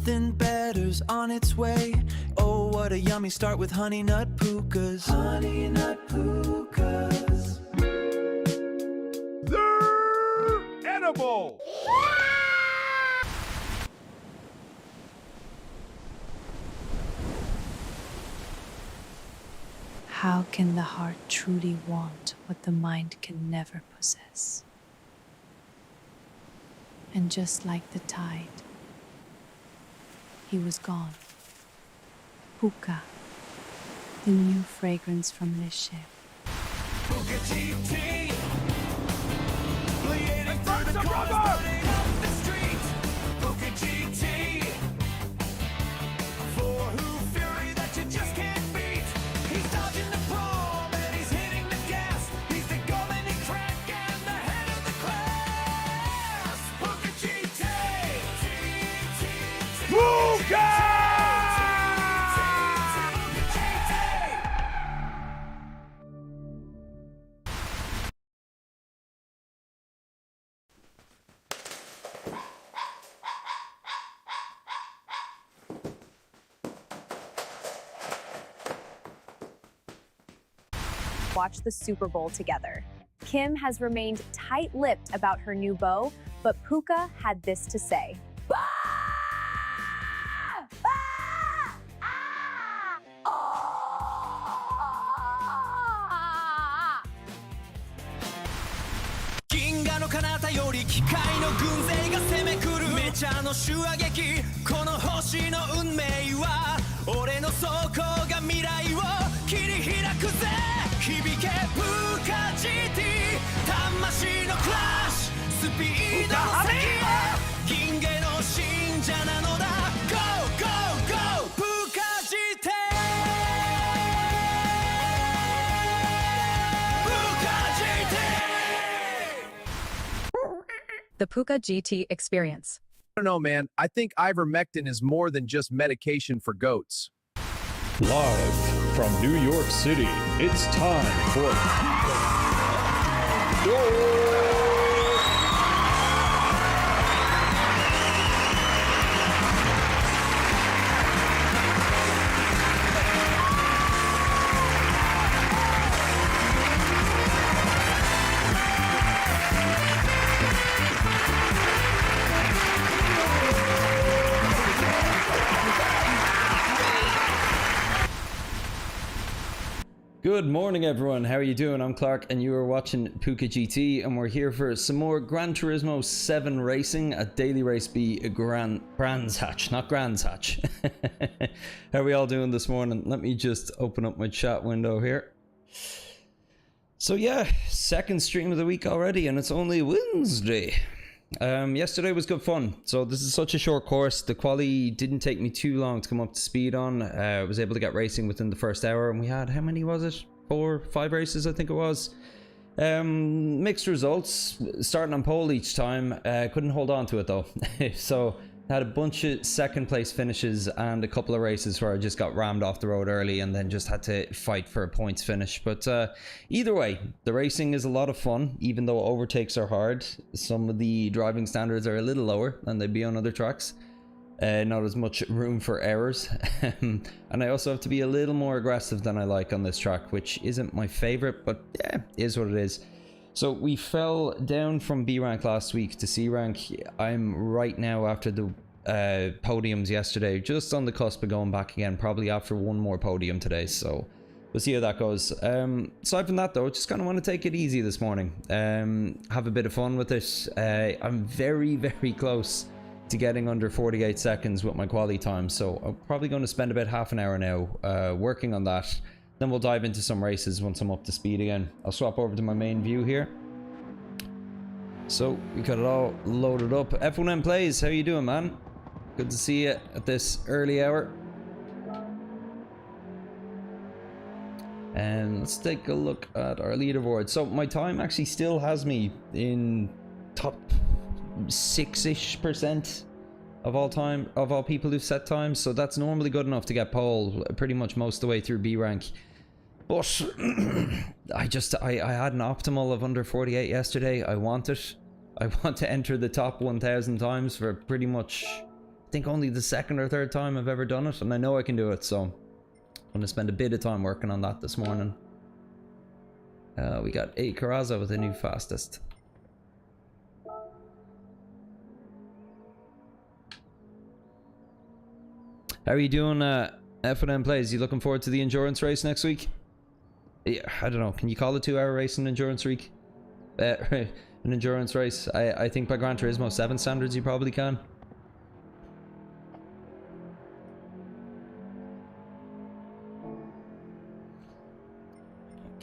Something better's on its way. Oh, what a yummy start with honey nut pukas. Honey nut pukas. They're edible! How can the heart truly want what the mind can never possess? And just like the tide, he was gone. Puka, the new fragrance from this ship. Puka GT. Bleeding through the some cars, rubber! burning up the streets. Puka GT. For who fury that you just can't beat. He's dodging the prom and he's hitting the gas. He's the golden crack and the head of the class. Puka GT. Puka! Watch the Super Bowl together. Kim has remained tight-lipped about her new beau, but Puka had this to say. The Puka GT experience. I don't know, man. I think ivermectin is more than just medication for goats. Live from New York City, it's time for Good morning, everyone. How are you doing? I'm Clark, and you are watching Puka GT, and we're here for some more Gran Turismo 7 racing at Daily Race B Brands Hatch, not Grand's Hatch. How are we all doing this morning? Let me just open up my chat window here. So yeah, second stream of the week already, and it's only Wednesday. Yesterday was good fun. So this is such a short course. The quali didn't take me too long to come up to speed on. I was able to get racing within the first hour, and we had, how many was it? 4, 5 races, I think it was. Mixed results, starting on pole each time. Couldn't hold on to it though. So had a bunch of second place finishes and a couple of races where I just got rammed off the road early and then just had to fight for a points finish. But either way, the racing is a lot of fun, even though overtakes are hard. Some of the driving standards are a little lower than they'd be on other tracks. Not as much room for errors. And I also have to be a little more aggressive than I like on this track, which isn't my favorite, but yeah, is what it is. So we fell down from B rank last week to C rank. I'm right now, after the podiums yesterday, just on the cusp of going back again, probably after one more podium today. So we'll see how that goes. Aside from that though, just kind of want to take it easy this morning. Have a bit of fun with it. I'm very, very close to getting under 48 seconds with my quali time. So I'm probably going to spend about half an hour now working on that. Then we'll dive into some races once I'm up to speed again. I'll swap over to my main view here. So we got it all loaded up. F1M Plays, how you doing, man? Good to see you at this early hour. And let's take a look at our leaderboard. So my time actually still has me in top 6-ish% of all time, of all people who've set times. So that's normally good enough to get pole pretty much most of the way through B rank. But I had an optimal of under 48 yesterday. I want it. I want to enter the top 1,000 times for pretty much think only the second or third time I've ever done it, and I know I can do it, so I'm gonna spend a bit of time working on that this morning. We got a Carrazza with a new fastest. How are you doing, F&M Plays? You looking forward to the endurance race next week? Yeah, I don't know. Can you call a 2-hour race an endurance week? An endurance race? I think by Gran Turismo 7 standards you probably can.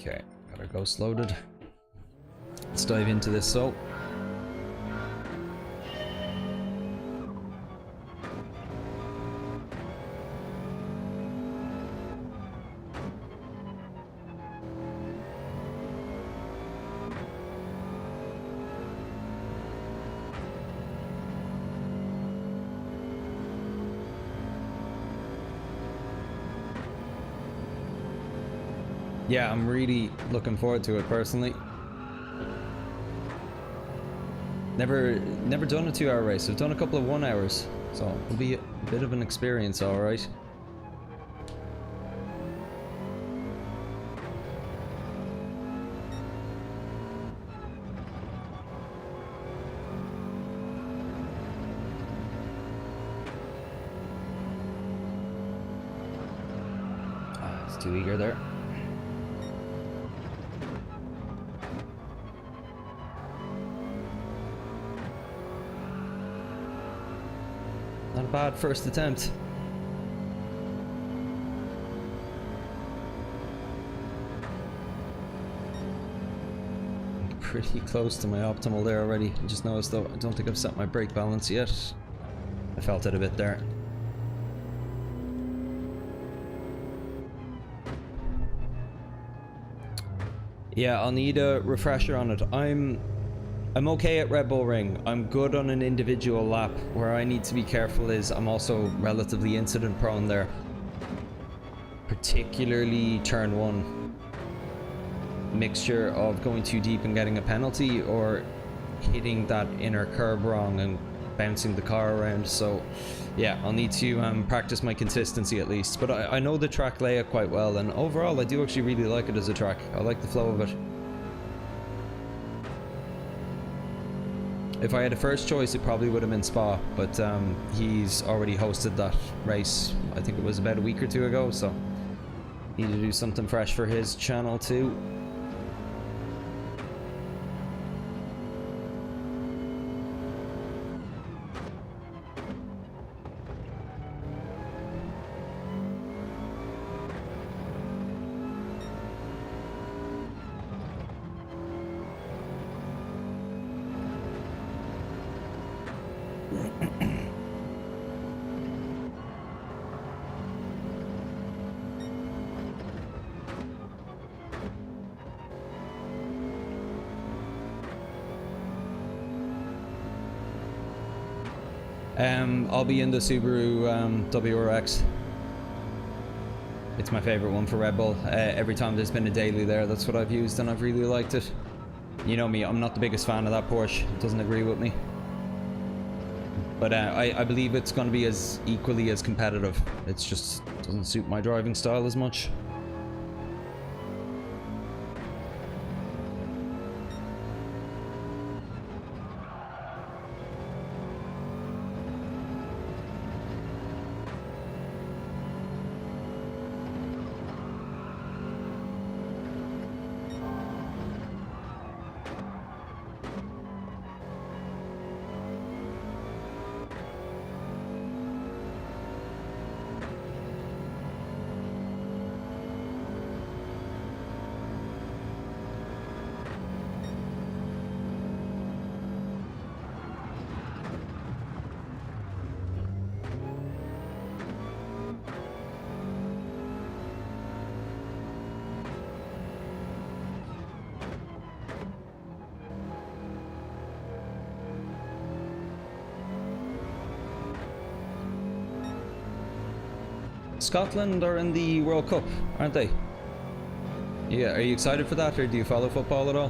Okay, got our ghost loaded. Let's dive into this. So, yeah, I'm really looking forward to it personally. Never done a 2-hour race. I've done a couple of 1 hours, so it'll be a bit of an experience, all right. It's too eager there. Not a bad first attempt. Pretty close to my optimal there already. I just noticed though, I don't think I've set my brake balance yet. I felt it a bit there. Yeah, I'll need a refresher on it. I'm okay at Red Bull Ring. I'm good on an individual lap. Where I need to be careful is I'm also relatively incident prone there. Particularly turn 1. Mixture of going too deep and getting a penalty, or hitting that inner curb wrong and bouncing the car around. So yeah, I'll need to practice my consistency at least. But I know the track layout quite well, and overall I do actually really like it as a track. I like the flow of it. If I had a first choice, it probably would have been Spa, but he's already hosted that race. I think it was about a week or 2 ago, so need to do something fresh for his channel too. I'll be in the Subaru WRX. It's my favorite one for Red Bull. Every time there's been a daily there, that's what I've used, and I've really liked it. You know me, I'm not the biggest fan of that Porsche. It doesn't agree with me. But I believe it's going to be as equally as competitive. It's just doesn't suit my driving style as much. Scotland are in the World Cup, aren't they? Yeah, are you excited for that, or do you follow football at all?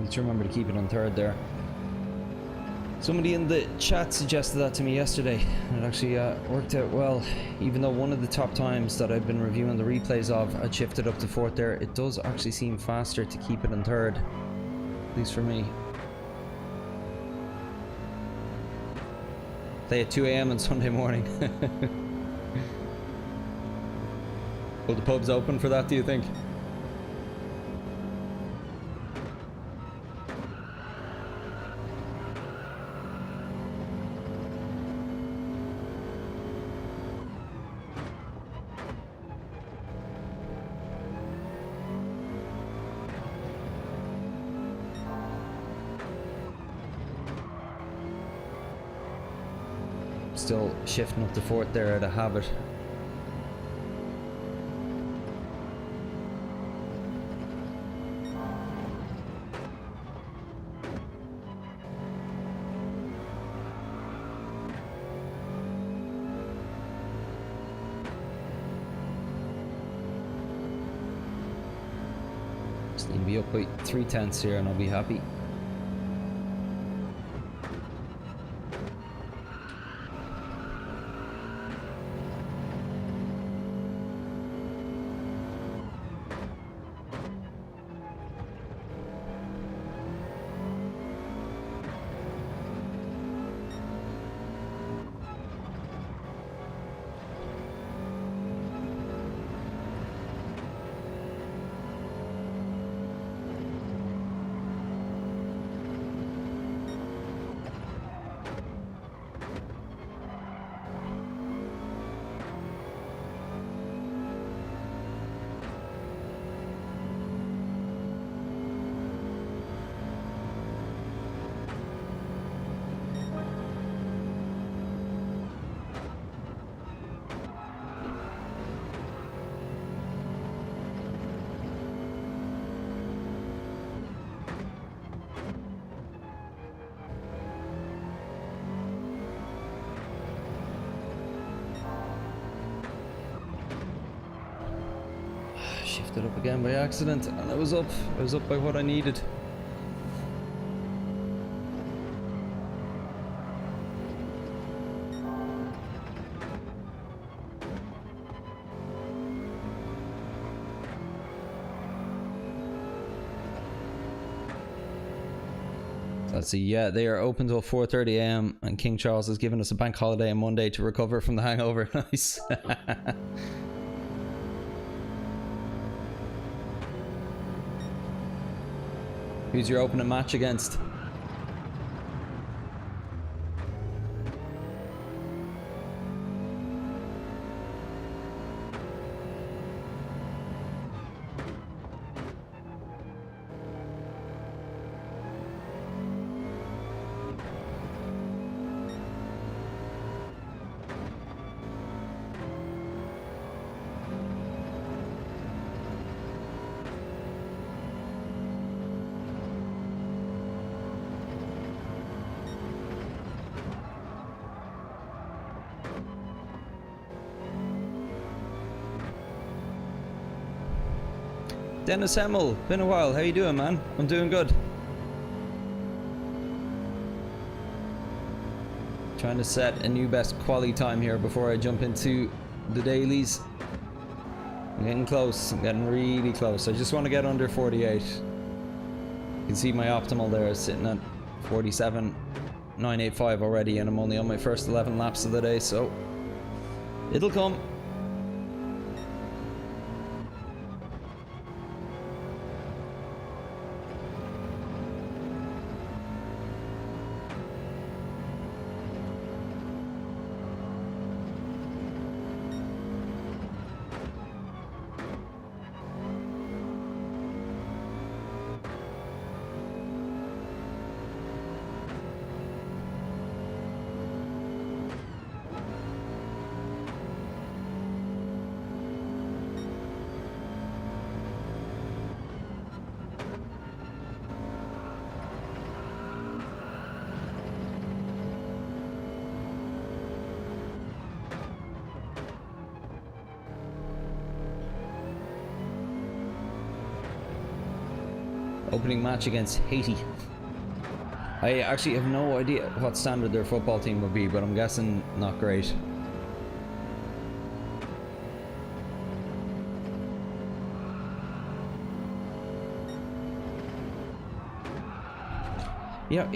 Need to remember to keep it on third there. Somebody in the chat suggested that to me yesterday, and it actually worked out well. Even though one of the top times that I've been reviewing the replays of, I'd shifted up to fourth there, it does actually seem faster to keep it on third. At least for me. Play at 2 AM on Sunday morning. Will the pubs open for that, do you think? Still shifting up to fourth there out of habit. Just need to be up by 3/10 here and I'll be happy. Shifted up again by accident and I was up by what I needed. Let's see, yeah, they are open till 4:30 AM and King Charles has given us a bank holiday on Monday to recover from the hangover. Nice. Who's your opening match against? Dennis Hemmel, been a while. How you doing, man? I'm doing good. Trying to set a new best quali time here before I jump into the dailies. I'm getting close. I'm getting really close. I just want to get under 48. You can see my optimal there is sitting at 47.985 already, and I'm only on my first 11 laps of the day, so it'll come. Opening match against Haiti. I actually have no idea what standard their football team would be, but I'm guessing not great. Yeah,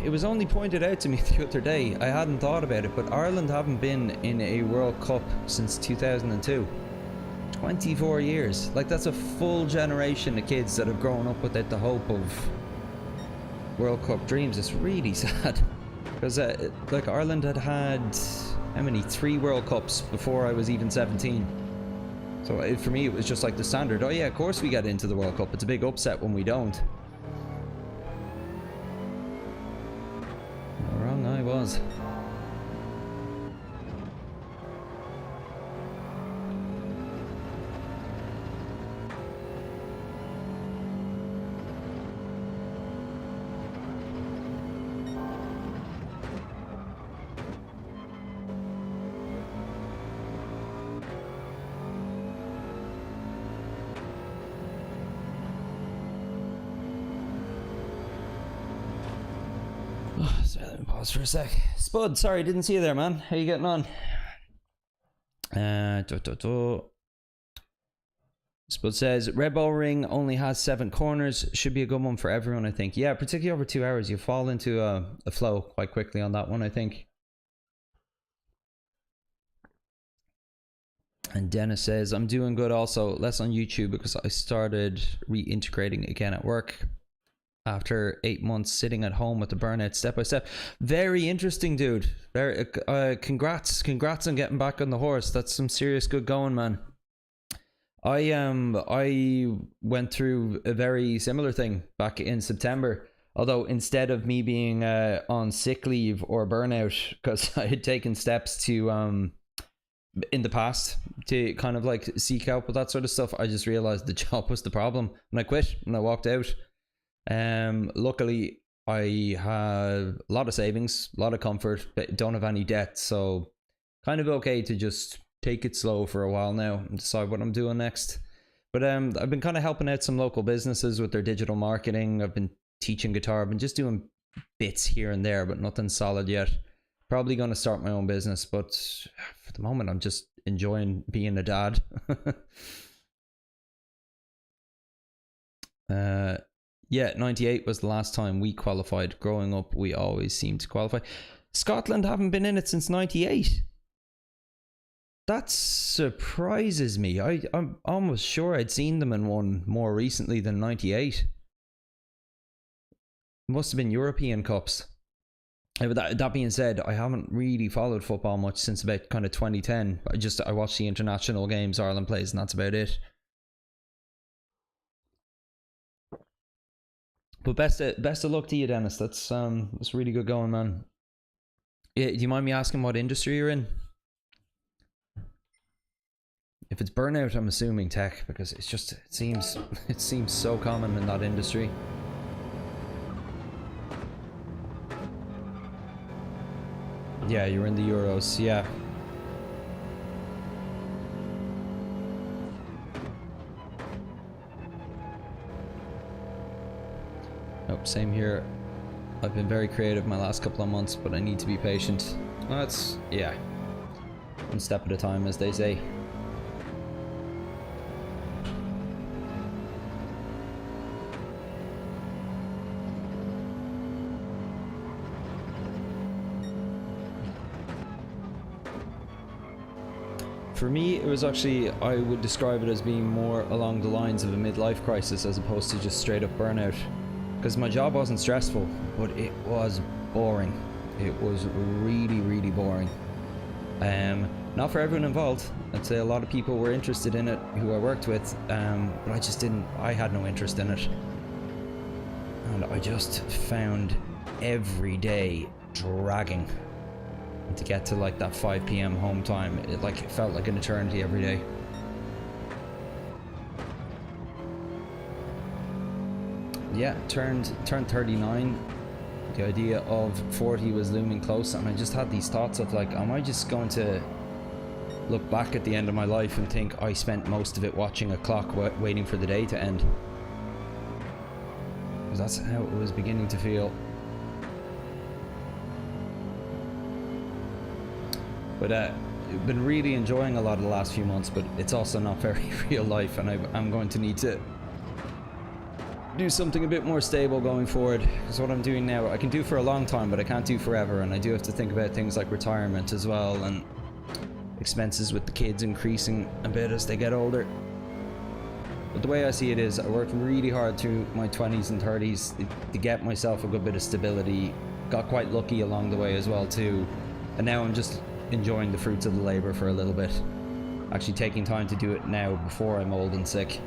it was only pointed out to me the other day. I hadn't thought about it, but Ireland haven't been in a World Cup since 2002. 24 years. Like, that's a full generation of kids that have grown up without the hope of World Cup dreams. It's really sad. Because, like, Ireland had how many? 3 World Cups before I was even 17. So, for me, it was just like the standard. Oh, yeah, of course we get into the World Cup. It's a big upset when we don't. Wrong I was. Sorry, let me pause for a sec. Spud, sorry, didn't see you there, man. How you getting on? Spud says, Red Bull Ring only has 7 corners. Should be a good one for everyone, I think. Yeah, particularly over 2 hours. You fall into a flow quite quickly on that one, I think. And Dennis says, I'm doing good also. Less on YouTube because I started reintegrating again at work. After 8 months sitting at home with the burnout step by step. Very interesting, dude. Very congrats on getting back on the horse. That's some serious good going, man. I went through a very similar thing back in September, although instead of me being on sick leave or burnout, because I had taken steps to in the past to kind of like seek help with that sort of stuff, I just realized the job was the problem and I quit and I walked out. Luckily I have a lot of savings, a lot of comfort, but don't have any debt, so kind of okay to just take it slow for a while now and decide what I'm doing next. But I've been kind of helping out some local businesses with their digital marketing. I've been teaching guitar. I've been just doing bits here and there, but nothing solid yet. Probably going to start my own business, but for the moment I'm just enjoying being a dad. Yeah, 98 was the last time we qualified. Growing up, we always seemed to qualify. Scotland haven't been in it since 98. That surprises me. I'm almost sure I'd seen them in one more recently than 98. Must have been European Cups. But that being said, I haven't really followed football much since about kind of 2010. I watched the international games Ireland plays and that's about it. But best of luck to you, Dennis. That's really good going, man. Yeah, do you mind me asking what industry you're in? If it's burnout, I'm assuming tech, because it's just it seems so common in that industry. Yeah, you're in the Euros. Yeah. Nope, same here. I've been very creative my last couple of months, but I need to be patient. Well, yeah, one step at a time, as they say. For me, it was actually, I would describe it as being more along the lines of a midlife crisis as opposed to just straight up burnout. Because my job wasn't stressful, but it was boring. It was really, really boring. Not for everyone involved. I'd say a lot of people were interested in it who I worked with, but I had no interest in it. And I just found every day dragging. To get to like that 5 PM home time, it felt like an eternity every day. Yeah, turned 39. The idea of 40 was looming close, and I just had these thoughts of like, am I just going to look back at the end of my life and think I spent most of it watching a clock waiting for the day to end? that's how it was beginning to feel. But I've been really enjoying a lot of the last few months, but it's also not very real life, and I'm going to need to do something a bit more stable going forward, because what I'm doing now I can do for a long time, but I can't do forever, and I do have to think about things like retirement as well, and expenses with the kids increasing a bit as they get older. But the way I see it is, I worked really hard through my 20s and 30s to get myself a good bit of stability, got quite lucky along the way as well too, and now I'm just enjoying the fruits of the labor for a little bit, actually taking time to do it now before I'm old and sick.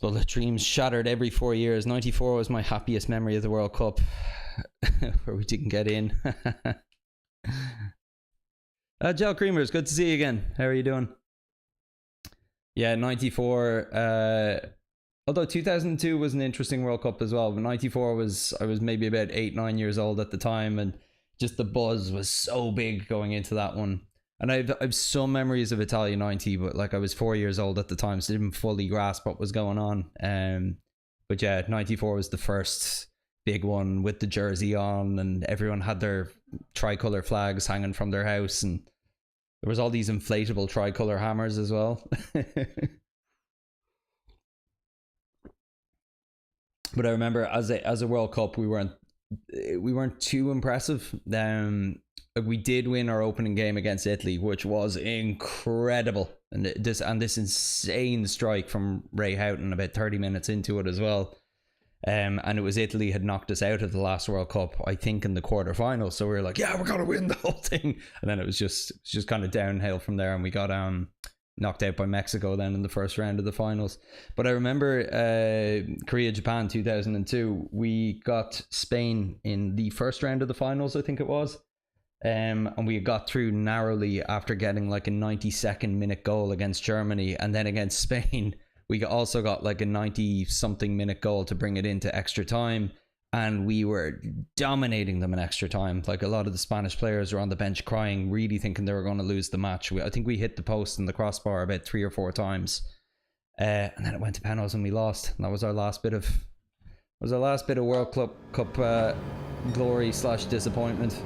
Bullet dreams shattered every 4 years. 94 was my happiest memory of the World Cup, where we didn't get in. Gel Creamers, good to see you again. How are you doing? Yeah, 94. Although 2002 was an interesting World Cup as well, but 94 was, I was maybe about 8-9 years old at the time, and just the buzz was so big going into that one. And I've some memories of Italia 90, but like I was 4 years old at the time, so I didn't fully grasp what was going on. But yeah, 94 was the first big one with the jersey on, and everyone had their tricolour flags hanging from their house, and there was all these inflatable tricolour hammers as well. But I remember as a World Cup, we weren't too impressive. We did win our opening game against Italy, which was incredible, and this insane strike from Ray Houghton about 30 minutes into it as well. And it was Italy had knocked us out of the last World Cup, I think, in the quarterfinals. So we were like, yeah, we're gonna win the whole thing. And then it was just kind of downhill from there, and we got knocked out by Mexico then in the first round of the finals. But I remember Korea Japan 2002, we got Spain in the first round of the finals, I think it was. And we got through narrowly after getting like a 92nd minute goal against Germany, and then against Spain we also got like a 90 something minute goal to bring it into extra time, and we were dominating them in extra time. Like a lot of the Spanish players were on the bench crying, really thinking they were going to lose the match. I think we hit the post and the crossbar about 3 or 4 times, and then it went to penalties and we lost, and that was our last bit of World Cup glory / disappointment.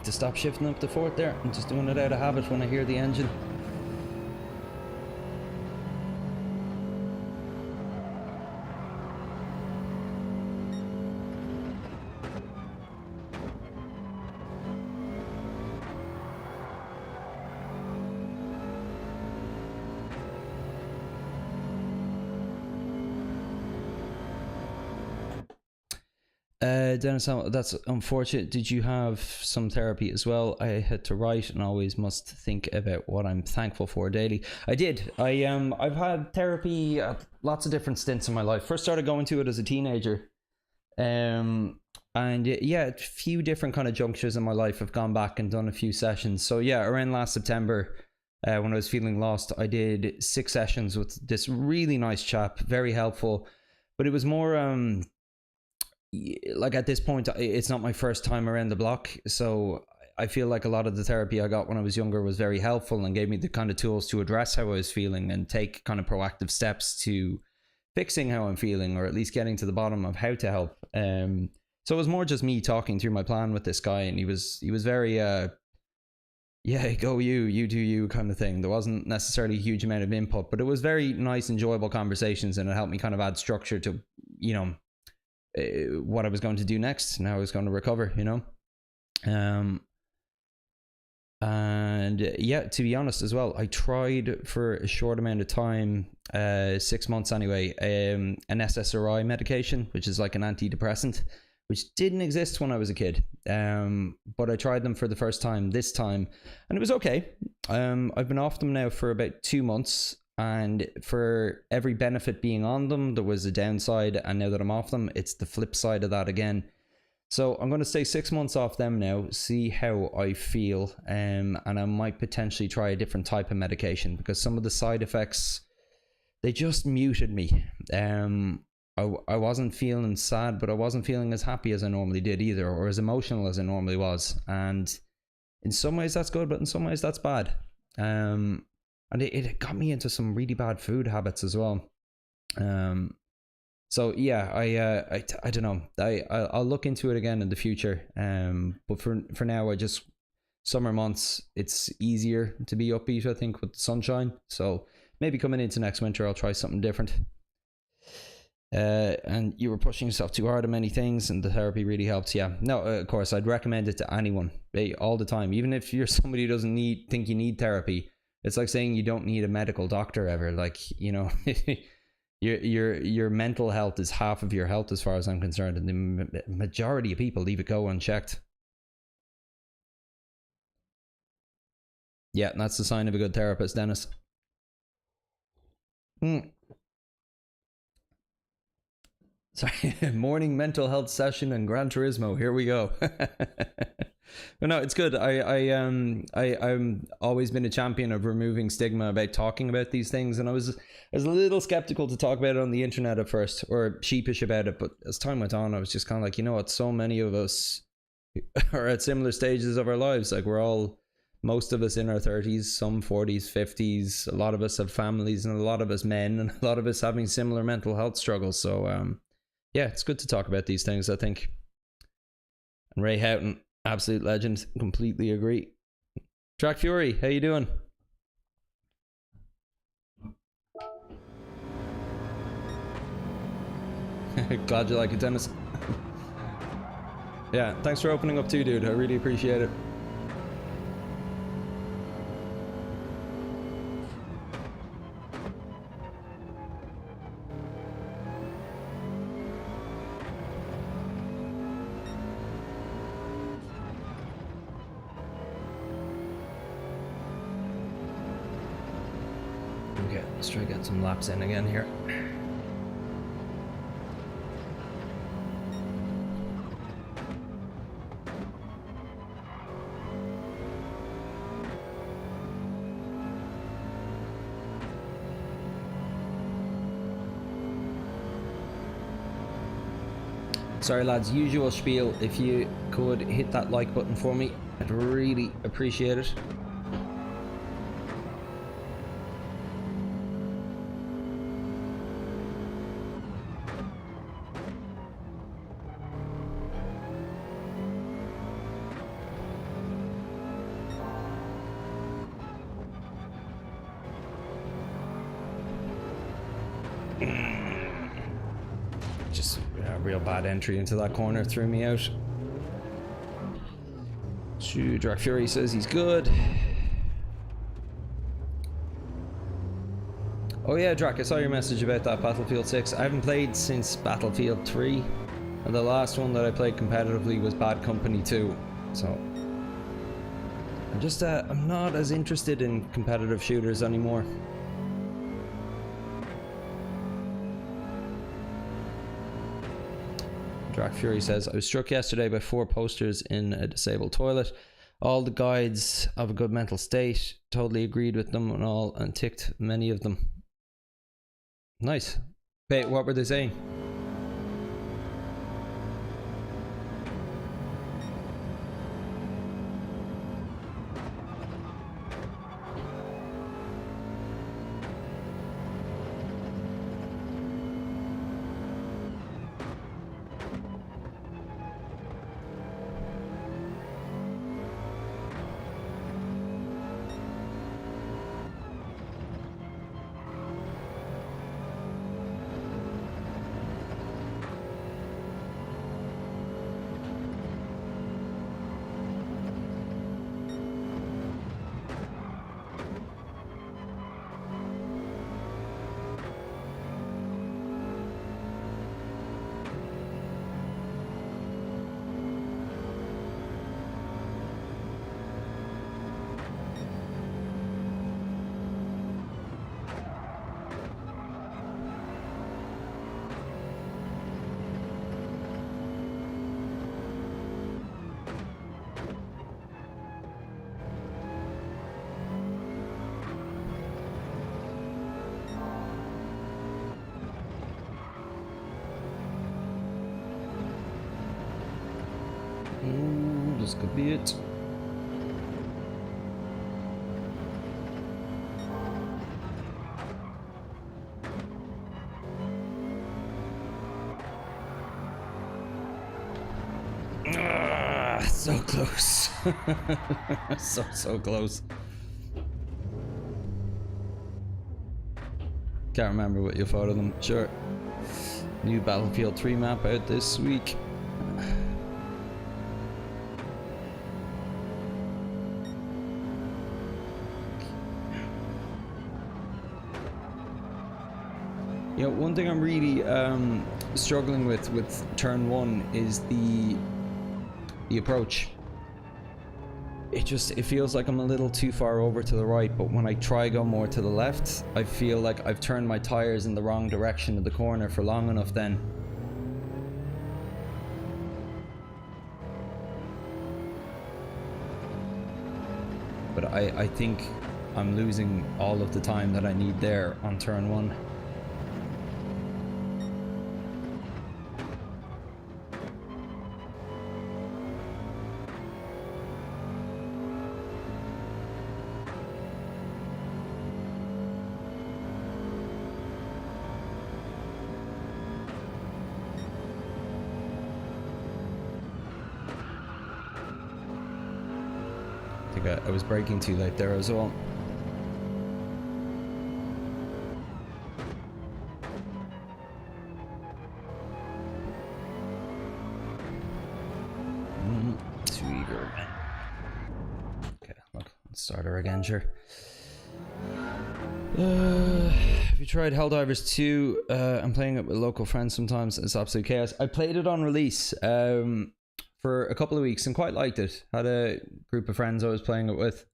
To stop shifting up the fort there. I'm just doing it out of habit when I hear the engine. Dennis, that's unfortunate. Did you have some therapy as well? I had to write and always must think about what I'm thankful for daily. I did. I've had therapy at lots of different stints in my life. First started going to it as a teenager. And yeah, a few different kind of junctures in my life I've gone back and done a few sessions. So yeah, around last September, when I was feeling lost, I did 6 sessions with this really nice chap, very helpful. But it was more like at this point, it's not my first time around the block, so I feel like a lot of the therapy I got when I was younger was very helpful and gave me the kind of tools to address how I was feeling and take kind of proactive steps to fixing how I'm feeling, or at least getting to the bottom of how to help. So it was more just me talking through my plan with this guy, and he was very yeah, go you do you kind of thing. There wasn't necessarily a huge amount of input, but it was very nice, enjoyable conversations, and it helped me kind of add structure to, you know, what I was going to do next and how I was going to recover, you know. And yeah, to be honest as well, I tried for a short amount of time, 6 months anyway, an SSRI medication, which is like an antidepressant, which didn't exist when I was a kid. But I tried them for the first time this time, and it was okay. I've been off them now for about 2 months, and for every benefit being on them, there was a downside, and now that I'm off them, it's the flip side of that again. So I'm going to stay 6 months off them now, see how I feel, and I might potentially try a different type of medication, because some of the side effects, they just muted me. I wasn't feeling sad, but I wasn't feeling as happy as I normally did either, or as emotional as I normally was. And in some ways that's good, but in some ways that's bad. And it got me into some really bad food habits as well. So yeah, I don't know. I'll look into it again in the future. But for now, summer months, it's easier to be upbeat, I think, with the sunshine. So maybe coming into next winter, I'll try something different. And you were pushing yourself too hard on many things, and the therapy really helps. Yeah, no, of course, I'd recommend it to anyone, all the time. Even if you're somebody who doesn't think you need therapy, it's like saying you don't need a medical doctor ever. Like, you know, your mental health is half of your health, as far as I'm concerned, and the majority of people leave it go unchecked. Yeah, that's the sign of a good therapist, Dennis. Sorry, morning mental health session and Gran Turismo. Here we go. But no, it's good. I'm always been a champion of removing stigma about talking about these things, and I was a little skeptical to talk about it on the internet at first, or sheepish about it. But as time went on, I was just kind of like, you know what? So many of us are at similar stages of our lives. Like, most of us in our 30s, some 40s, 50s. A lot of us have families, and a lot of us men, and a lot of us having similar mental health struggles. So yeah, it's good to talk about these things, I think. And Ray Houghton, absolute legend, completely agree. Track Fury, how you doing? Glad you like it, Dennis. Yeah, thanks for opening up too, dude. I really appreciate it. Okay, let's try to get some laps in again here. Sorry lads, usual spiel, if you could hit that like button for me, I'd really appreciate it. Just a real bad entry into that corner, threw me out. Drag Fury says he's good. Oh yeah, Drac, I saw your message about that Battlefield 6. I haven't played since Battlefield 3, and the last one that I played competitively was Bad Company 2. So I'm not as interested in competitive shooters anymore. Drac Fury says, I was struck yesterday by 4 posters in a disabled toilet. All the guides of a good mental state. Totally agreed with them and all, and ticked many of them. Nice. Wait, what were they saying? this could be it. So close. so close. Can't remember what you thought of them. Sure. New Battlefield 3 map out this week. You know, one thing I'm really struggling with turn 1 is the approach. It feels like I'm a little too far over to the right, but when I try go more to the left, I feel like I've turned my tires in the wrong direction of the corner for long enough then. But I think I'm losing all of the time that I need there on turn 1. I was braking too late there as well. Too eager. Okay, look, let's start her again, sure. Have you tried Helldivers 2? I'm playing it with local friends sometimes. It's absolute chaos. I played it on release. For a couple of weeks and quite liked it. Had a group of friends I was playing it with.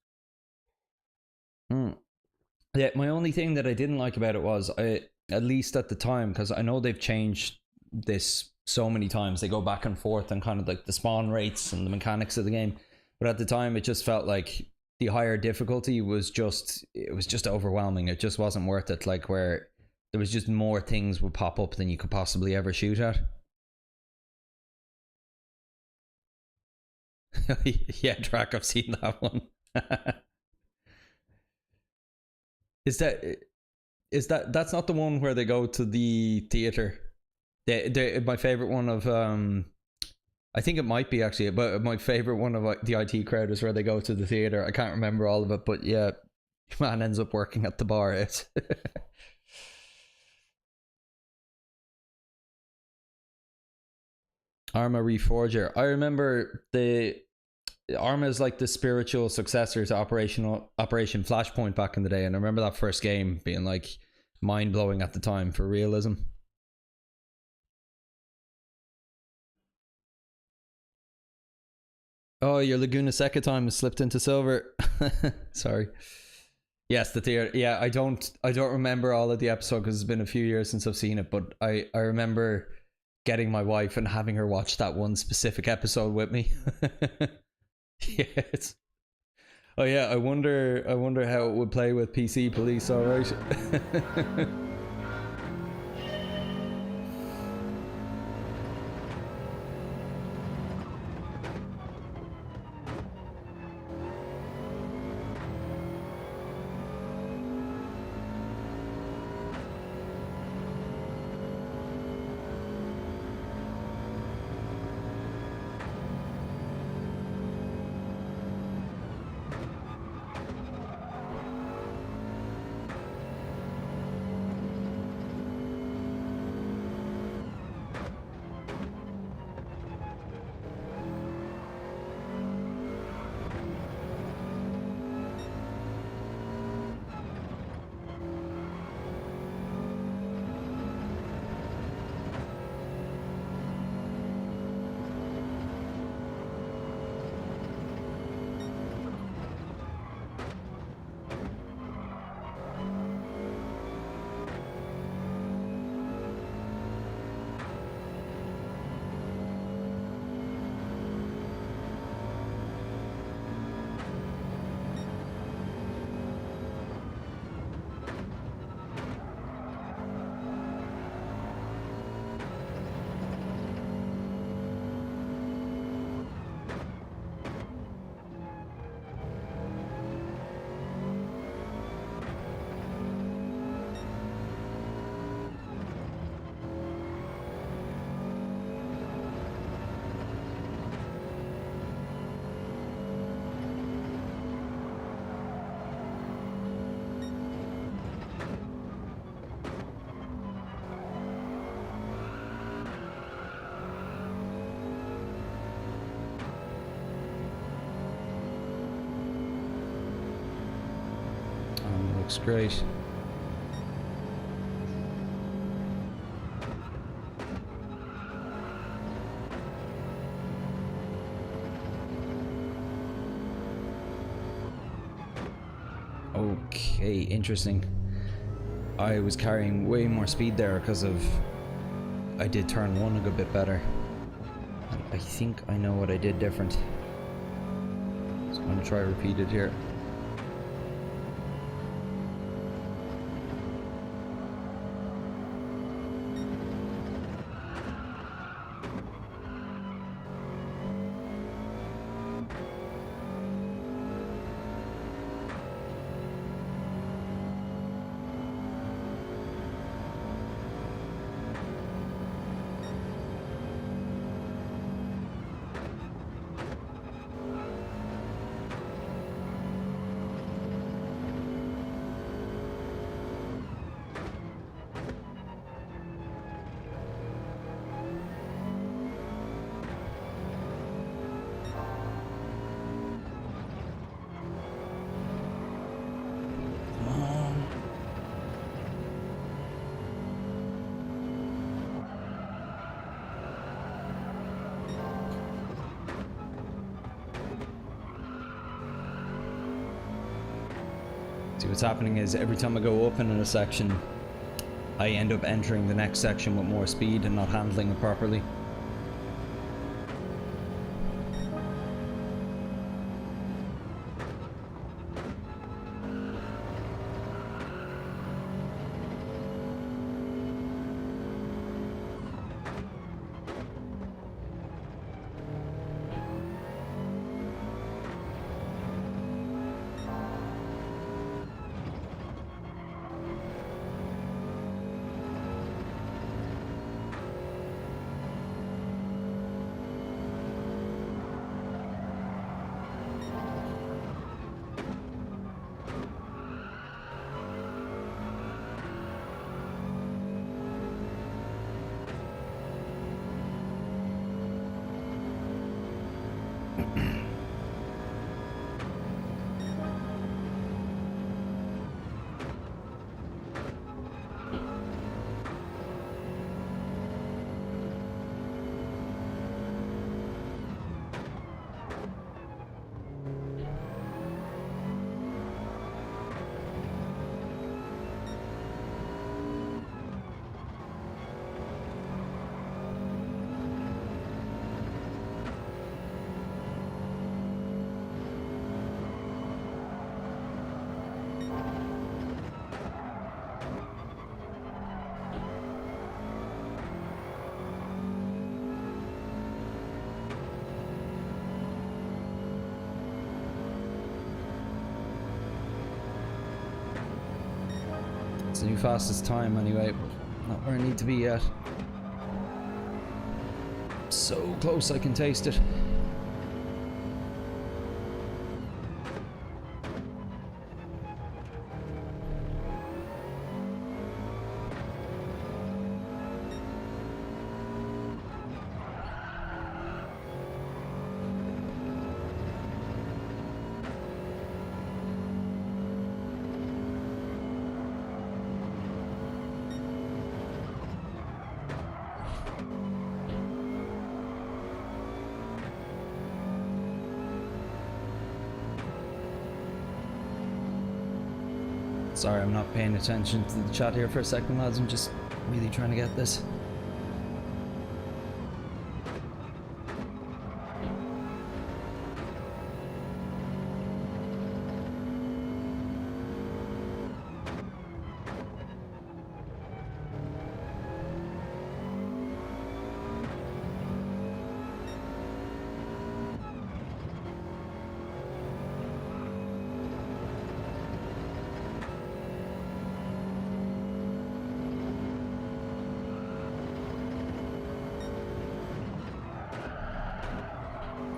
Yeah, my only thing that I didn't like about it was, at least at the time, because I know they've changed this so many times. They go back and forth on kind of like the spawn rates and the mechanics of the game. But at the time, it just felt like the higher difficulty was just overwhelming. It just wasn't worth it. Like where there was just more things would pop up than you could possibly ever shoot at. Yeah, Drac, I've seen that one. That's not the one where they go to the theater? My favorite one of I think it might be actually, but my favorite one of the IT crowd is where they go to the theater. I can't remember all of it, but yeah, man ends up working at the bar. It's Arma Reforger. I remember Arma is like the spiritual successor to Operation Flashpoint back in the day, and I remember that first game being like mind blowing at the time for realism. Oh, your Laguna Seca time has slipped into silver. Sorry. Yes, the theater. Yeah, I don't remember all of the episode because it's been a few years since I've seen it, but I remember getting my wife and having her watch that one specific episode with me. Yes. Oh yeah, I wonder how it would play with PC Police, alright. looks great. Okay, interesting. I was carrying way more speed there because of I did turn one a good bit better. And I think I know what I did different. So I'm going to try to repeat it here. See, what's happening is every time I go up in a section, I end up entering the next section with more speed and not handling it properly. It's the new fastest time anyway, not where I need to be yet. So close I can taste it. Sorry, I'm not paying attention to the chat here for a second, lads. I'm just really trying to get this.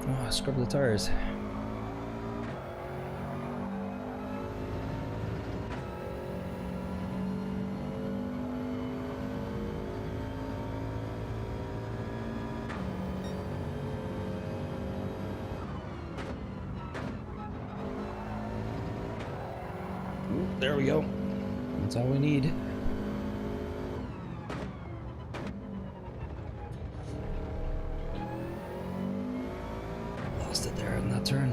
Oh, scrub the tires. Ooh. There we go. That's all we need. Lost it there in that turn.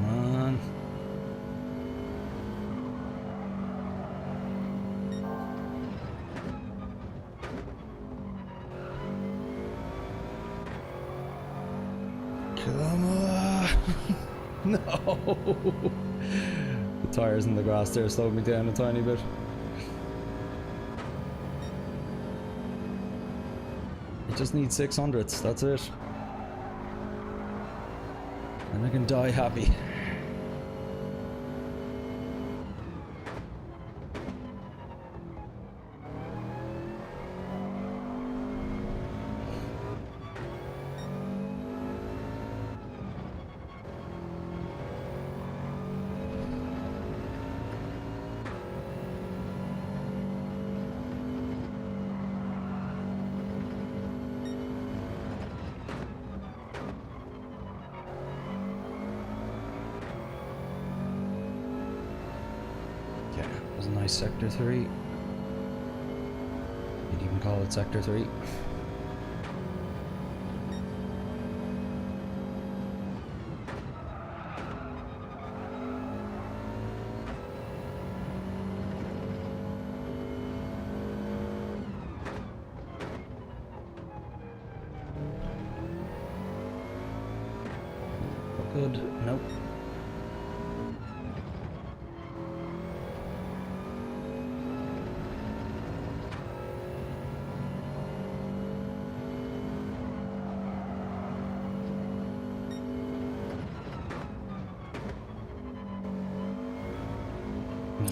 Come on. Come on. No. The tires in the grass there slowed me down a tiny bit. It just needs 600s, that's it. And I can die happy. That was a nice sector 3. You'd even call it sector 3. Good. Nope.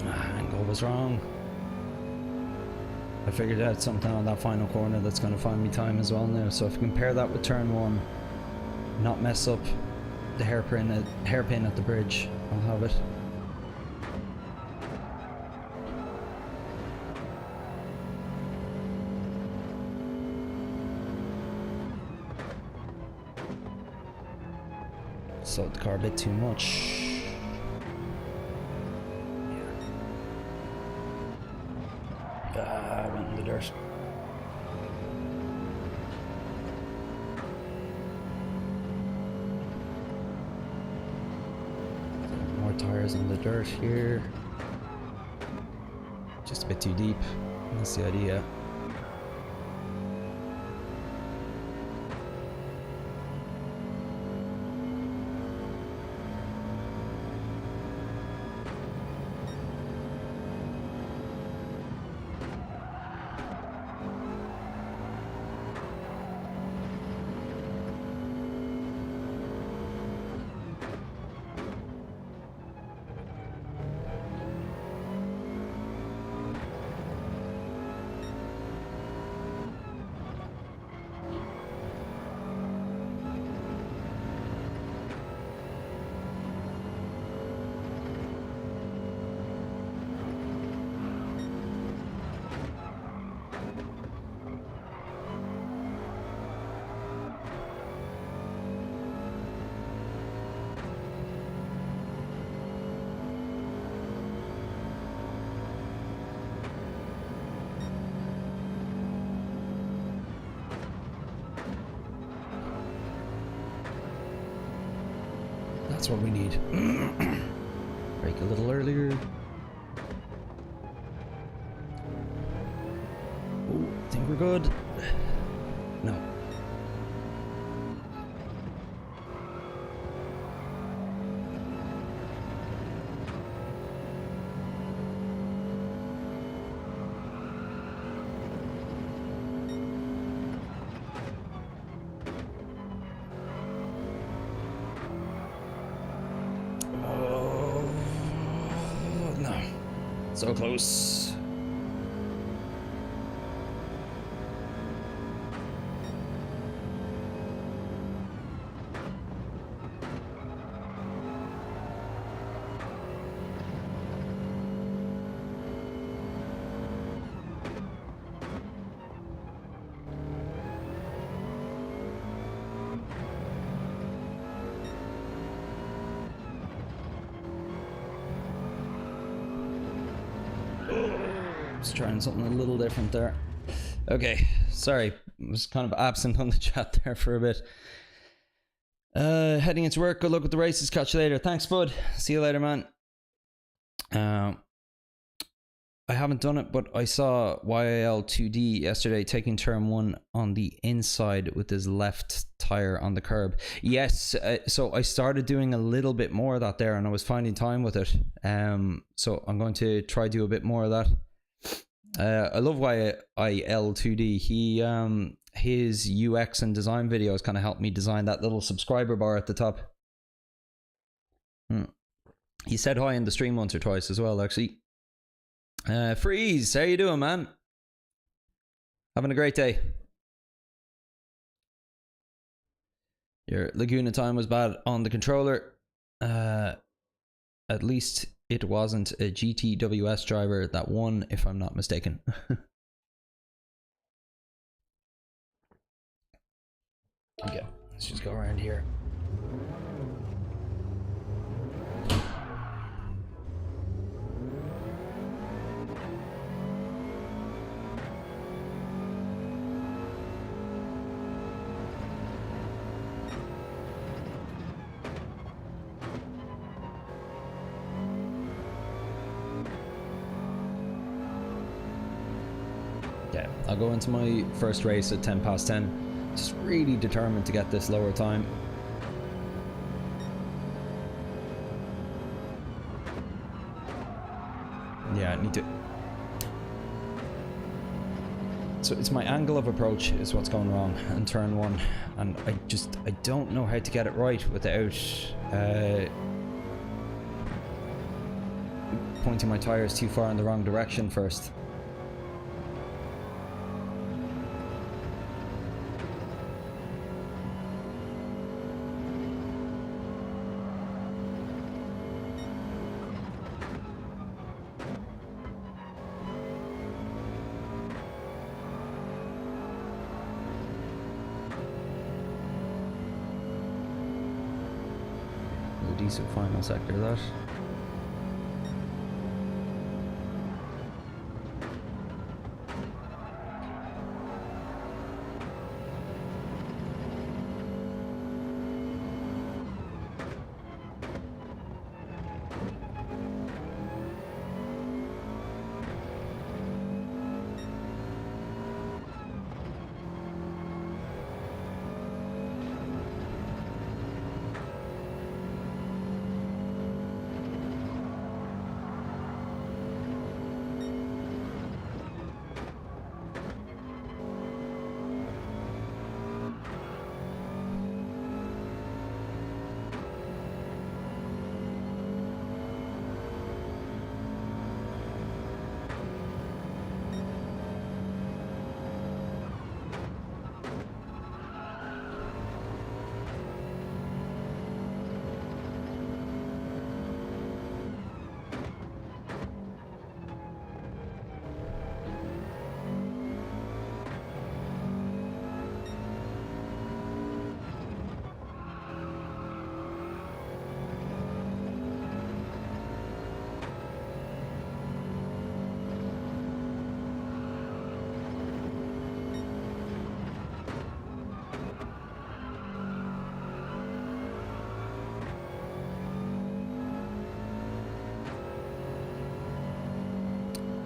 Angle was wrong. I figured out something on that final corner that's going to find me time as well now. So if you compare that with turn 1, not mess up the hairpin at the bridge, I'll have it. Slowed the car a bit too much. I went in the dirt. More tires in the dirt here. Just a bit too deep. That's the idea. That's what we need. Brake a little earlier. Oh, I think we're good. No. So close. Just trying something a little different there. Okay, sorry, I was kind of absent on the chat there for a bit. Heading into work. Good luck with the races. Catch you later. Thanks, bud. See you later, man. I haven't done it, but I saw YL2D yesterday taking turn 1 on the inside with his left tire on the curb. Yes, so I started doing a little bit more of that there, and I was finding time with it. So I'm going to try do a bit more of that. I love YL2D. He his UX and design videos kind of helped me design that little subscriber bar at the top. He said hi in the stream once or twice as well, actually. Freeze, how you doing, man? Having a great day. Your Laguna time was bad on the controller. At least it wasn't a GTWS driver that won, if I'm not mistaken. Okay, let's just go around here. Yeah, I'll go into my first race at 10 past 10. Just really determined to get this lower time. Yeah, I need to... So it's my angle of approach is what's going wrong in turn 1. And I don't know how to get it right without pointing my tires too far in the wrong direction first. Decent final sector that.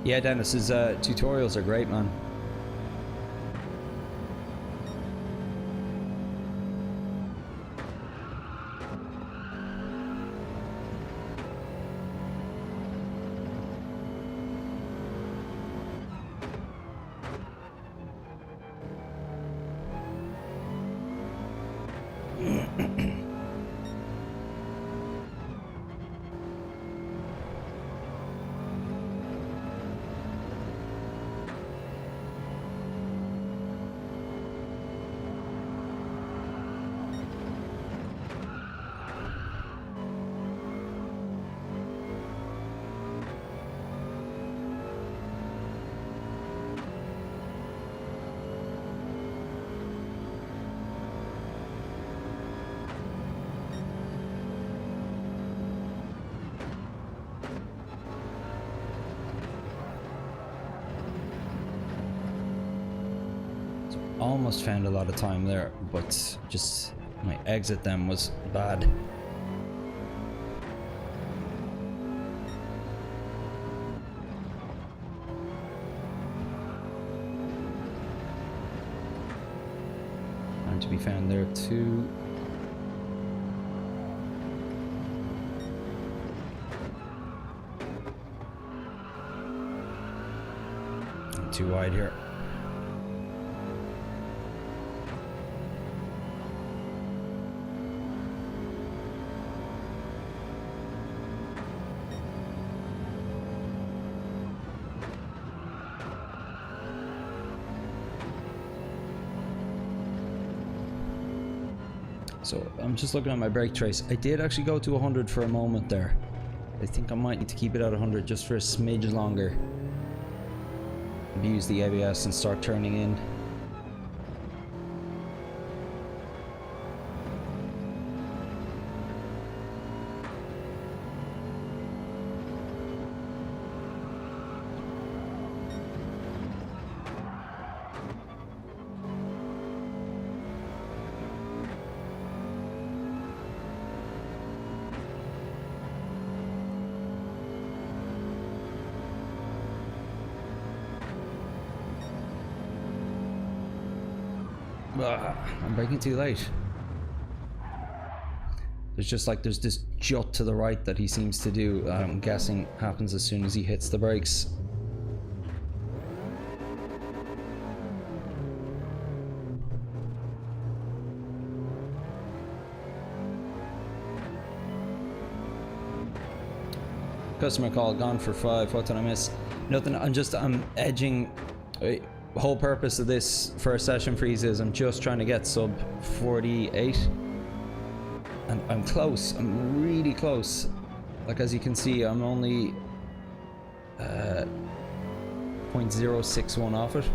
Yeah, Dennis, his tutorials are great, man. almost found a lot of time there, but just my exit then was bad. Time to be found there too. I'm too wide here. So I'm just looking at my brake trace. I did actually go to 100 for a moment there. I think I might need to keep it at 100 just for a smidge longer. Maybe use the ABS and start turning in. I'm braking too late. There's this jut to the right that he seems to do that I'm guessing happens as soon as he hits the brakes. Customer call, gone for 5. What did I miss? Nothing. I'm edging. Whole purpose of this first session freeze is I'm just trying to get sub 48, and I'm close. I'm really close. Like, as you can see, I'm only 0.061 off it.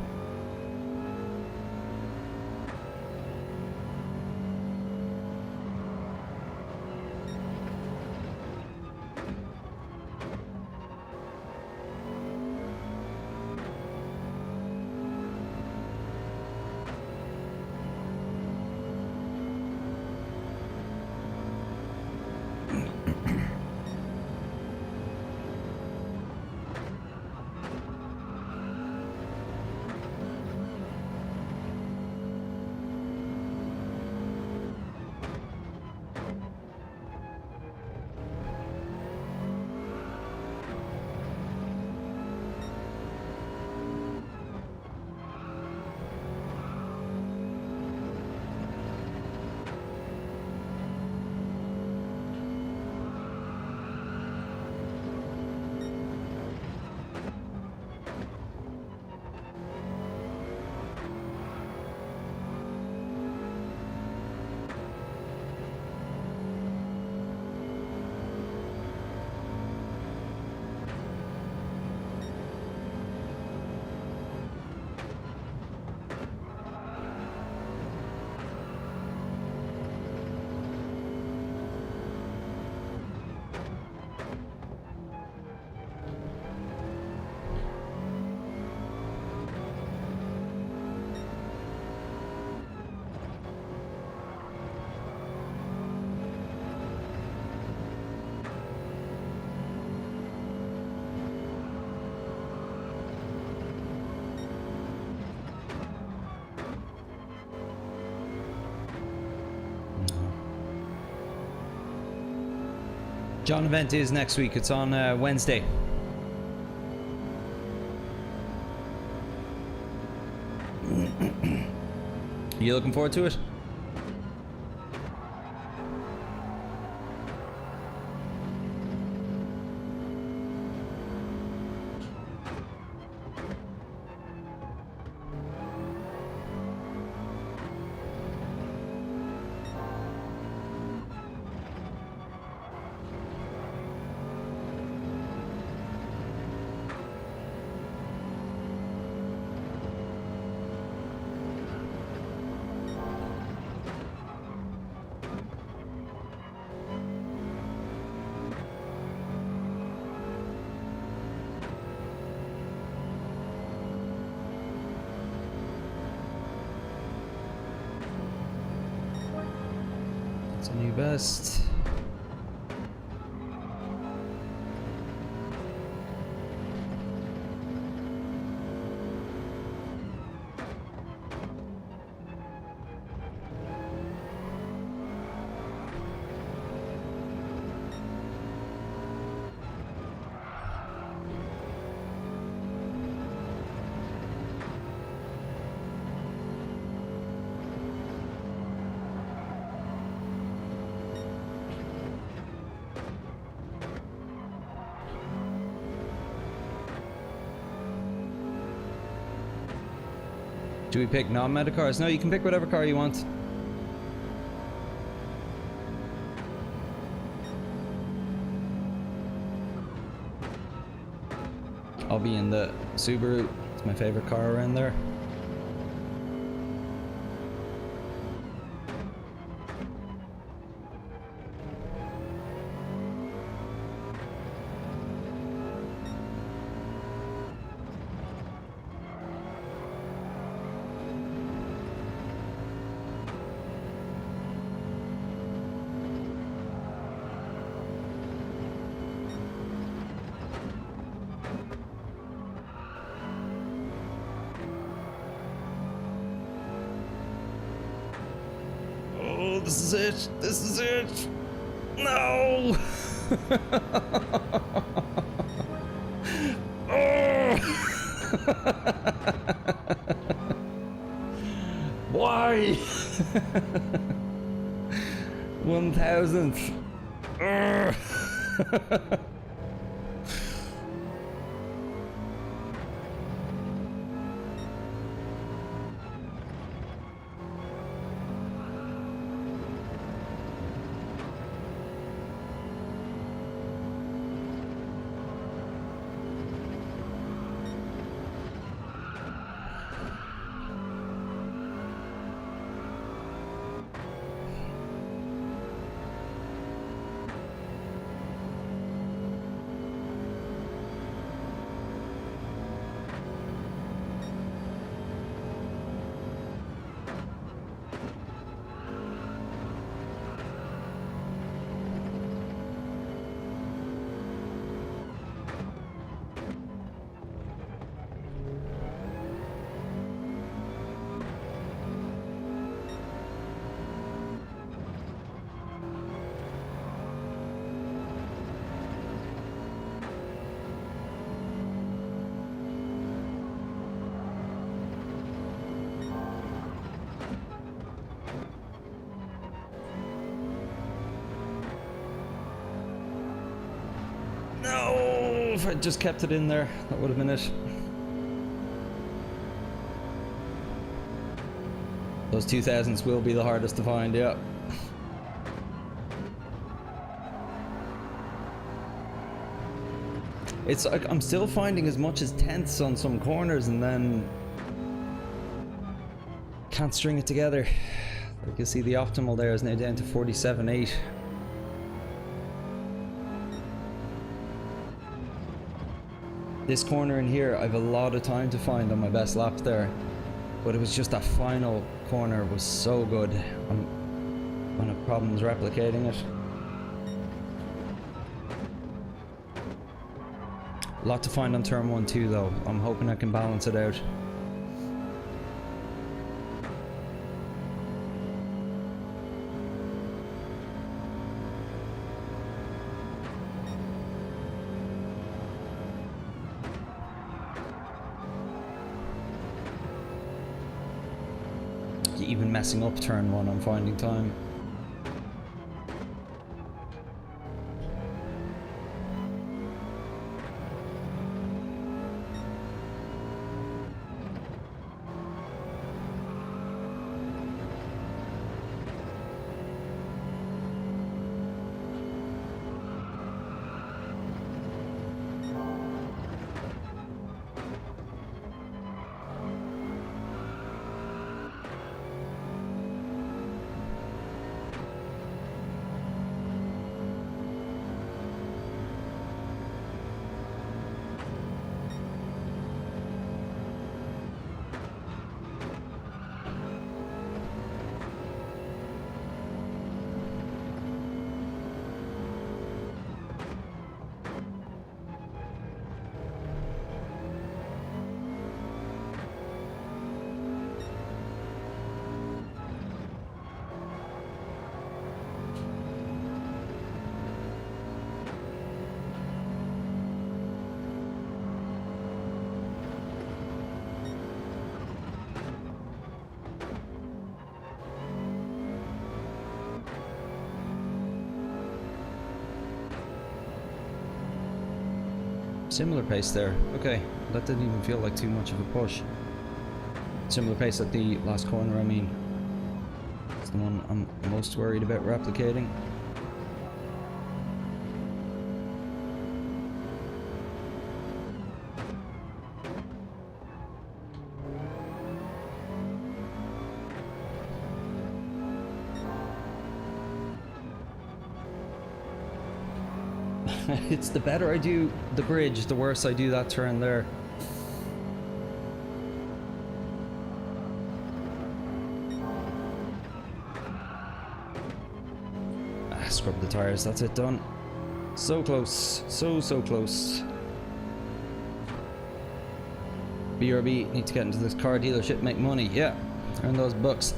John event is next week. It's on Wednesday. You looking forward to it? It's a new best. Do we pick non-meta cars? No, you can pick whatever car you want. I'll be in the Subaru. It's my favorite car around there. Oh, this is it. This is it. No. Oh. Why? 1000th. No, if I just kept it in there, that would have been it. Those 2000s will be the hardest to find, yeah. It's like I'm still finding as much as tenths on some corners and then can't string it together. Like you see the optimal there is now down to 47.8. This corner in here, I've a lot of time to find on my best lap there, but it was just that final corner was so good. I'm gonna have problems replicating it. A lot to find on turn 1 too though. I'm hoping I can balance it out. Even messing up turn 1, I'm finding time. Similar pace there. Okay, that didn't even feel like too much of a push. Similar pace at the last corner, I mean. It's the one I'm most worried about replicating. It's the better I do the bridge, the worse I do that turn there. Scrub the tires, that's it, done. So close, so close. BRB, need to get into this car dealership, make money, yeah. Earn those bucks.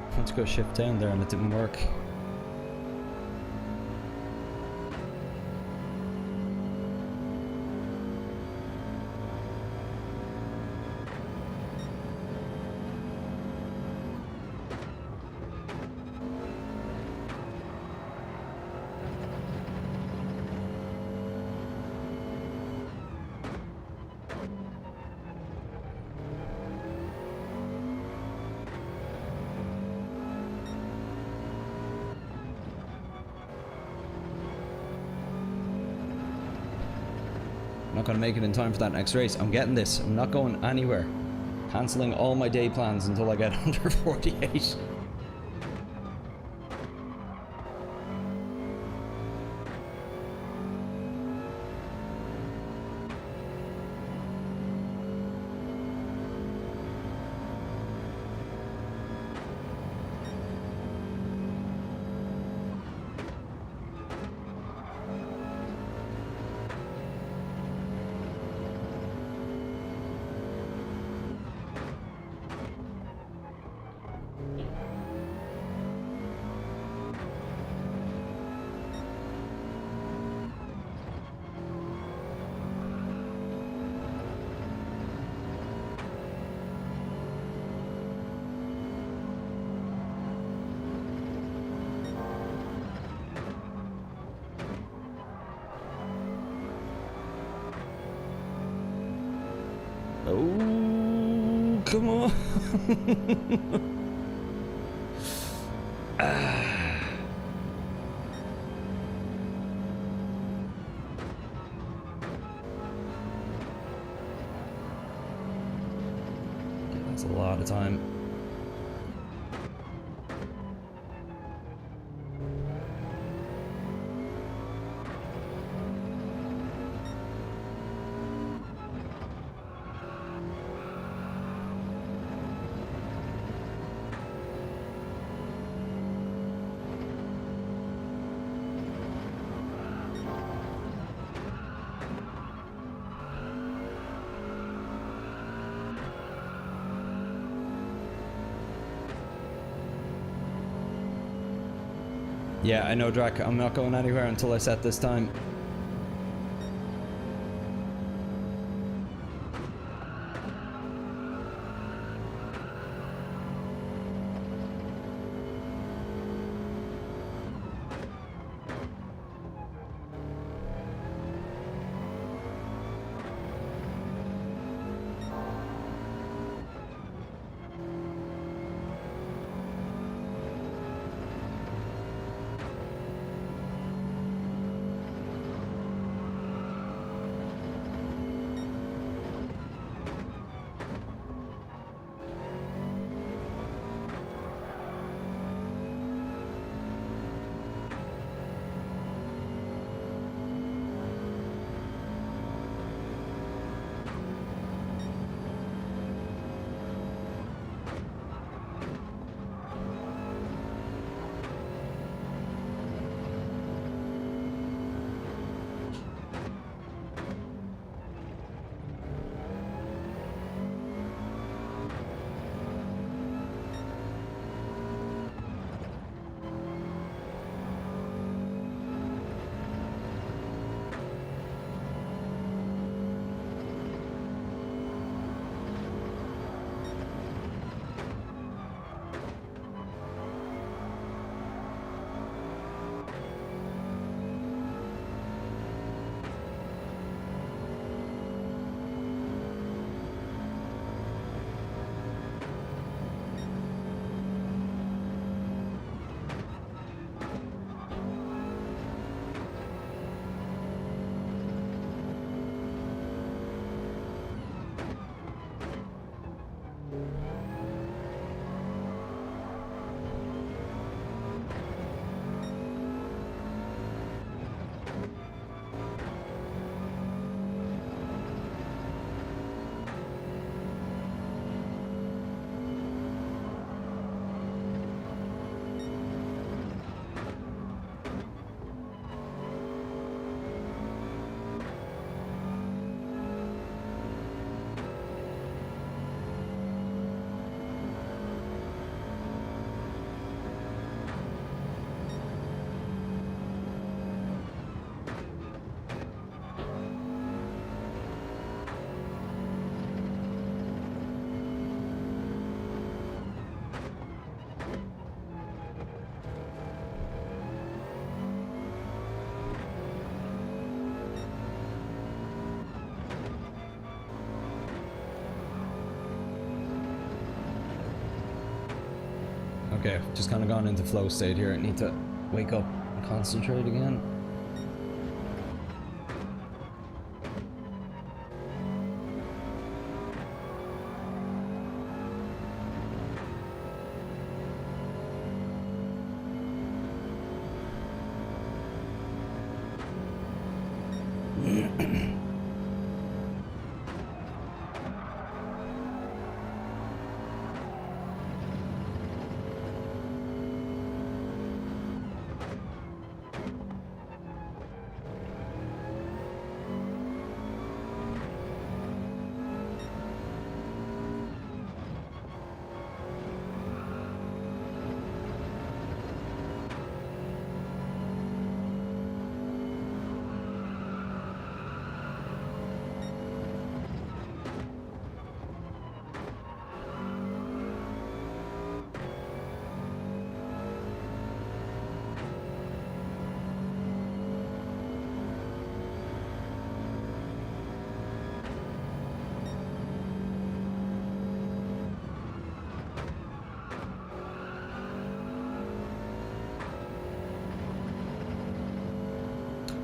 I went to go shift down there and it didn't work. I'm not going to make it in time for that next race. I'm getting this. I'm not going anywhere. Cancelling all my day plans until I get under 48. Oh, come on. That's a lot of time. Yeah, I know, Drac. I'm not going anywhere until I set this time. Okay, just kind of gone into flow state here. I need to wake up and concentrate again.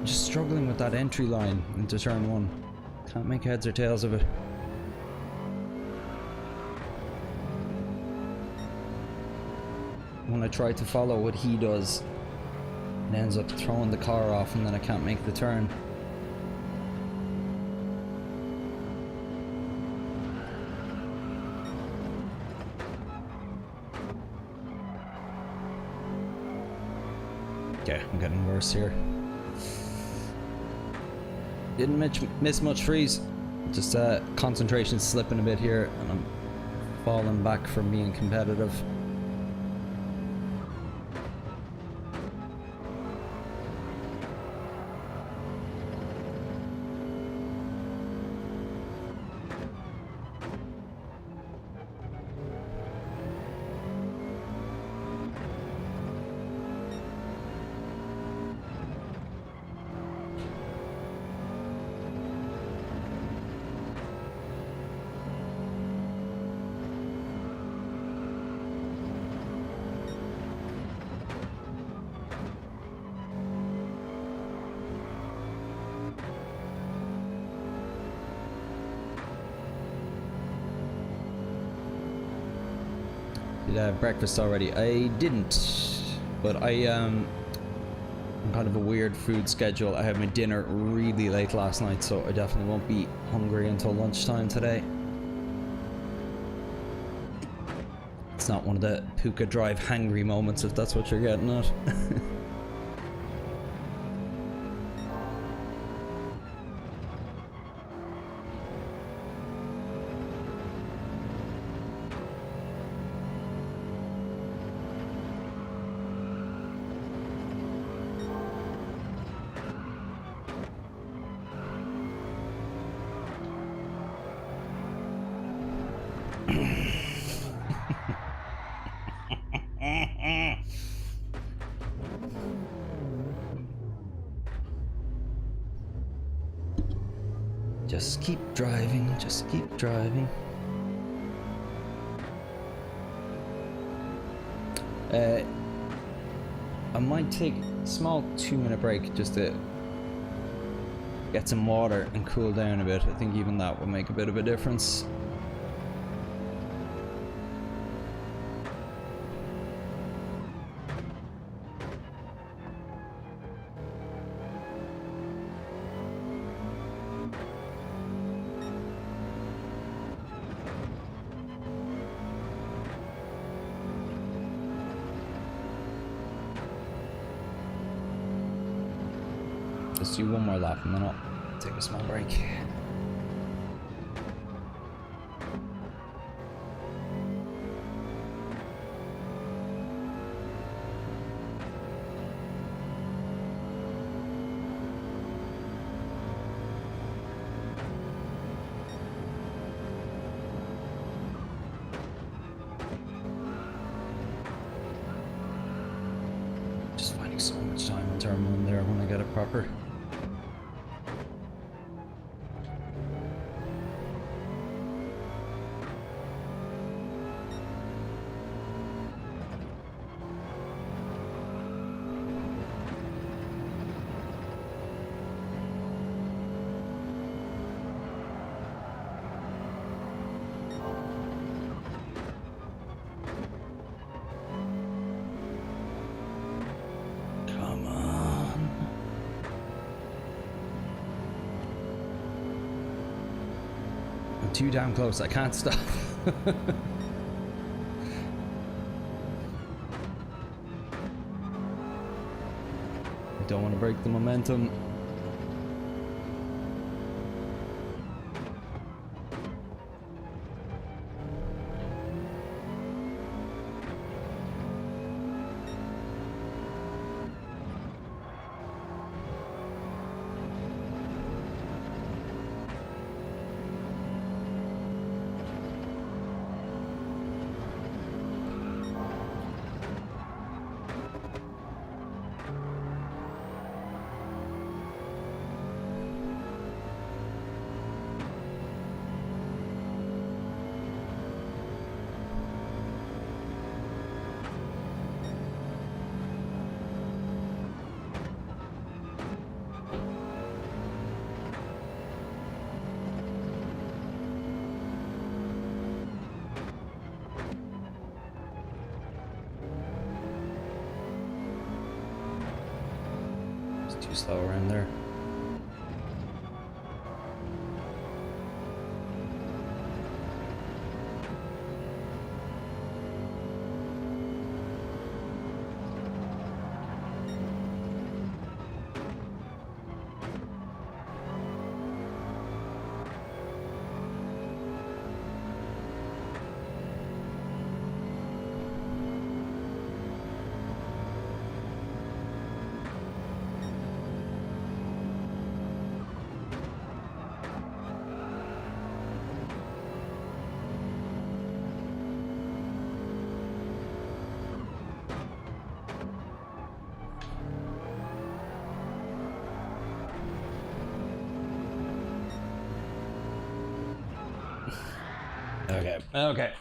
Just struggling with that entry line into turn 1. Can't make heads or tails of it. When I try to follow what he does, it ends up throwing the car off and then I can't make the turn. Okay, I'm getting worse here. Didn't miss much freeze. Just concentration slipping a bit here, and I'm falling back from being competitive. Did I have breakfast already? I didn't, but I'm kind of a weird food schedule. I had my dinner really late last night, so I definitely won't be hungry until lunchtime today. It's not one of the Puka Drive hangry moments, if that's what you're getting at. Just keep driving, just keep driving. I might take a small 2-minute break just to get some water and cool down a bit. I think even that will make a bit of a difference. Let's do one more lap and then I'll take a small break. Just finding so much time on turn 1 there when I get it proper. too damn close. I can't stop. I don't want to break the momentum. Too slow around there. Okay.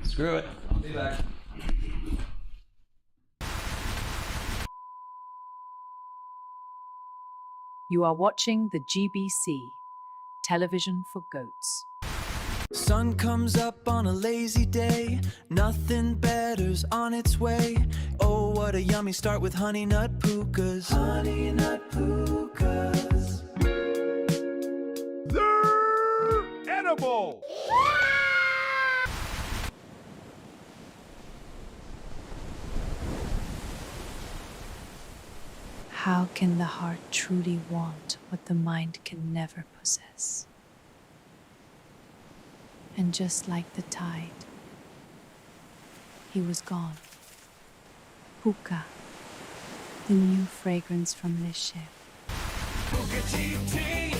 Screw it. I'll be back. You are watching the GBC, television for goats. Sun comes up on a lazy day, nothing better's on its way. Oh, what a yummy start with honey nut pukas. Honey nut pukas. They're edible. How can the heart truly want what the mind can never possess? And just like the tide, he was gone. Hookah, the new fragrance from this ship. Puka GT.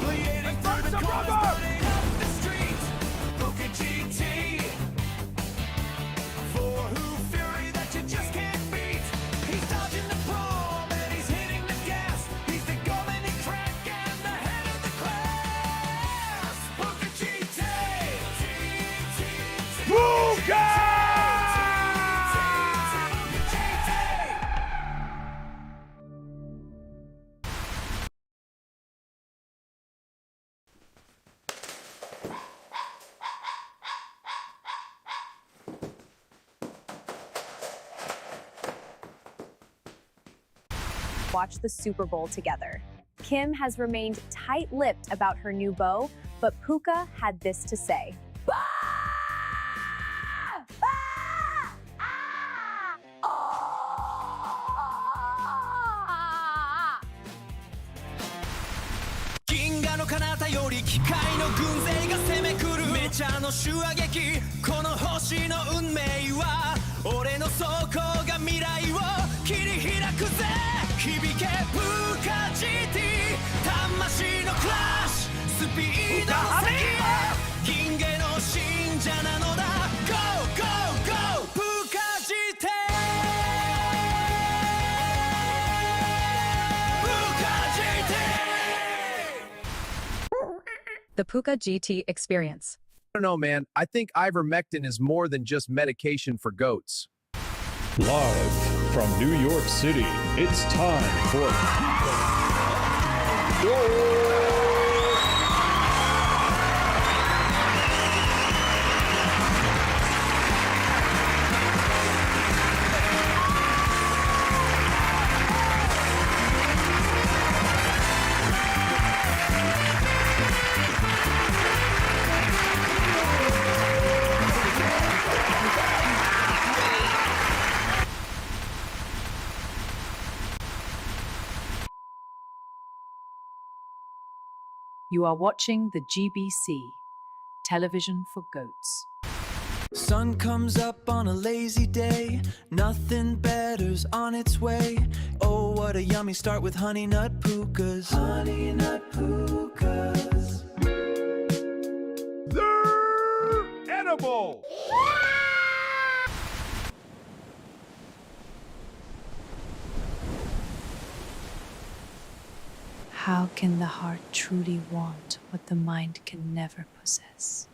Bleeding through the cars, burning up the streets. Puka GT. For who fury that you just can't beat. He's dodging the prom and he's hitting the gas. He's the golden crack and the head of the class. Puka GT. Puka! Watch the Super Bowl together. Kim has remained tight-lipped about her new beau, but Puka had this to say.銀河の彼方より機械の軍勢が攻め来るメチャの手話劇この星の運命は俺の走行が未来を切り開くぜ響けプーカ GT 魂のクラッシュスピードの先へ銀河の信者なのだ Go Go Go プーカ GT プーカ GT The Puka GT experience. I don't know, man. I think ivermectin is more than just medication for goats. Live from New York City, it's time for You are watching the GBC, television for goats. Sun comes up on a lazy day, nothing better's on its way. Oh, what a yummy start with honey nut pukas. Honey nut pukas. They're edible! How can the heart truly want what the mind can never possess?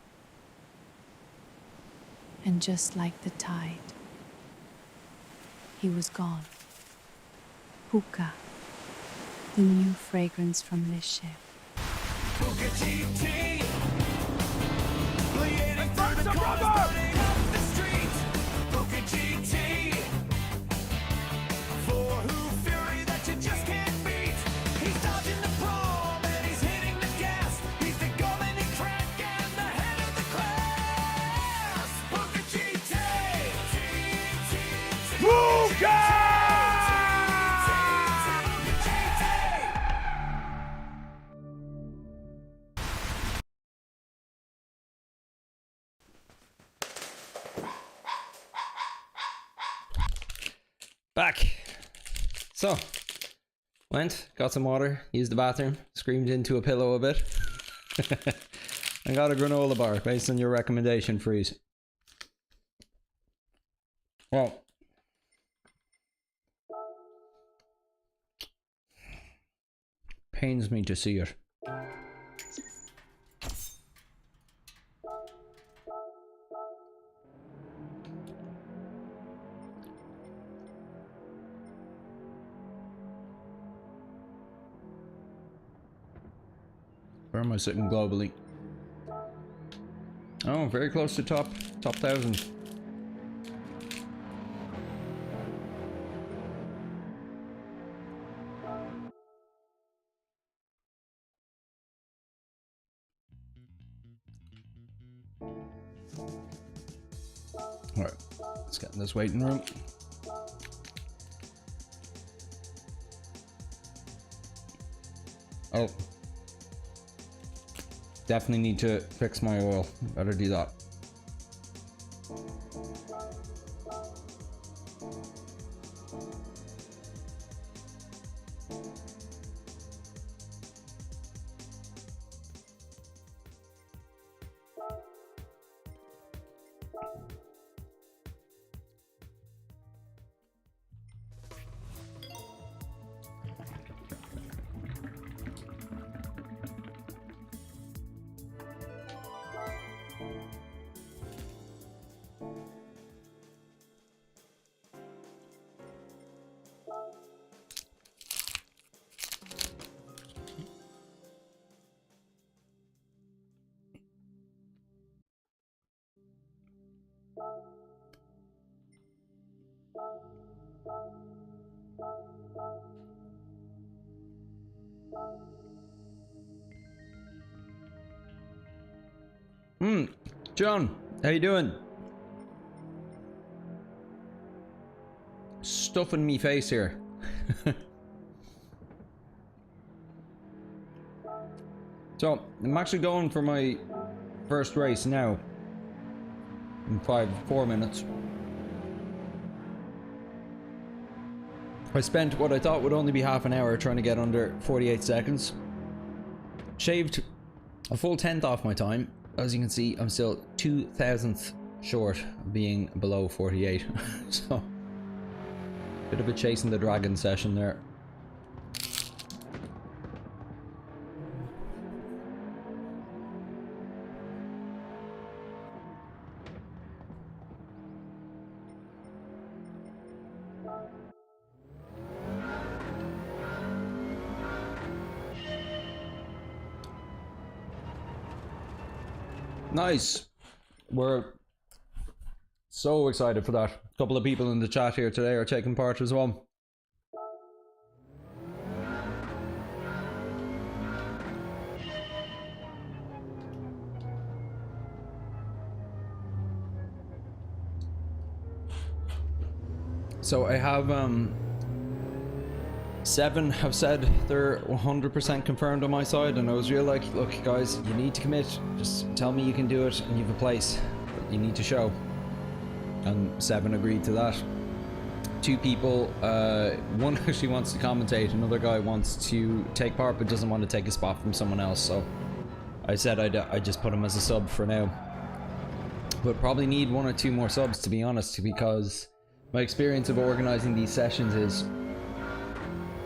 And just like the tide, he was gone. Hookah, the new fragrance from this ship. Puka GT. Bleeding through the cars, burning up the streets. Puka GT. For who fury that you just can't beat. He's dodging the prom and he's hitting the gas. He's the golden crack and the head of the class. Puka GT. Puka! Back. So, went, got some water, used the bathroom, screamed into a pillow a bit. I got a granola bar based on your recommendation, Freeze. Well, pains me to see it. Where am I sitting globally? Oh, very close to top 1,000. Alright, let's get in this waiting room. Oh. Definitely need to fix my oil. Better do that. John, how you doing? Stuffing me face here. So, I'm actually going for my first race now. In 4 minutes. I spent what I thought would only be half an hour trying to get under 48 seconds. Shaved a full 10th off my time. As you can see, I'm still 2,000th short of being below 48. So, bit of a chasing the dragon session there. Nice. We're so excited for that. A couple of people in the chat here today are taking part as well. So I have 7 have said they're 100% confirmed on my side, and I was real like, look guys, you need to commit. Just tell me you can do it and you have a place, but you need to show. And 7 agreed to that. 2 people, one actually wants to commentate, another guy wants to take part but doesn't want to take a spot from someone else, so I said I'd just put him as a sub for now. But probably need 1 or 2 more subs, to be honest, because my experience of organizing these sessions is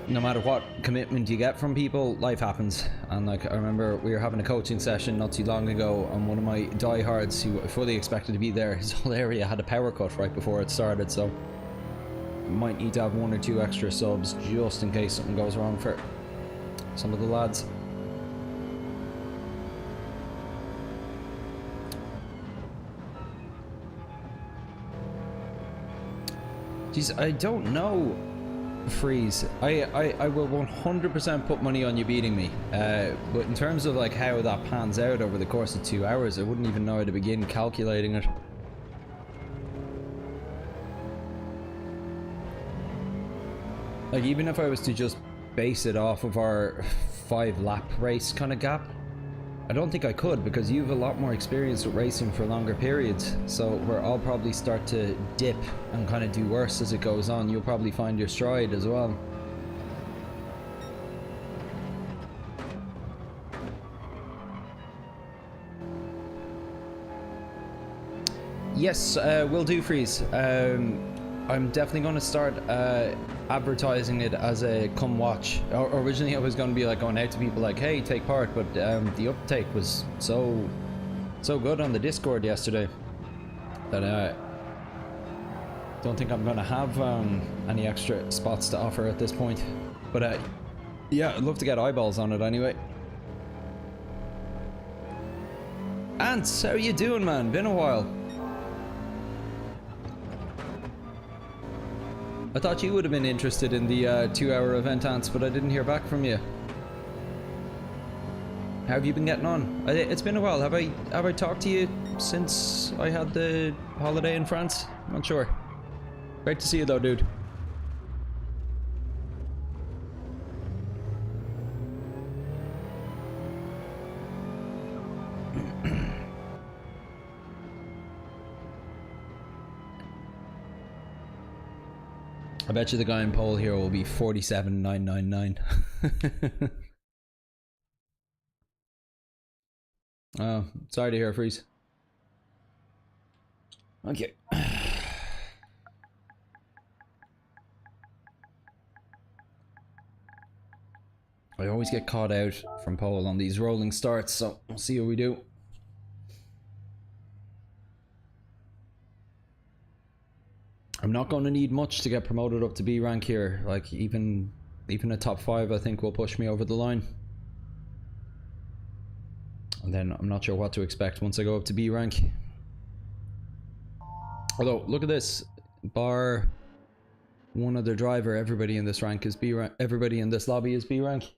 no matter what commitment you get from people, life happens. And like, I remember we were having a coaching session not too long ago, and one of my diehards who fully expected to be there, his whole area had a power cut right before it started, so might need to have 1 or 2 extra subs just in case something goes wrong for some of the lads. Jeez, I don't know, Freeze. I will 100% put money on you beating me. But in terms of like how that pans out over the course of 2 hours, I wouldn't even know how to begin calculating it. Like, even if I was to just base it off of our 5-lap race kind of gap, I don't think I could, because you have a lot more experience with racing for longer periods. So where I'll probably start to dip and kind of do worse as it goes on, you'll probably find your stride as well. Yes, will do, Freeze. I'm definitely going to start advertising it as a come watch. Originally I was going to be like going out to people like, hey, take part, but the uptake was so good on the Discord yesterday that I don't think I'm going to have any extra spots to offer at this point. But yeah, I'd love to get eyeballs on it anyway. Ants, how you doing, man? Been a while. I thought you would have been interested in the 2-hour event, Ants, but I didn't hear back from you. How have you been getting on? It's been a while. Have I talked to you since I had the holiday in France? I'm not sure. Great to see you though, dude. I bet you the guy in poll here will be 47,999. Oh, sorry to hear, Freeze. Okay. I always get caught out from pole on these rolling starts, so we'll see what we do. I'm not going to need much to get promoted up to B rank here. Like even a top 5 I think will push me over the line. And then I'm not sure what to expect once I go up to B rank. Although, look at this. Bar one other driver, everybody in this rank is B rank. Everybody in this lobby is B rank.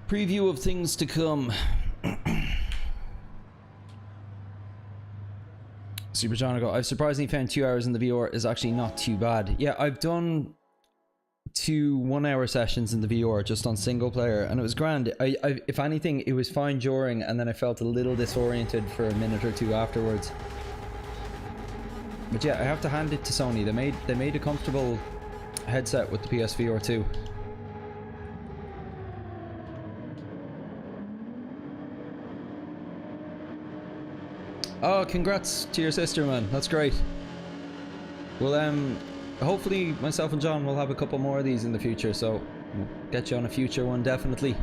Preview of things to come. Supersonico, I've surprisingly found 2 hours in the VR is actually not too bad. Yeah, I've done 2 1-hour sessions in the VR just on single player, and it was grand. If anything, it was fine during, and then I felt a little disoriented for a minute or 2 afterwards. But yeah, I have to hand it to Sony. They made a comfortable headset with the PSVR 2. Oh, congrats to your sister, man. That's great. Well, hopefully myself and John will have a couple more of these in the future, so we'll get you on a future one, definitely.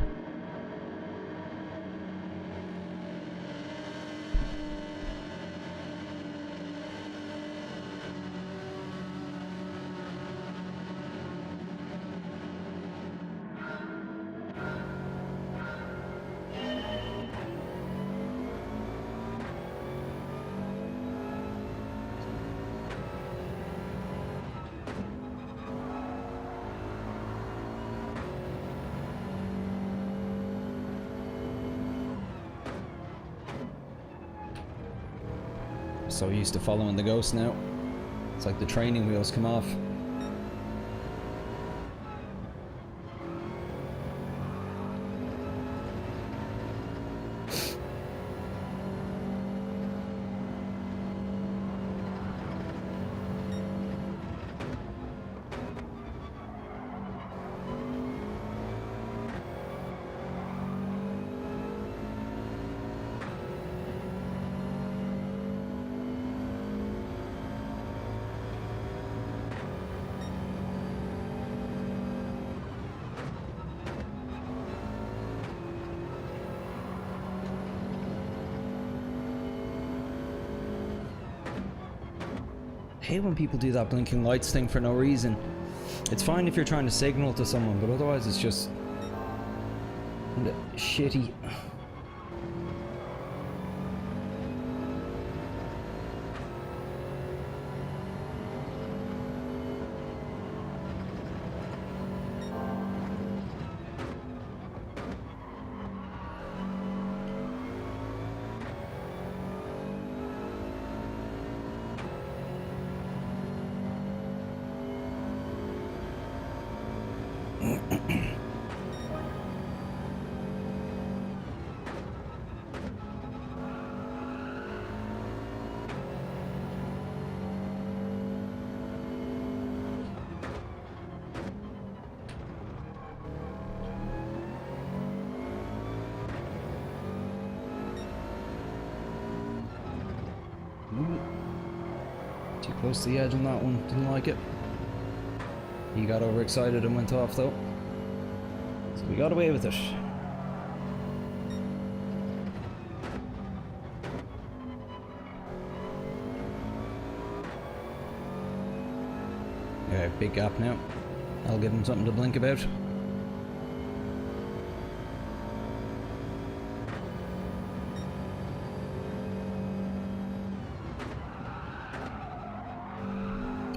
So used to following the ghost now. It's like the training wheels come off. hate when people do that blinking lights thing for no reason. It's fine if you're trying to signal to someone, but otherwise it's just kinda shitty. Too close to the edge on that one, didn't like it. He got overexcited and went off though. So we got away with it. Okay, big gap now. I'll give him something to blink about.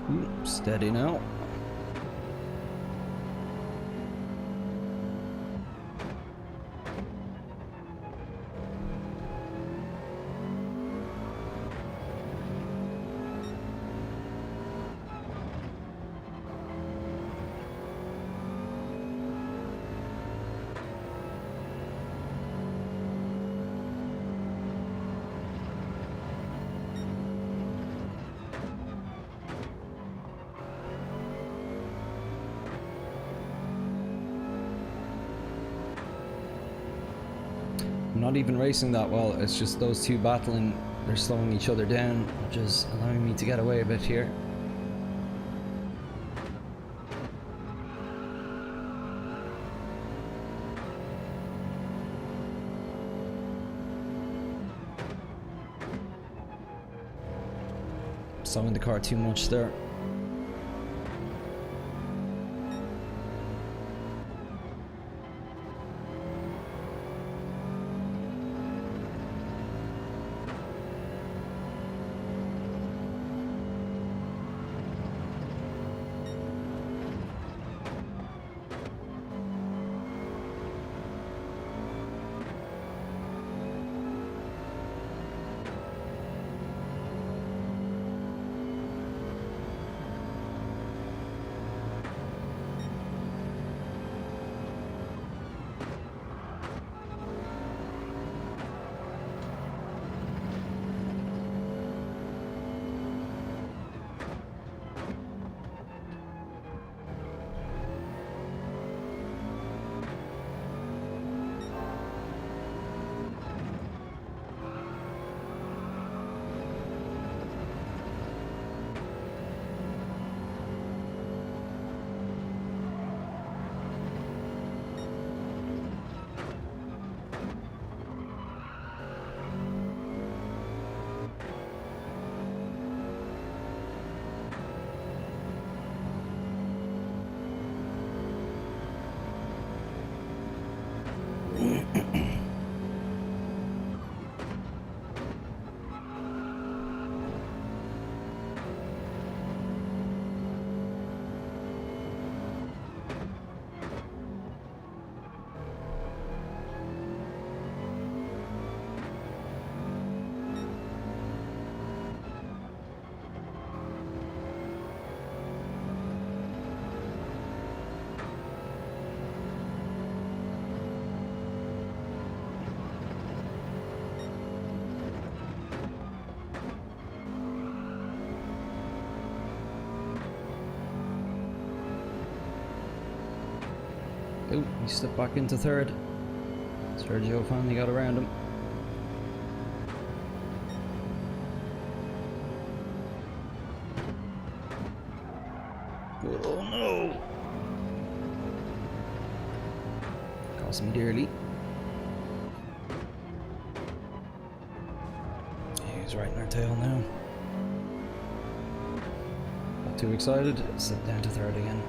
Ooh, steady now. Not even racing that well, it's just those two battling, they're slowing each other down, which is allowing me to get away a bit here. Slowing the car too much there. Oh, he slipped back into third. Sergio finally got around him. Oh no! Cost me dearly. He's right in our tail now. too excited. Slip down to third again.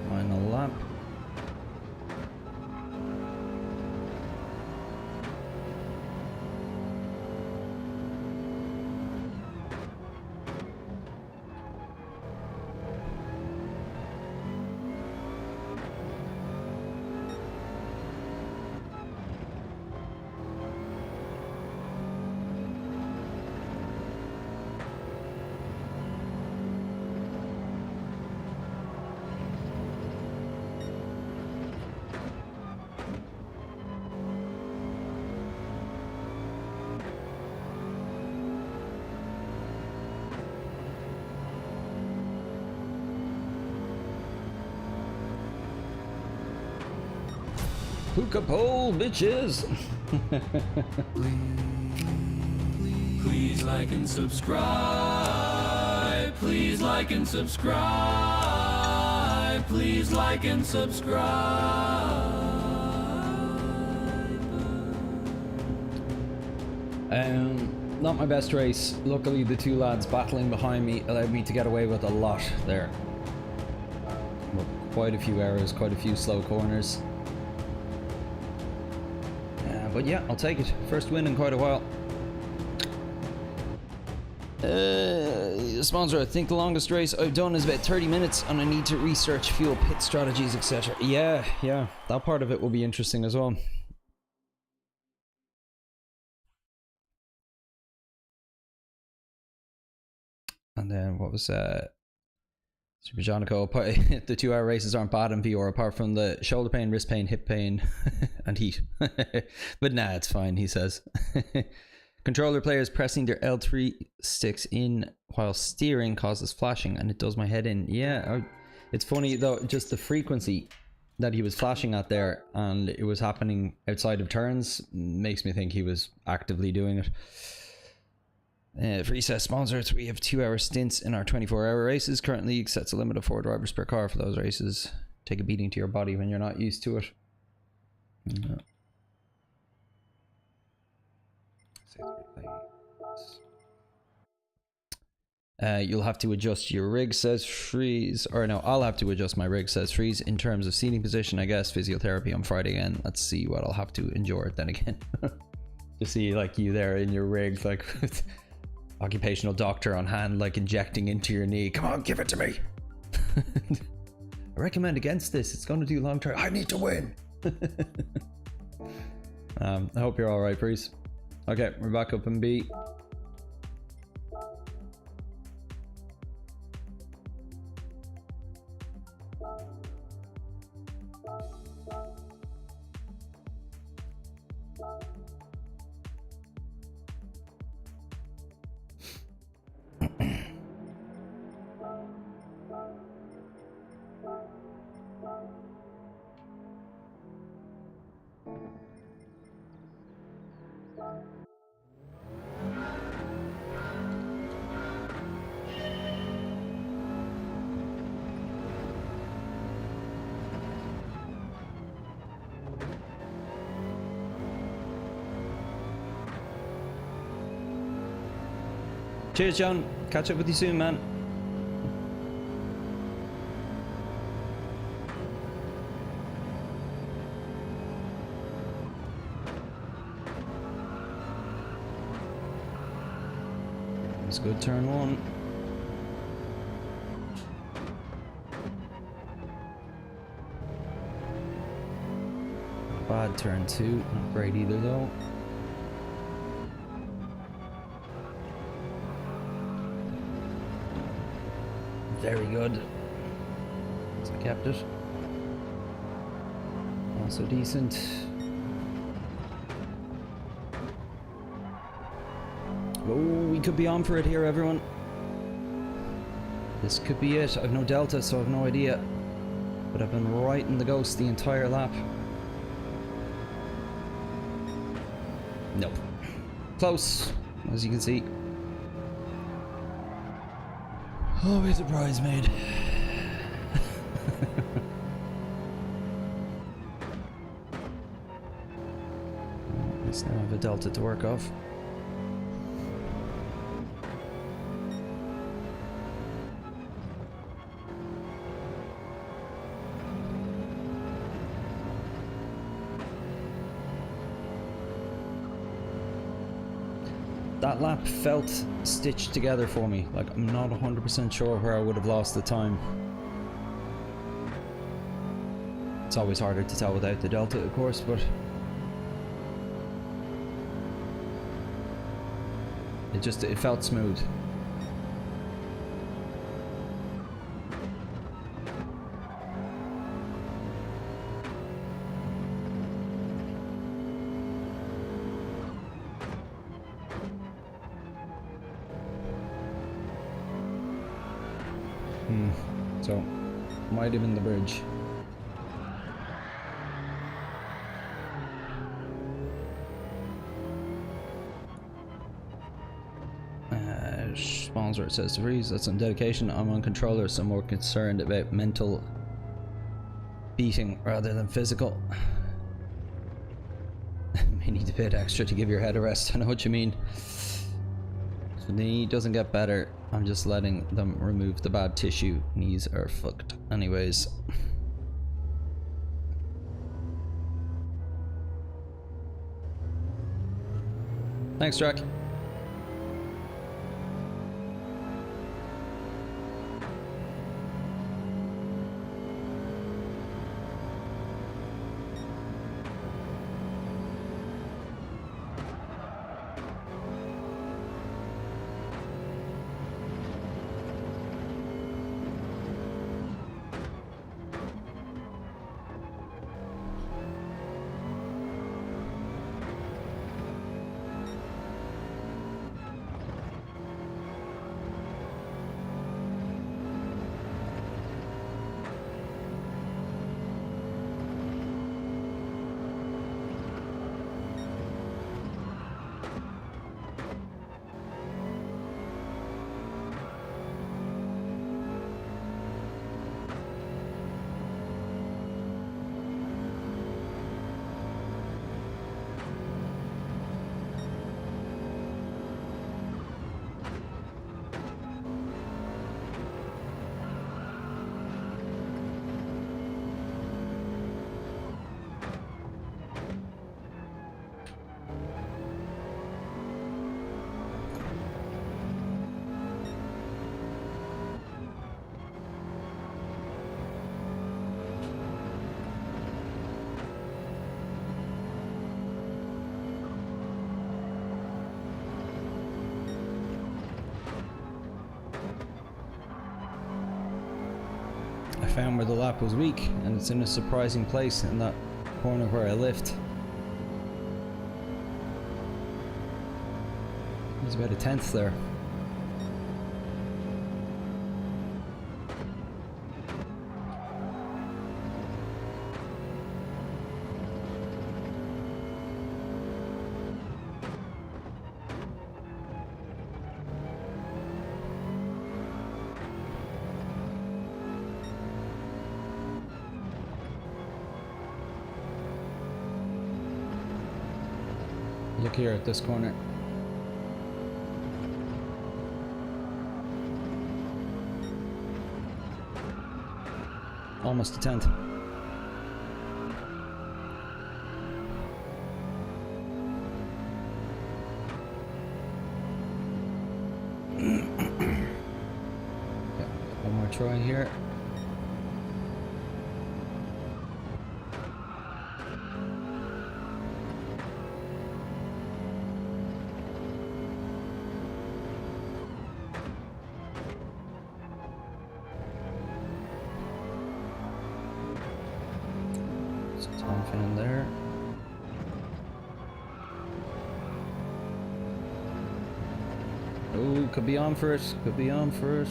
Final lap. Hookah pole, bitches! Please like and subscribe. Please like and subscribe. Please like and subscribe. Not my best race. Luckily, the two lads battling behind me allowed me to get away with a lot there. Well, quite a few errors, quite a few slow corners. But yeah, I'll take it. First win in quite a while. Sponsor, I think the longest race I've done is about 30 minutes and I need to research fuel pit strategies, etc. Yeah, that part of it will be interesting as well. And then what was Super Jonico? The 2 hour races aren't bad in VR apart from the shoulder pain, wrist pain, hip pain, and heat. But nah, it's fine, he says. Controller players pressing their L3 sticks in while steering causes flashing and it does my head in. Yeah, it's funny though, just the frequency that he was flashing at there and it was happening outside of turns makes me think he was actively doing it. For ESS sponsors, we have 2 hour stints in our 24-hour races. Current league sets a limit of 4 drivers per car for those races. Take a beating to your body when you're not used to it. You'll have to adjust your rig, says Freeze. Or no, I'll have to adjust my rig, says Freeze. In terms of seating position, I guess physiotherapy on Friday again. Let's see what I'll have to endure then again. To see like you there in your rig, like with occupational doctor on hand, like injecting into your knee. Come on, give it to me. I recommend against this. It's going to do long term. I need to win. I hope you're all right, Freeze. Okay, we're back up in B. Cheers, John. Catch up with you soon, man. It's a good turn one. Not bad turn two. Not great either though. Very good. So kept it. Also decent. Oh, we could be on for it here, everyone. This could be it. I've no delta, so I've no idea. But I've been right in the ghost the entire lap. Nope. Close, as you can see. Always a bridesmaid. At least now I have a delta to work off. That lap felt stitched together for me. Like, I'm not 100% sure where I would have lost the time. It's always harder to tell without the delta, of course, but it felt smooth. So, might have been the bridge. Spawns where it says to freeze. That's on dedication. I'm on controller, so I'm more concerned about mental beating rather than physical. May need a bit extra to give your head a rest. I know what you mean. If the knee doesn't get better, I'm just letting them remove the bad tissue. Knees are fucked anyways. Thanks, Drac. I found where the lap was weak, and it's in a surprising place in that corner where I lift. There's about a tenth there. Look here at this corner. almost a tenth. One more try here. Time fan there. Oh, could be on for it. Could be on for it.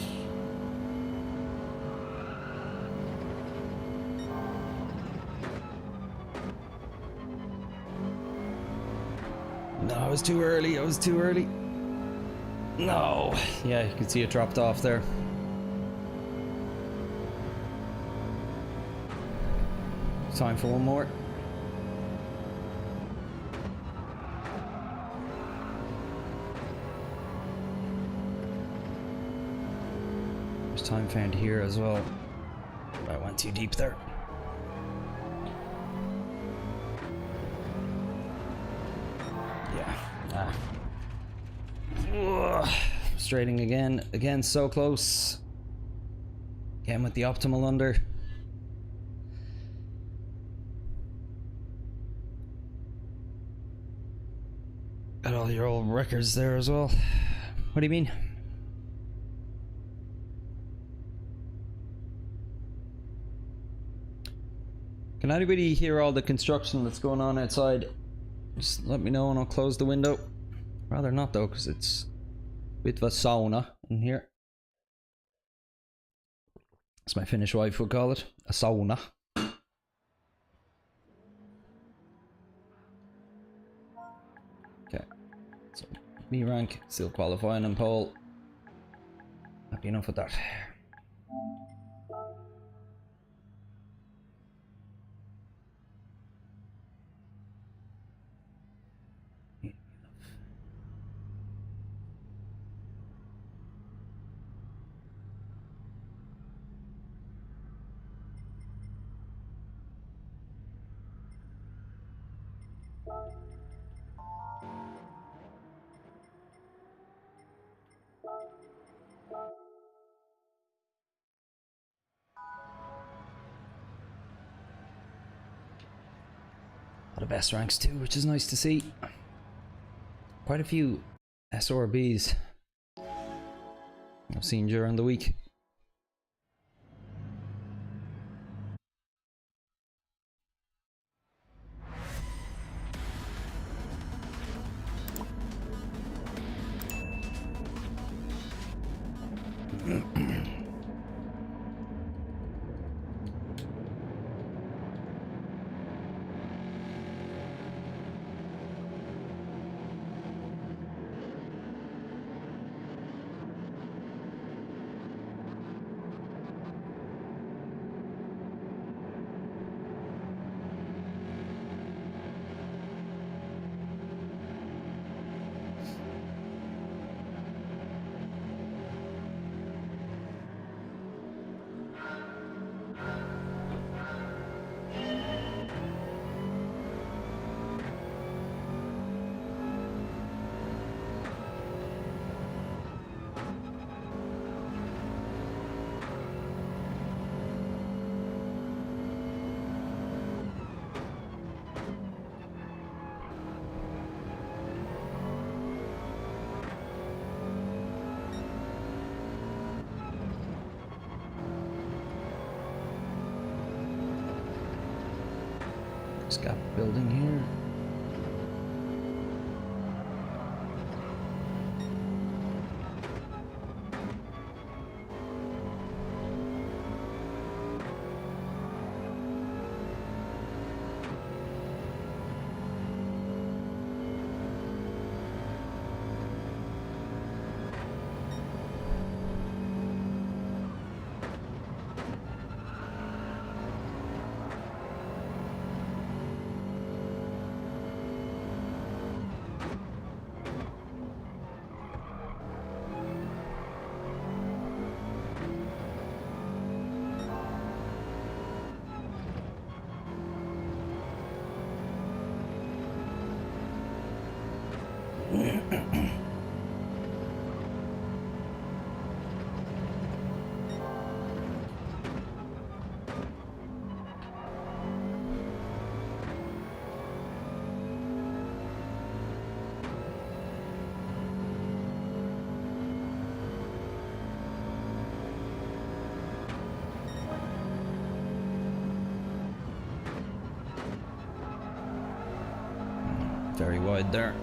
No, I was too early. I was too early. No. Yeah, you can see it dropped off there. Time for one more. There's time found here as well. I went too deep there. Yeah. Straighting again. Again, so close. Again with the optimal under. Got all your old records there as well. What do you mean? Can anybody hear all the construction that's going on outside? Just let me know and I'll close the window. Rather not though, because it's a bit of a sauna in here. As my Finnish wife would call it, a sauna. Okay, so B rank, still qualifying in pole. Happy enough with that. The best ranks too, which is nice to see. Quite a few SRBs I've seen during the week. Gap building here. Very wide there.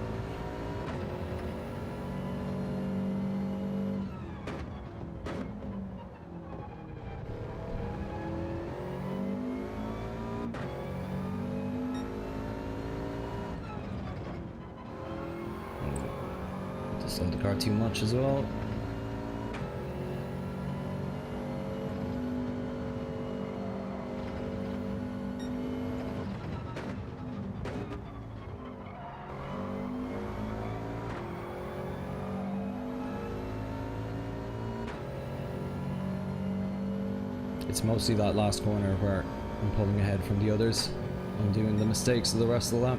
Just on the car too much as well. It's mostly that last corner where I'm pulling ahead from the others. I'm doing the mistakes of the rest of the lap.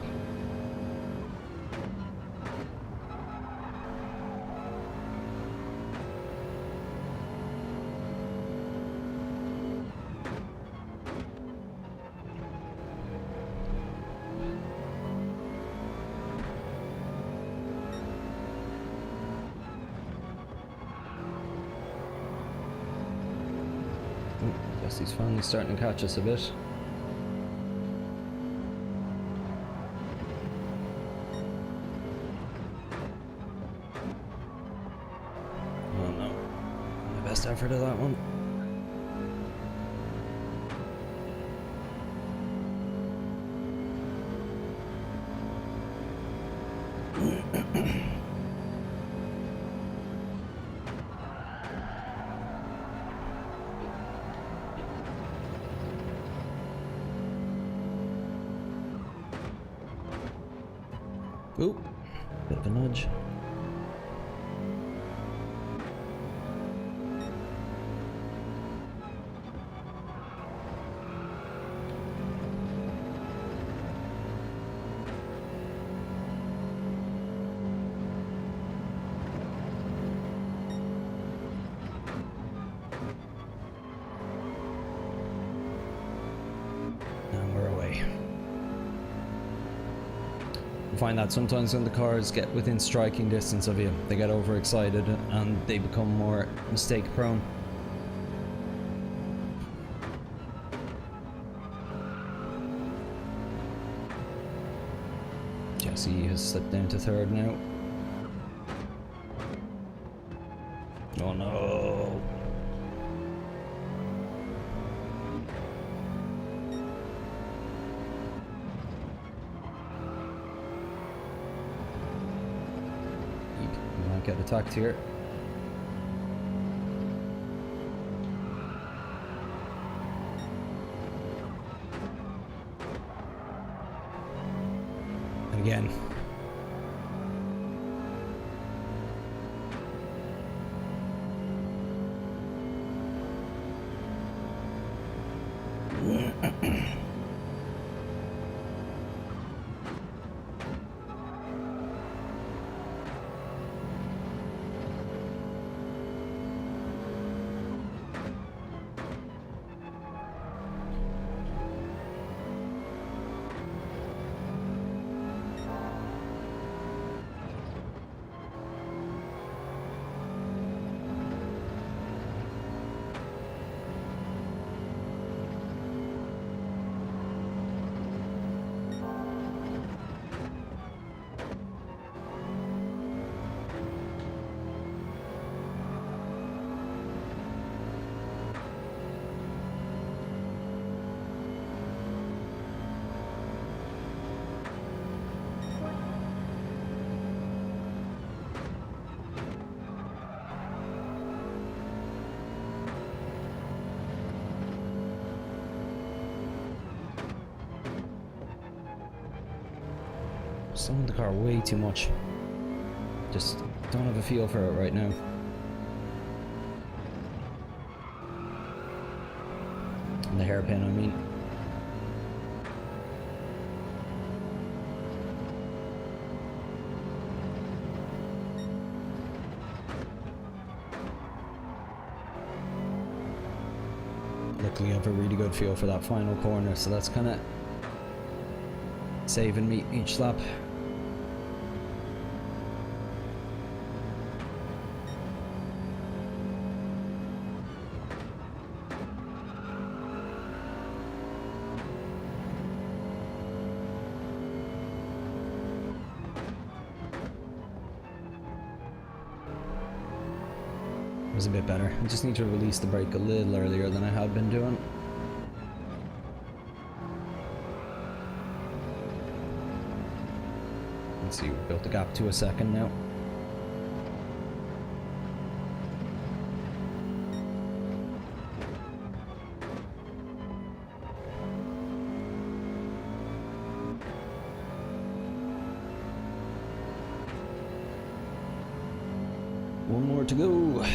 Guess he's finally starting to catch us a bit. Oh no. My best effort of that one. Oop, bit of a nudge. And we're away. Find that sometimes when the cars get within striking distance of you, they get overexcited and they become more mistake prone. Jesse has slipped down to third now. Oh no! Get attacked here. And again. Slowing the car way too much. Just don't have a feel for it right now. And the hairpin, I mean. typically have a really good feel for that final corner, so that's kind of saving me each lap. Was a bit better. I just need to release the brake a little earlier than I had been doing. Let's see, we built the gap to a second now. One more to go.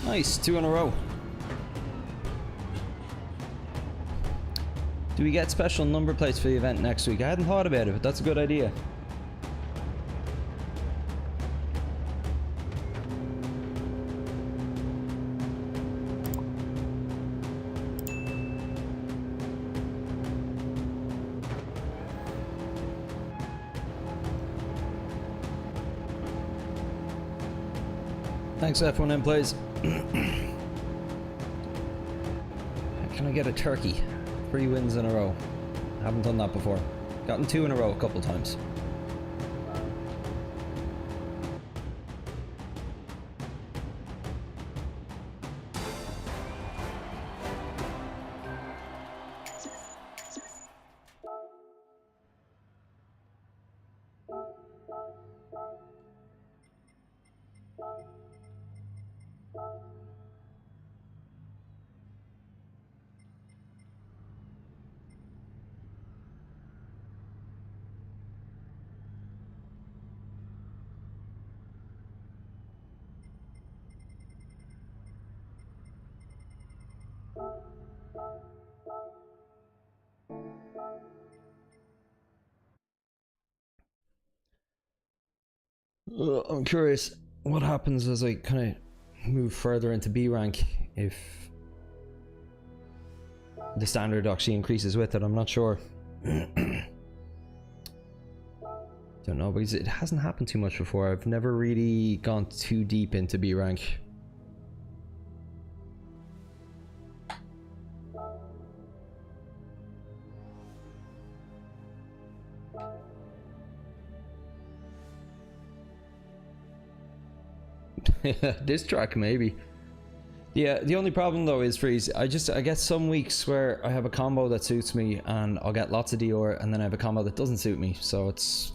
Nice, 2 in a row. Do we get special number plates for the event next week? I hadn't thought about it, but that's a good idea. Thanks F1 in plays. Can I get a turkey? 3 wins in a row. Haven't done that before. Gotten 2 in a row a couple times. I'm curious what happens as I kind of move further into B rank, if the standard actually increases with it. I'm not sure. Don't know, because it hasn't happened too much before. I've never really gone too deep into B rank. This track maybe. Yeah, the only problem though is Freeze, I get some weeks where I have a combo that suits me and I'll get lots of Dior, and then I have a combo that doesn't suit me. So it's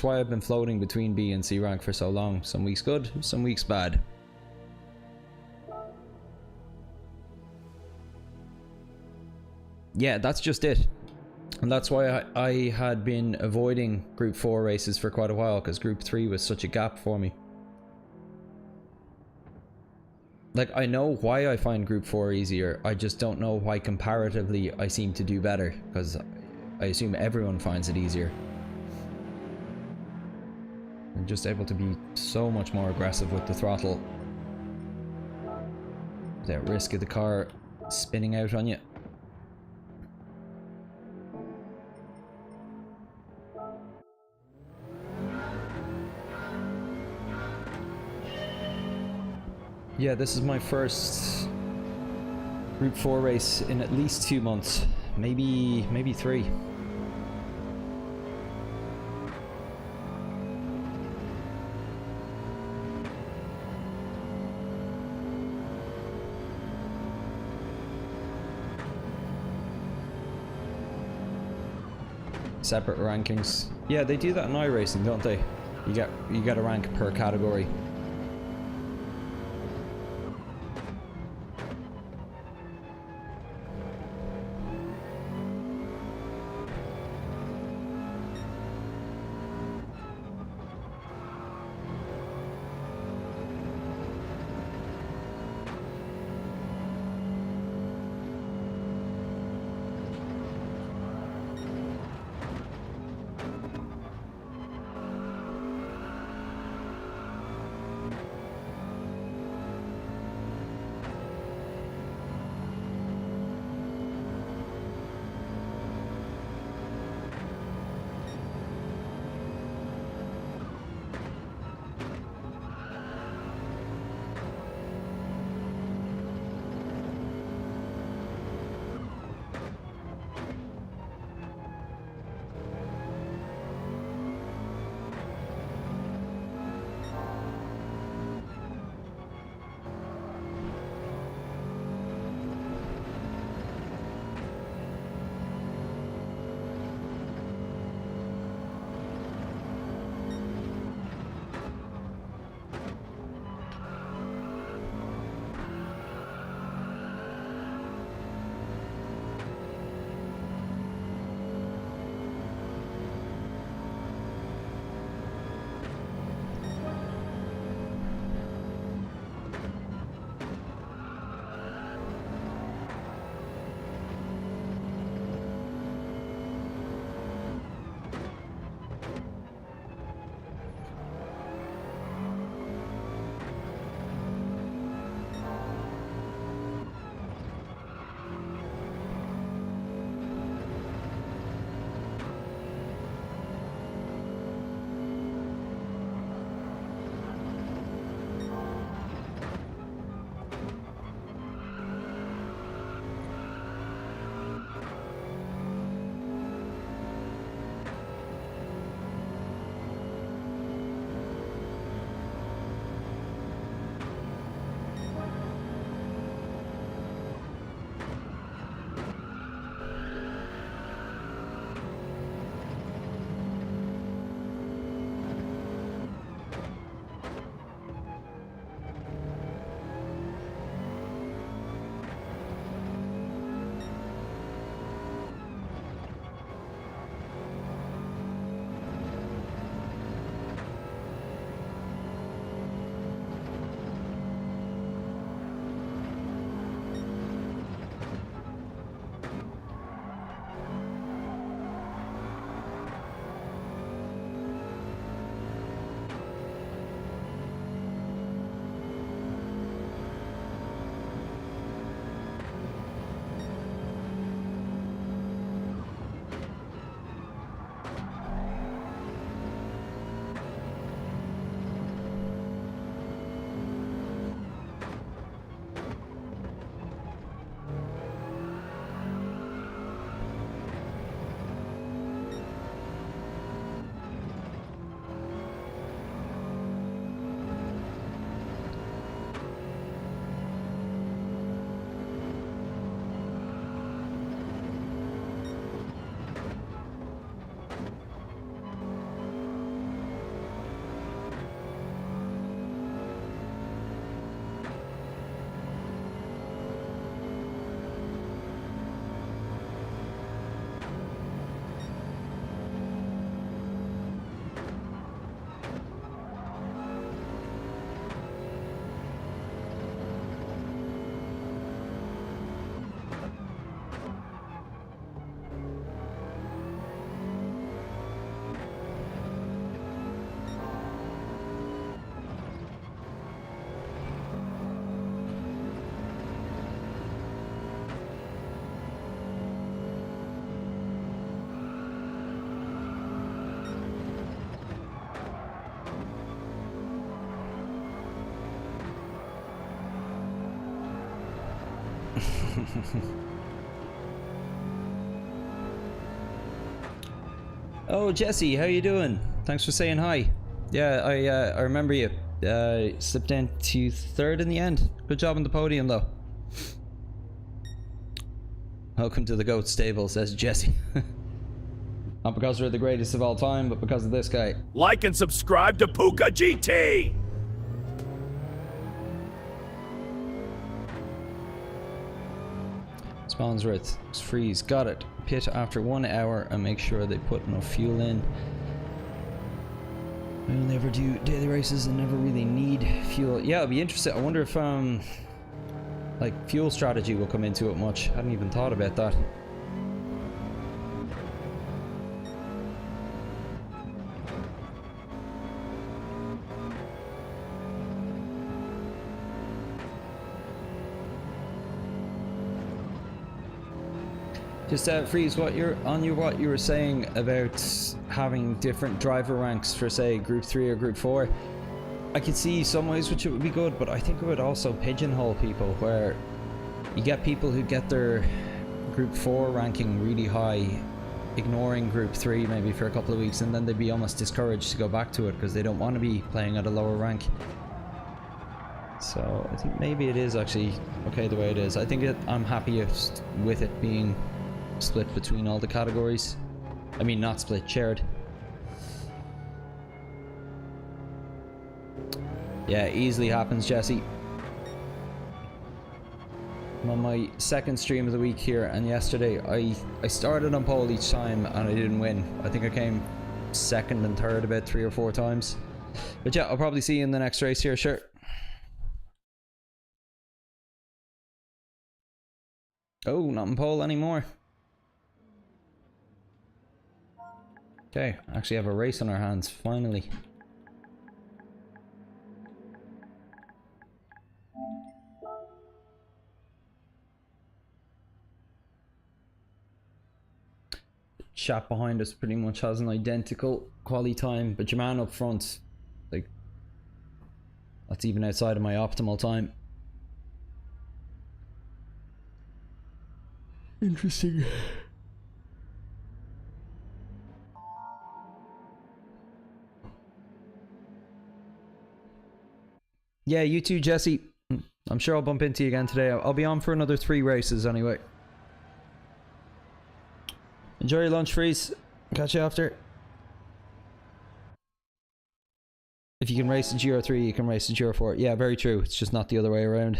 why I've been floating between B and C rank for so long. Some weeks good, some weeks bad. Yeah, that's just it. And that's why I had been avoiding Group 4 races for quite a while, because Group 3 was such a gap for me. Like, I know why I find Group 4 easier, I just don't know why comparatively I seem to do better, because I assume everyone finds it easier. I'm just able to be so much more aggressive with the throttle without risk of the car spinning out on you. Yeah, this is my first Group 4 race in at least 2 months, maybe 3. separate rankings. Yeah, they do that in iRacing, don't they? You get a rank per category. Oh, Jesse, how you doing? Thanks for saying hi. Yeah, I remember you. Slipped down to third in the end. Good job on the podium, though. Welcome to the GOAT stable, says Jesse. Not because they're the greatest of all time, but because of this guy. Like and subscribe to Puka GT! Spawns width, freeze, got it. Pit after 1 hour and make sure they put enough fuel in. I only ever do daily races and never really need fuel. Yeah, I'll be interested. I wonder if like fuel strategy will come into it much. I hadn't even thought about that. Just Freeze, what you were saying about having different driver ranks for, say, Group 3 or Group 4. I could see some ways which it would be good, but I think it would also pigeonhole people, where you get people who get their Group 4 ranking really high, ignoring Group 3 maybe for a couple of weeks, and then they'd be almost discouraged to go back to it because they don't want to be playing at a lower rank. So I think maybe it is actually okay the way it is. I think I'm happy with it being split between all the categories. I mean, not split, shared. Yeah, easily happens, Jesse. I'm on my second stream of the week here, and yesterday I started on pole each time and I didn't win. I think I came second and third about 3 or 4 times. But yeah, I'll probably see you in the next race here, sure. Oh, not in pole anymore. Okay, actually have a race on our hands, finally. The chap behind us pretty much has an identical quali time, but your man up front, like, that's even outside of my optimal time. Interesting. Yeah, you too, Jesse. I'm sure I'll bump into you again today. I'll be on for another 3 races anyway. Enjoy your lunch, Freeze. Catch you after. If you can race in GR3, you can race in GR4. Yeah, very true. It's just not the other way around.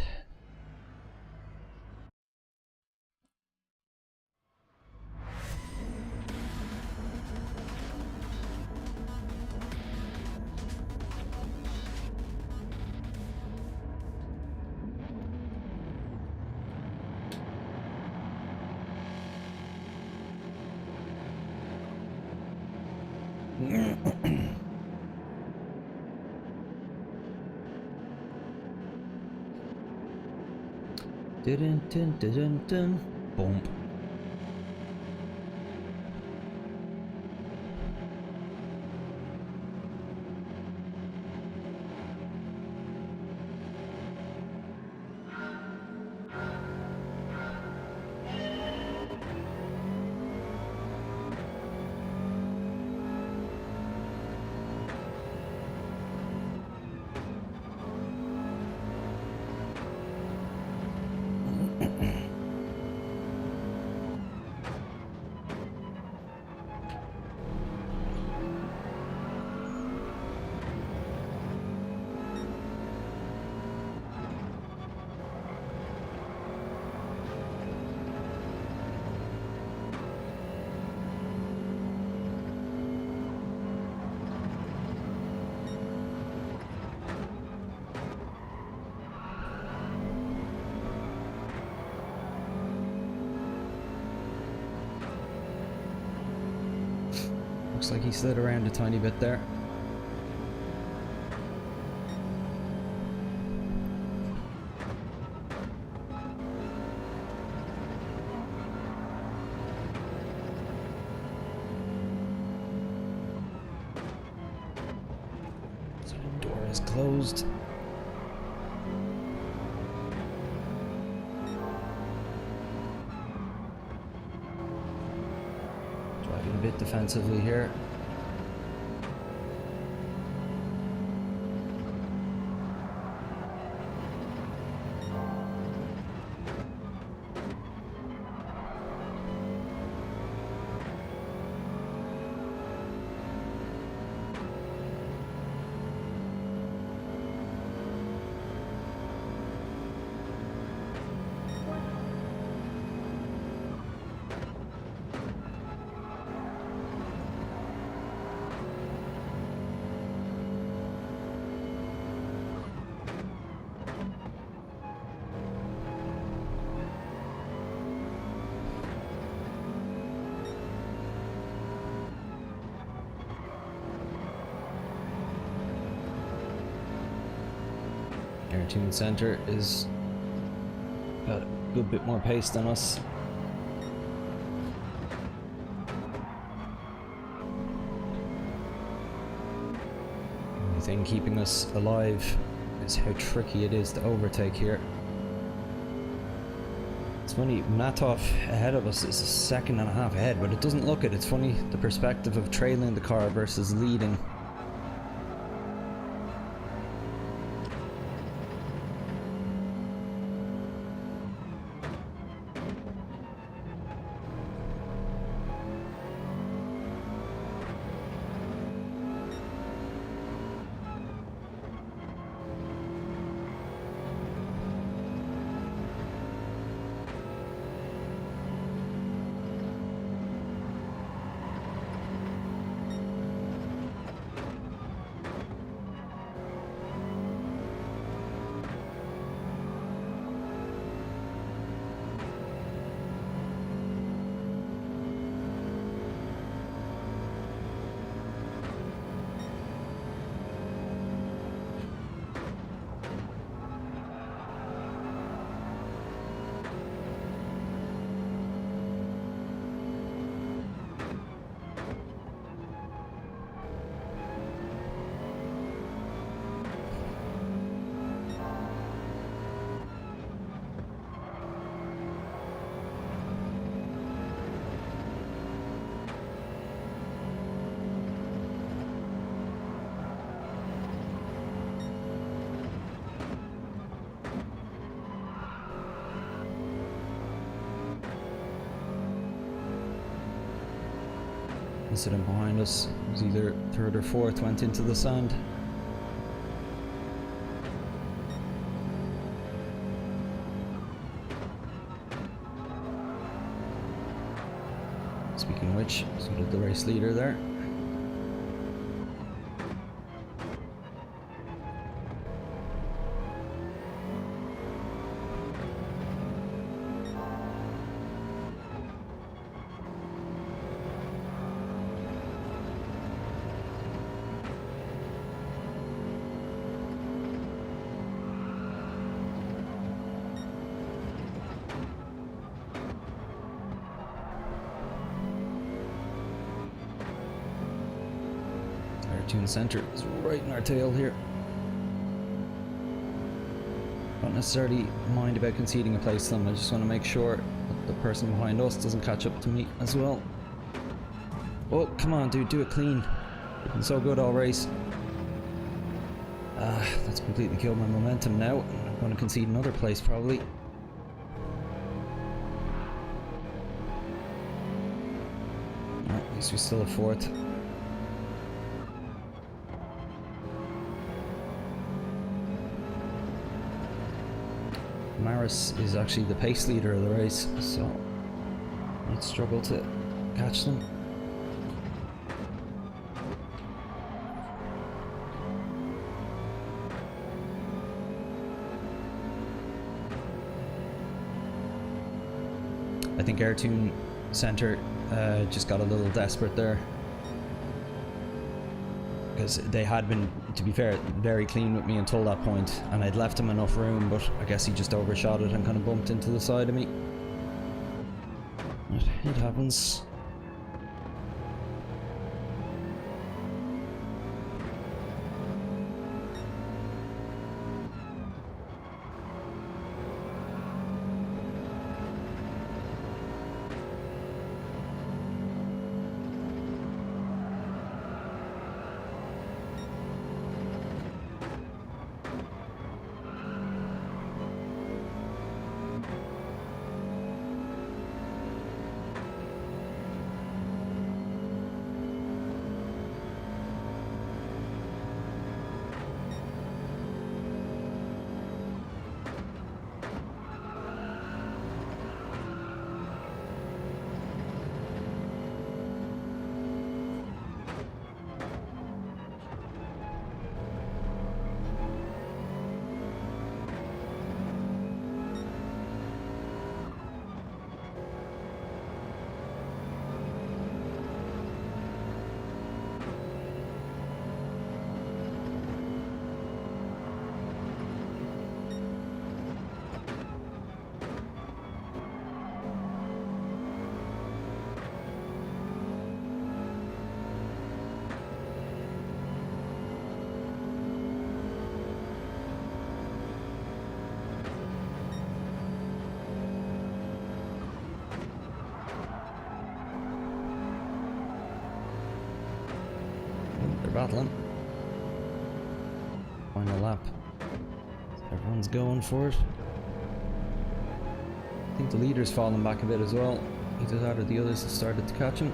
Dun dun dun dun dun. Boom. Looks like he slid around a tiny bit there. So the door is closed. Driving a bit defensively here. Air Center is got a good bit more pace than us. The thing keeping us alive is how tricky it is to overtake here. It's funny, Matov ahead of us is a second and a half ahead, but it doesn't look it. It's funny, the perspective of trailing the car versus leading. Incident behind us was either third or fourth, went into the sand. Speaking of which, so did the race leader there. Center is right in our tail here. Don't necessarily mind about conceding a place to them. I just want to make sure that the person behind us doesn't catch up to me as well. Oh, come on, dude, do it clean. You've been so good all race. That's completely killed my momentum now. I'm going to concede another place probably. Oh, at least we still have fourth. Maris is actually the pace leader of the race, so might struggle to catch them. I think Air Center just got a little desperate there, because they had been, to be fair, very clean with me until that point, and I'd left him enough room, but I guess he just overshot it and kind of bumped into the side of me. But it happens. battling. Final lap. Everyone's going for it. I think the leader's fallen back a bit as well. Either that or the others have started to catch him.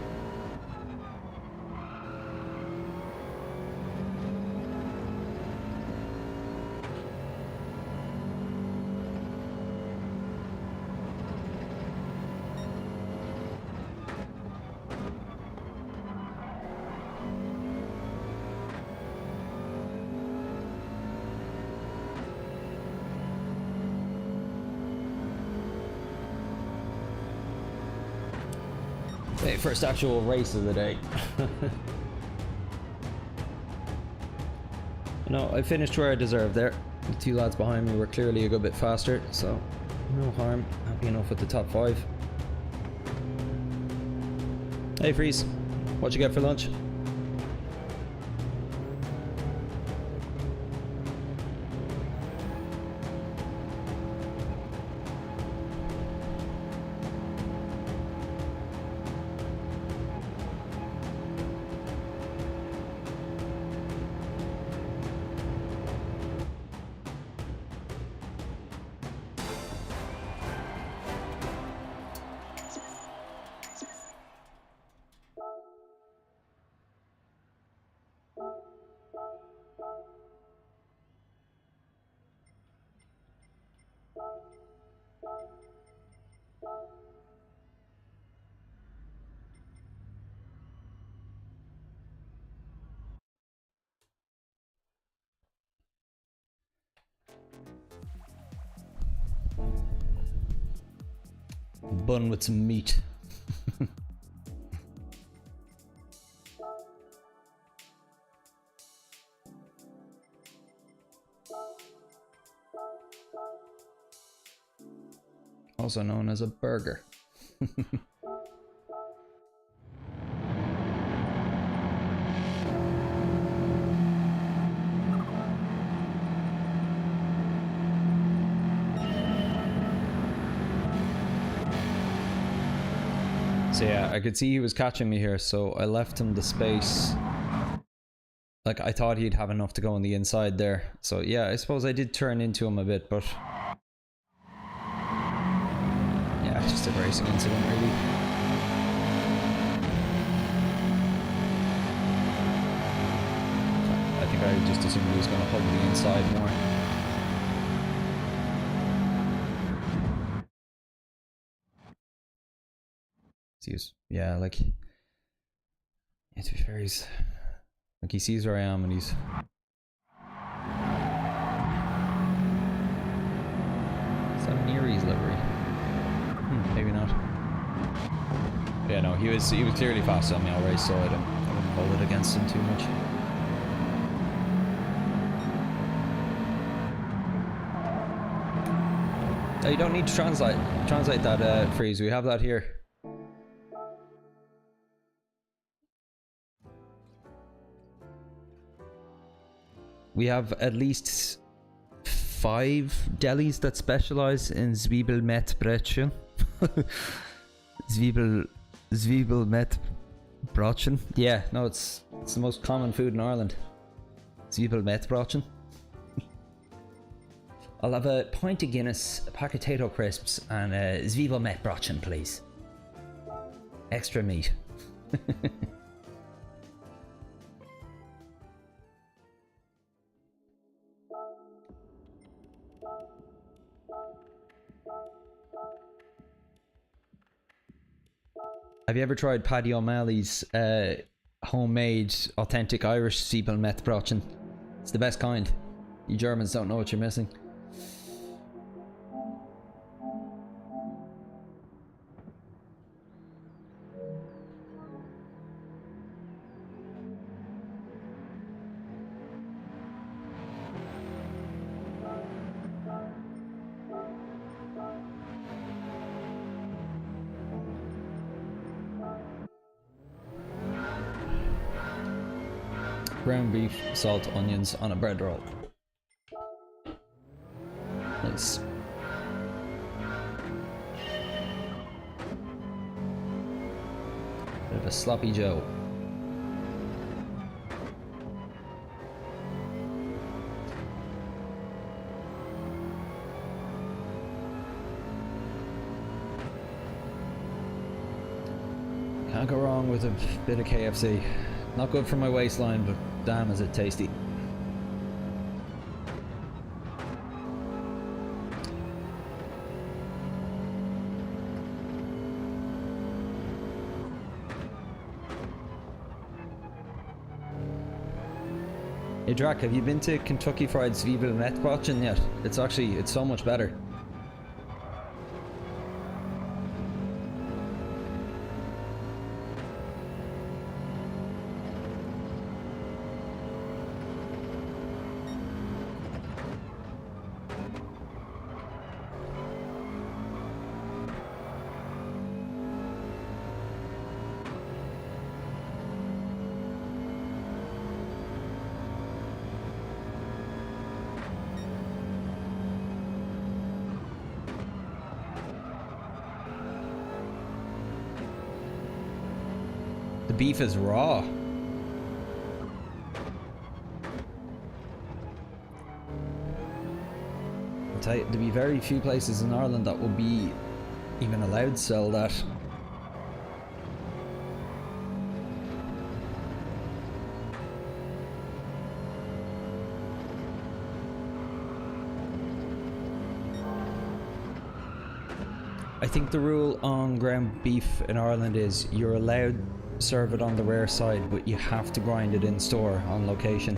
Okay, first actual race of the day. No, I finished where I deserved there. The two lads behind me were clearly a good bit faster, so no harm. Happy enough with the top 5. Hey Freeze, what'd you get for lunch? Bun with some meat. Also known as a burger. So yeah, I could see he was catching me here, so I left him the space. Like, I thought he'd have enough to go on the inside there. So yeah, I suppose I did turn into him a bit, but yeah, just a racing incident really. I think I just assumed he was going to hug the inside more. Yeah, like, yeah, to be fair, he's like, he sees where I am and he's is that an Erie's livery? Maybe not. But yeah, no, he was clearly faster on me all race, so I wouldn't hold it against him too much. Oh, you don't need to translate that Freeze. We have that here. We have at least 5 delis that specialize in Zwiebelmetbrötchen. Zwiebelmetbrötchen. Yeah, no, it's the most common food in Ireland. Zwiebelmetbrötchen. I'll have a pint of Guinness, a pack of potato crisps, and a Zwiebelmetbrötchen, please. Extra meat. Have you ever tried Paddy O'Malley's homemade, authentic Irish Zwiebelmetbrötchen? It's the best kind. You Germans don't know what you're missing. Ground beef, salt, onions on a bread roll. Nice. Bit of a sloppy Joe. Can't go wrong with a bit of KFC. Not good for my waistline, but damn is it tasty. Hey Drac, have you been to Kentucky Fried's Viva Met watching yet? It's so much better. The beef is raw. I'll tell you, there'll be very few places in Ireland that will be even allowed to sell that. I think the rule on ground beef in Ireland is you're allowed to serve it on the rare side, but you have to grind it in store on location.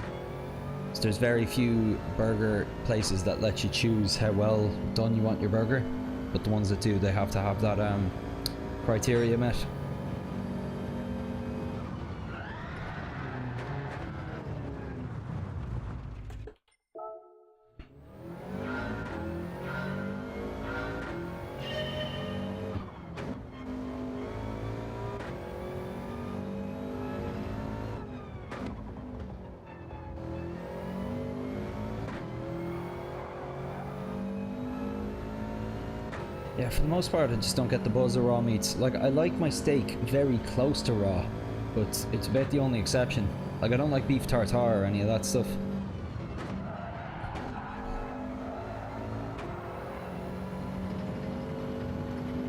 So there's very few burger places that let you choose how well done you want your burger, but the ones that do, they have to have that criteria met. Yeah, for the most part, I just don't get the buzz of raw meats. Like, I like my steak very close to raw, but it's about the only exception. Like, I don't like beef tartare or any of that stuff.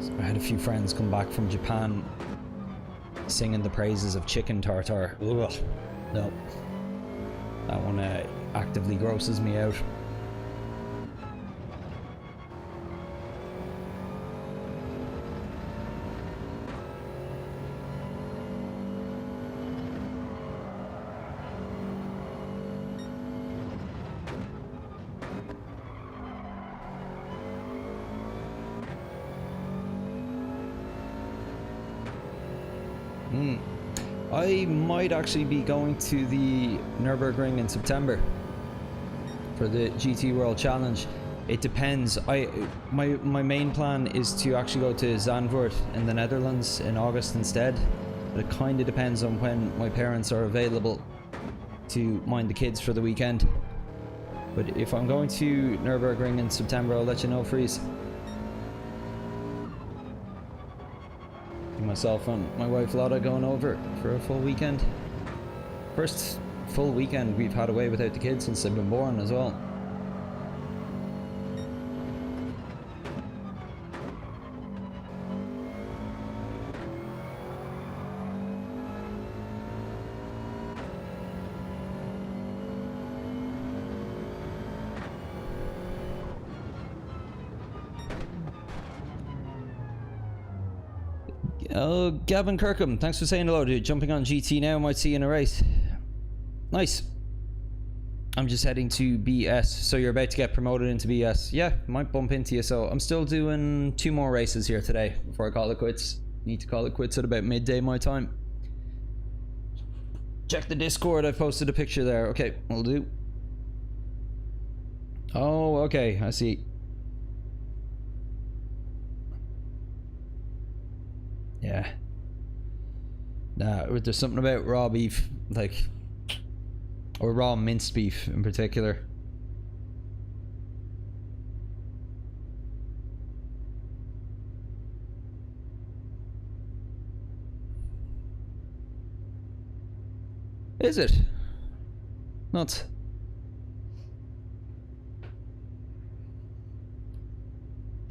So I had a few friends come back from Japan singing the praises of chicken tartare. Ugh, no. That one actively grosses me out. I might actually be going to the Nürburgring in September for the GT World Challenge. It depends. My main plan is to actually go to Zandvoort in the Netherlands in August instead, but it kind of depends on when my parents are available to mind the kids for the weekend. But if I'm going to Nürburgring in September, I'll let you know, Freeze. Myself and my wife Lotta going over for a full weekend. First full weekend we've had away without the kids since they've been born as well. Oh, Gavin Kirkham, thanks for saying hello, dude. Jumping on GT now, might see you in a race. Nice. I'm just heading to BS. So you're about to get promoted into BS. Yeah, might bump into you. So I'm still doing 2 more races here today before I call it quits. Need to call it quits at about midday my time. Check the Discord, I posted a picture there. Okay, will do. Oh, okay, I see. Yeah. Nah, there's something about raw beef, like, or raw minced beef in particular. Is it? Not.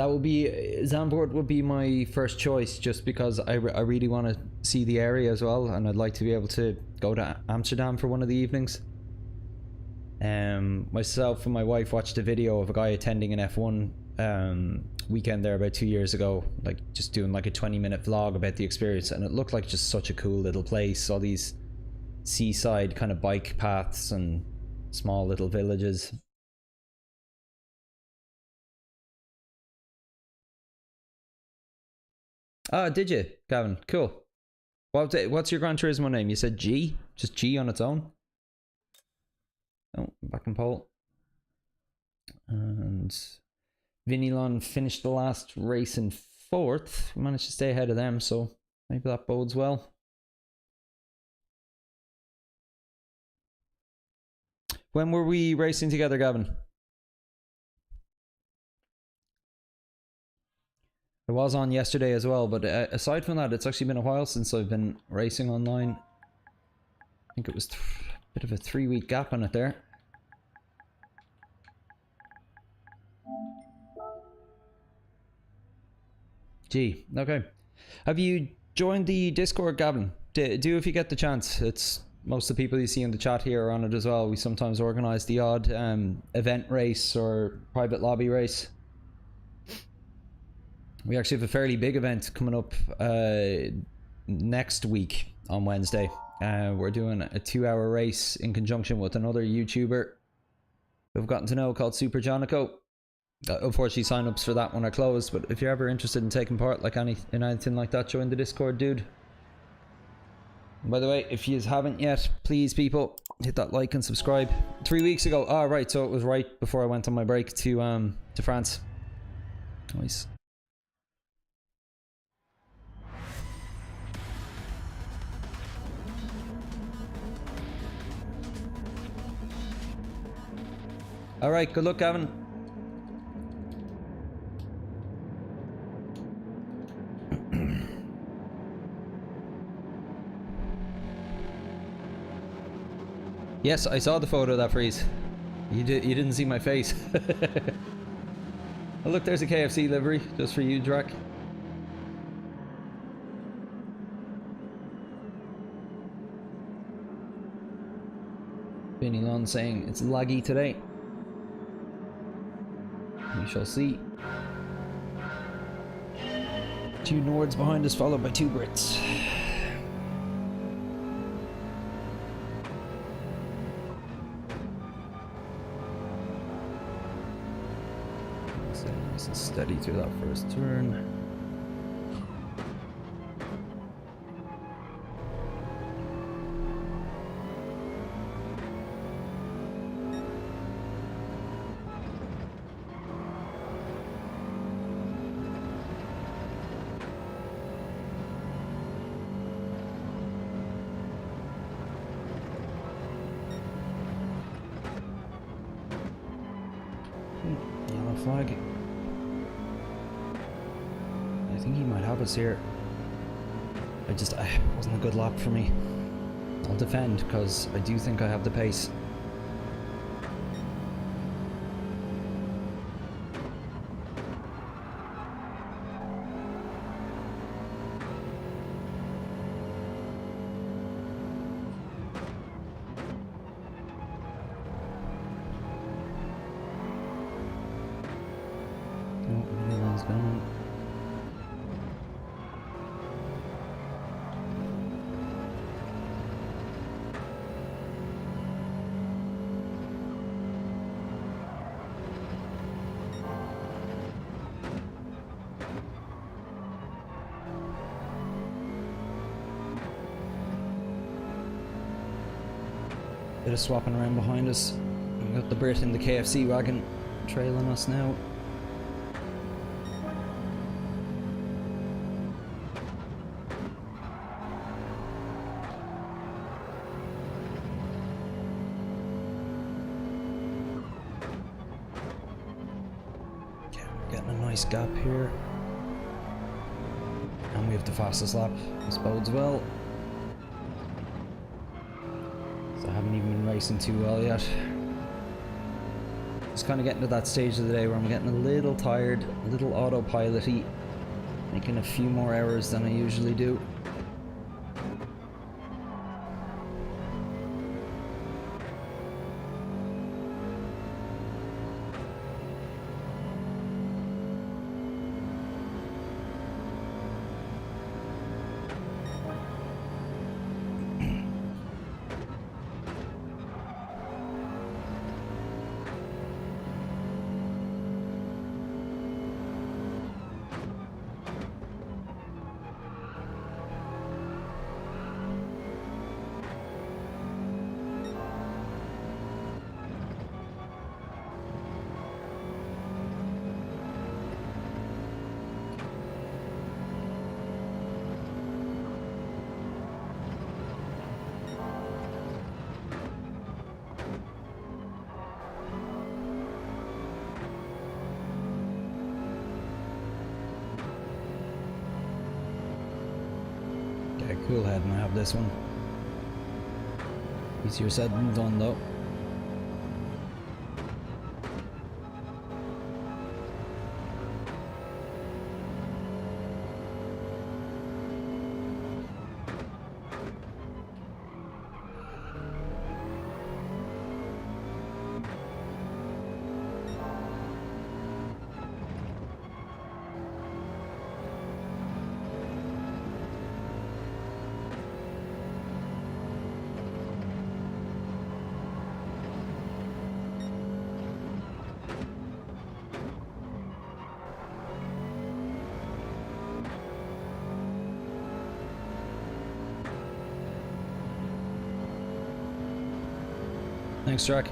That would be, Zandvoort would be my first choice, just because I really want to see the area as well, and I'd like to be able to go to Amsterdam for one of the evenings. Myself and my wife watched a video of a guy attending an F1 weekend there about 2 years ago, like just doing like a 20-minute vlog about the experience, and it looked like just such a cool little place. All these seaside kind of bike paths and small little villages. Ah, did you, Gavin? Cool. What's your Gran Turismo name? You said G? Just G on its own? Oh, back in pole. And Vinilon finished the last race in 4th. We managed to stay ahead of them, so maybe that bodes well. When were we racing together, Gavin? I was on yesterday as well, but aside from that, it's actually been a while since I've been racing online. I think it was a bit of a 3-week gap on it there. Gee, okay. Have you joined the Discord, Gavin? Do if you get the chance. It's most of the people you see in the chat here are on it as well. We sometimes organise the odd event race or private lobby race. We actually have a fairly big event coming up next week on Wednesday. We're doing a 2-hour race in conjunction with another YouTuber we've gotten to know called Super Jonico. Unfortunately, sign-ups for that one are closed, but if you're ever interested in taking part in anything like that, join the Discord, dude. And by the way, if you haven't yet, please, people, hit that like and subscribe. 3 weeks ago, right, so it was right before I went on my break to France. Nice. Alright, good luck, Gavin. Yes, I saw the photo of that freeze. You didn't see my face. Oh look, there's a KFC livery, just for you, Drac. Vinny Lon saying it's laggy today. We shall see. 2 Nords behind us, followed by 2 Brits. So nice and steady through that first turn. Flag. I think he might have us here. It wasn't a good lap for me. I'll defend because I do think I have the pace. Bit of swapping around behind us. We got the Brit in the KFC wagon trailing us now. Okay, we're getting a nice gap here. And we have the fastest lap. This bodes well. I haven't even been racing too well yet. Just kind of getting to that stage of the day where I'm getting a little tired, a little autopilot-y, making a few more errors than I usually do. Okay, cool head, and I have this one. Easier said than done though. Thanks, Jack.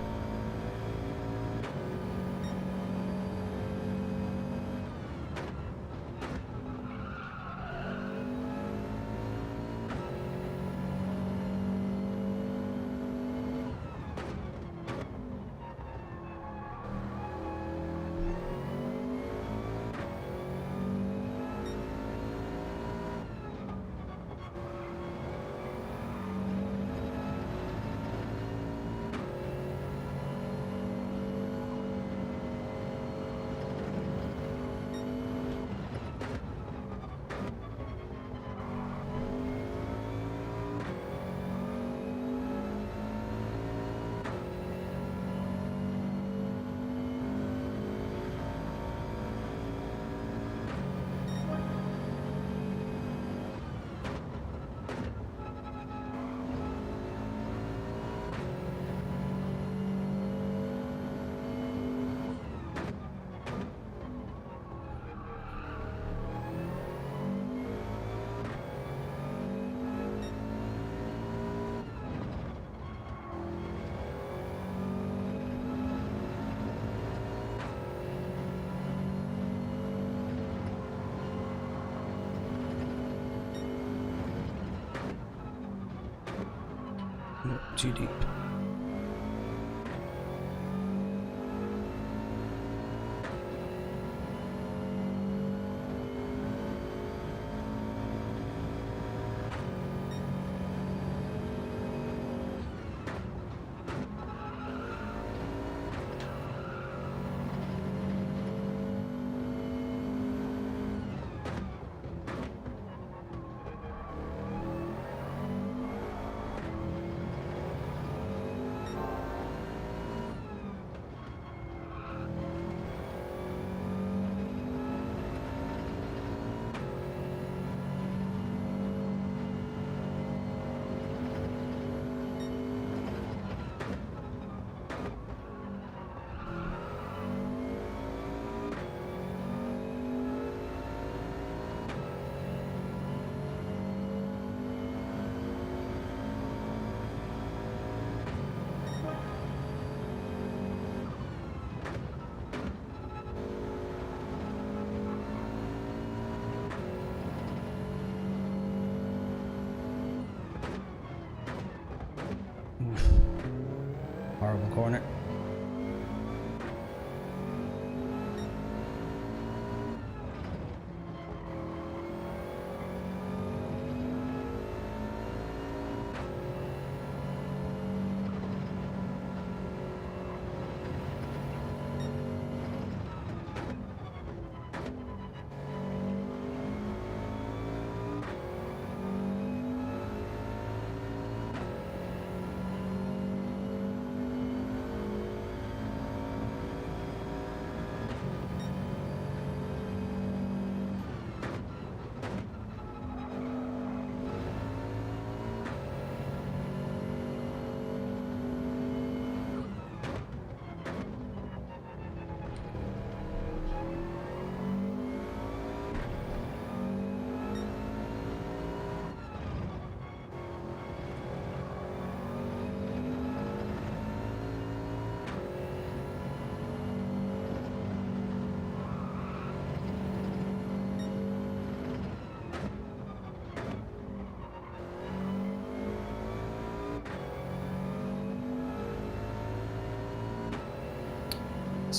Too deep. Horrible corner.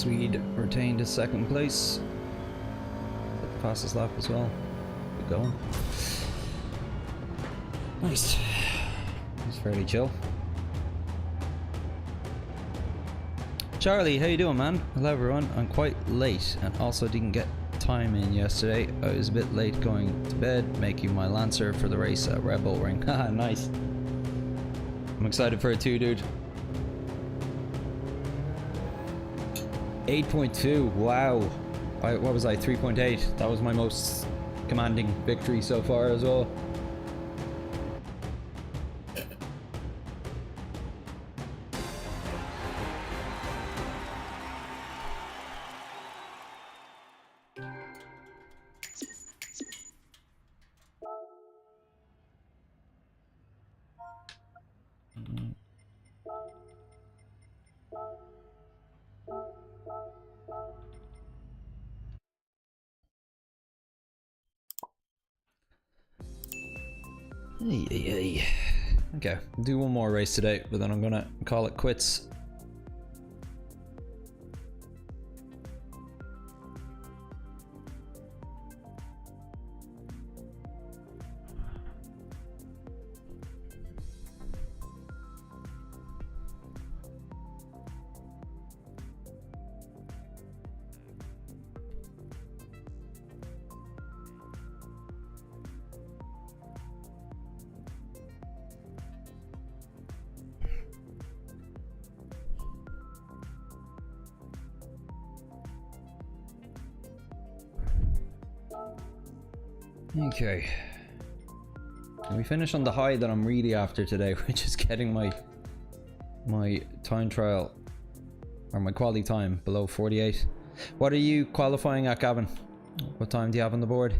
Swede retained his second place. At the fastest lap as well. Good going. Nice. It's fairly chill. Charlie, how you doing, man? Hello everyone. I'm quite late and also didn't get time in yesterday. I was a bit late going to bed, making my Lancer for the race at Red Bull Ring. Haha, nice. I'm excited for it too, dude. 8.2, wow. What was I, 3.8? That was my most commanding victory so far as well. Okay, I'll do one more race today, but then I'm gonna call it quits. Okay. Can we finish on the high that I'm really after today, which is getting my time trial or my quality time below 48. What are you qualifying at, Gavin? What time do you have on the board?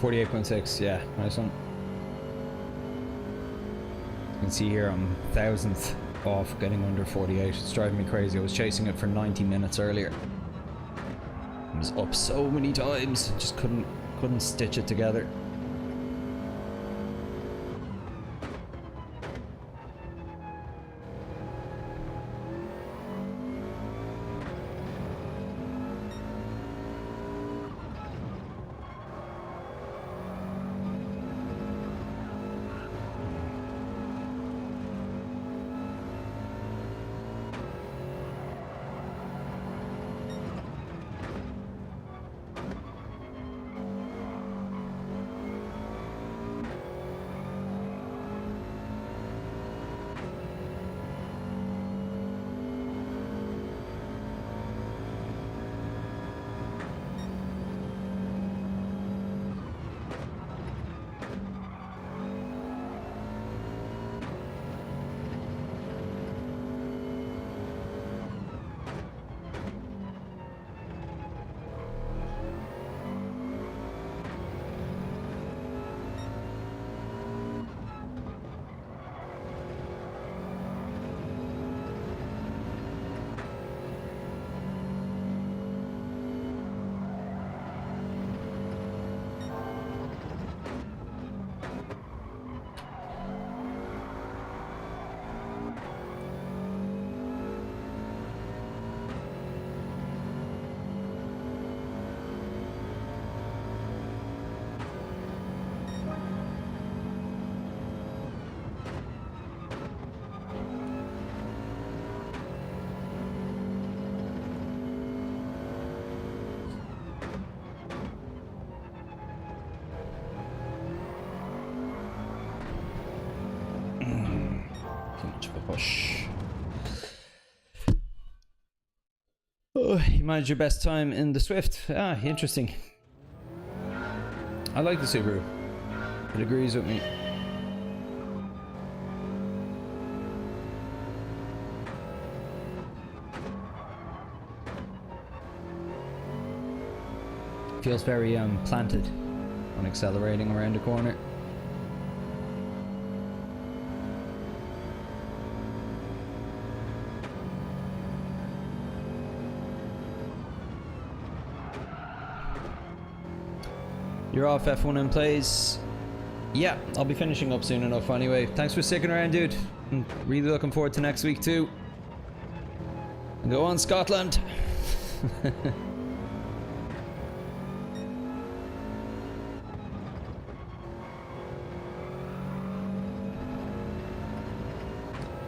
.6, yeah, nice one. You can see here I'm 1,000th off getting under 48. It's driving me crazy. I was chasing it for 90 minutes earlier. I was up so many times, just couldn't stitch it together. Push. Oh, you managed your best time in the Swift. Ah, interesting. I like the Subaru. It agrees with me. Feels very planted when accelerating around a corner. You're off F1 in plays. Yeah, I'll be finishing up soon enough anyway. Thanks for sticking around, dude. I'm really looking forward to next week too. Go on, Scotland.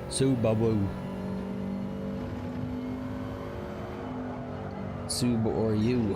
Subaru. Sub or you.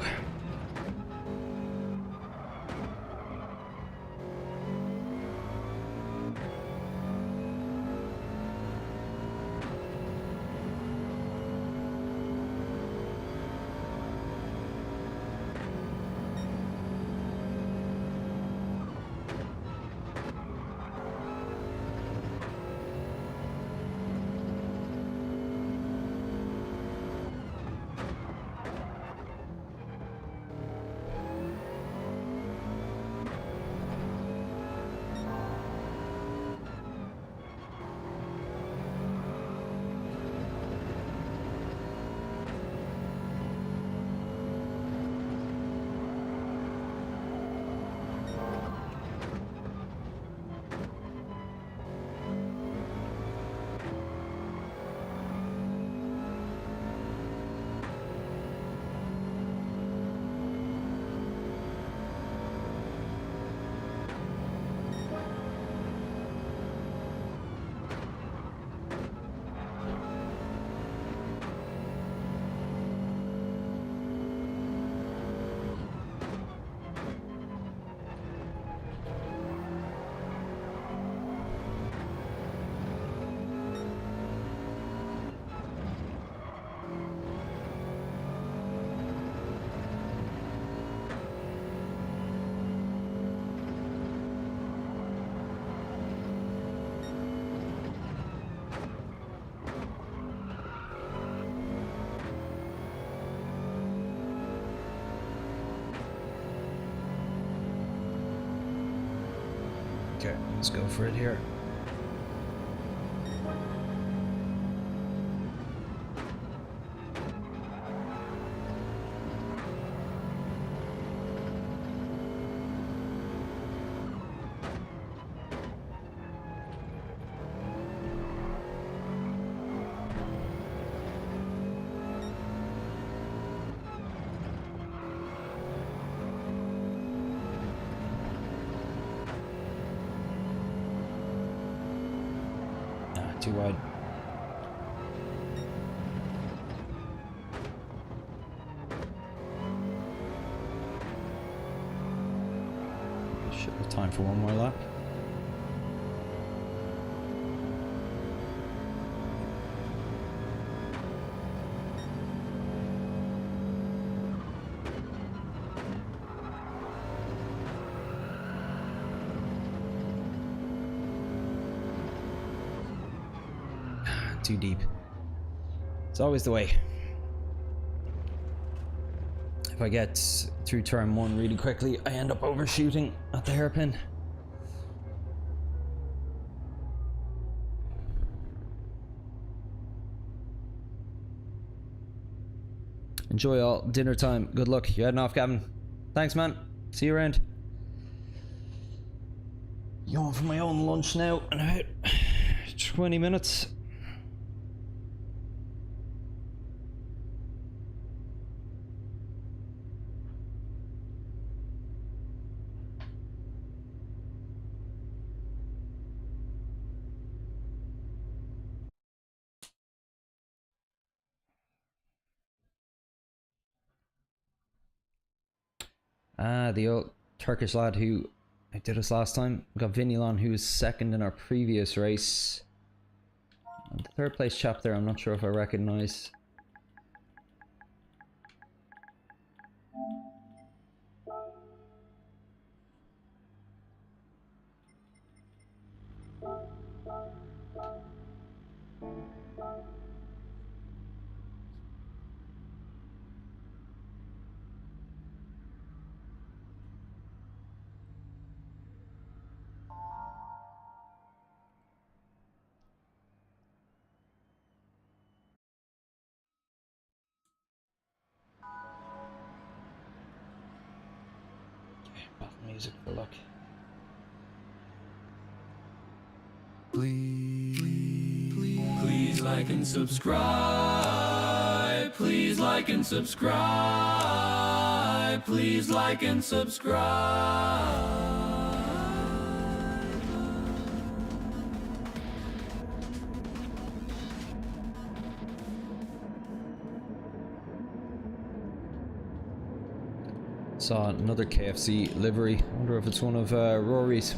Okay, let's go for it here. Too wide. Should have time for one more lap. Too deep. It's always the way. If I get through turn one really quickly, I end up overshooting at the hairpin. Enjoy all dinner time. Good luck. You're heading off, Gavin. Thanks, man. See you around. Going for my own lunch now in about 20 minutes. The old Turkish lad who did us last time. We got Vinilon, who was second in our previous race. And the third place chap there, I'm not sure if I recognize. music for luck. Please like and subscribe. Please like and subscribe. Please like and subscribe. Saw another KFC livery. Wonder if it's one of Rory's.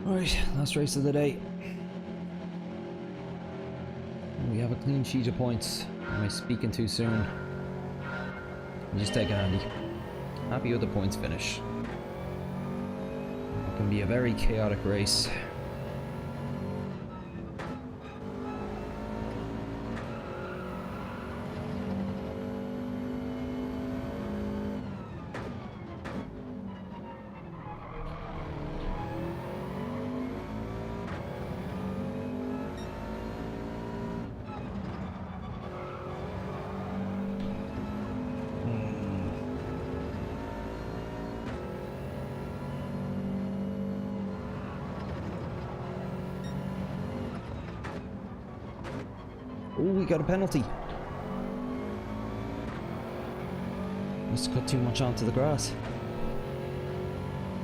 Right, last race of the day. We have a clean sheet of points. Am I speaking too soon? I'm just taking Andy. Happy with the points finish. It can be a very chaotic race. Oh, we got a penalty. Must have cut too much onto the grass.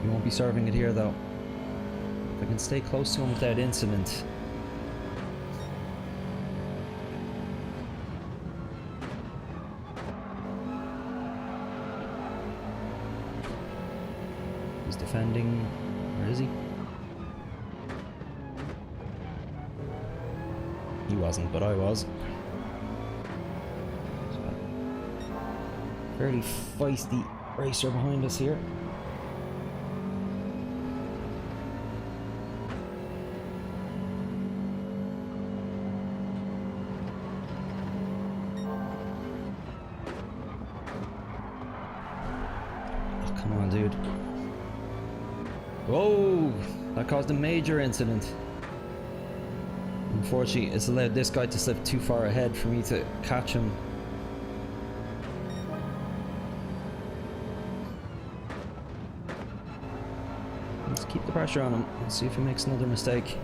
We won't be serving it here though. If I can stay close to him without incident. He's defending. Where is he? He wasn't, but I was. Fairly feisty racer behind us here. Oh, come on, dude. Whoa! That caused a major incident. Unfortunately, it's allowed this guy to slip too far ahead for me to catch him. Let's keep the pressure on him and see if he makes another mistake.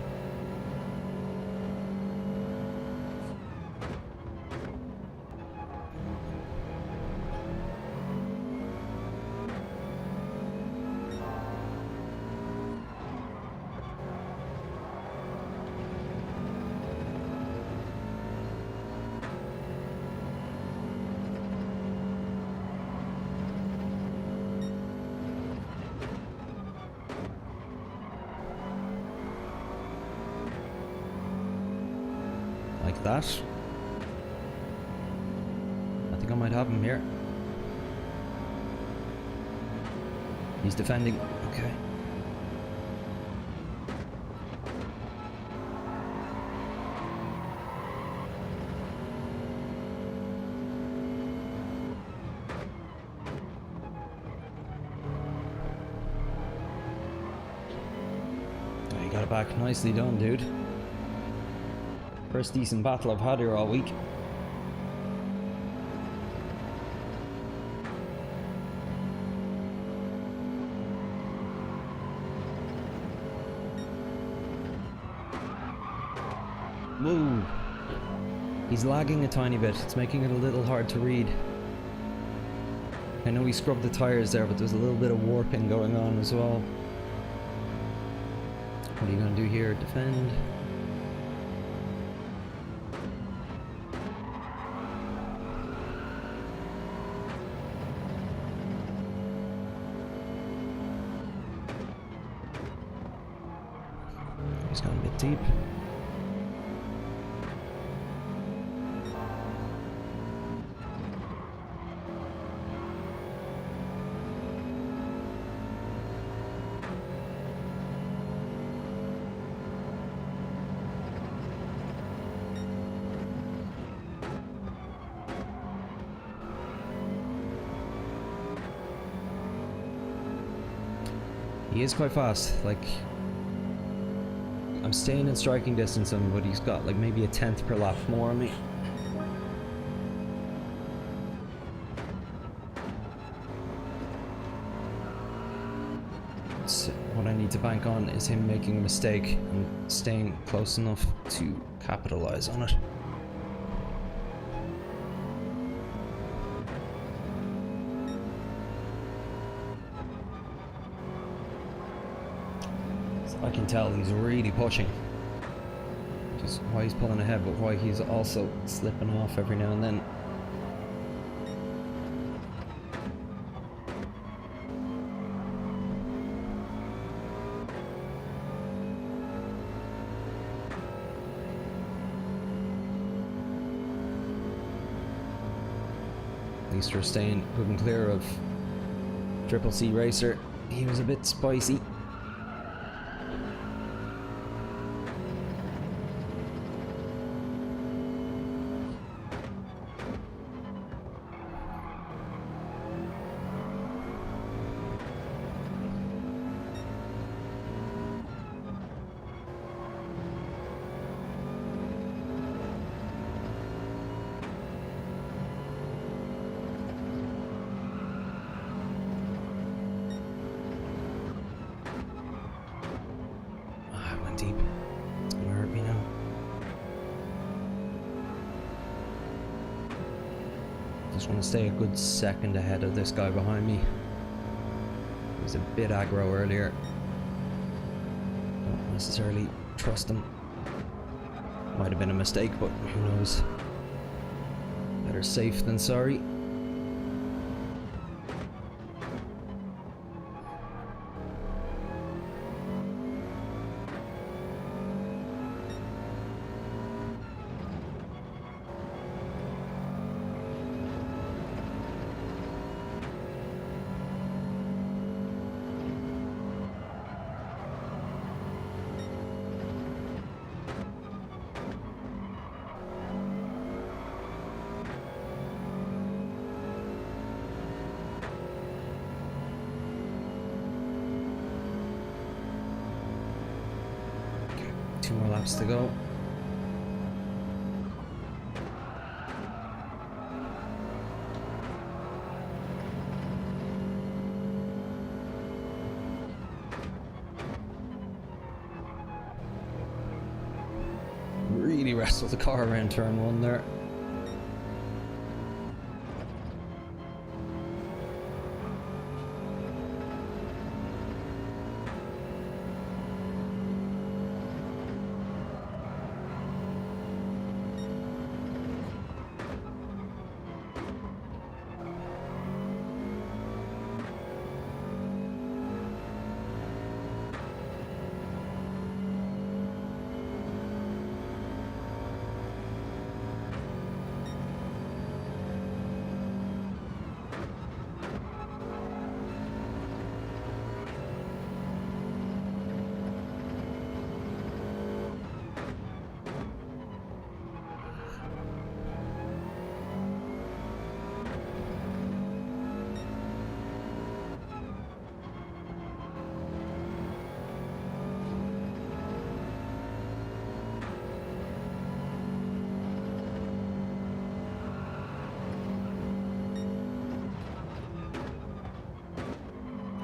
Like that. I think I might have him here. He's defending. Okay. Oh, you got it back. Nicely done, dude. First decent battle I've had here all week. Whoa! He's lagging a tiny bit. It's making it a little hard to read. I know he scrubbed the tires there, but there's a little bit of warping going on as well. What are you going to do here? Defend? He's gone a bit deep. He is quite fast. Like, I'm staying in striking distance of him, but he's got like maybe a tenth per lap more on me. So what I need to bank on is him making a mistake and staying close enough to capitalize on it. I can tell he's really pushing. Just why he's pulling ahead, but why he's also slipping off every now and then. At least we're staying good and clear of Triple C Racer. He was a bit spicy. Deep. It's gonna hurt me now. Just want to stay a good second ahead of this guy behind me. He was a bit aggro earlier. Don't necessarily trust him. Might have been a mistake, but who knows. Better safe than sorry. Two more laps to go. Really wrestled the car around turn one there.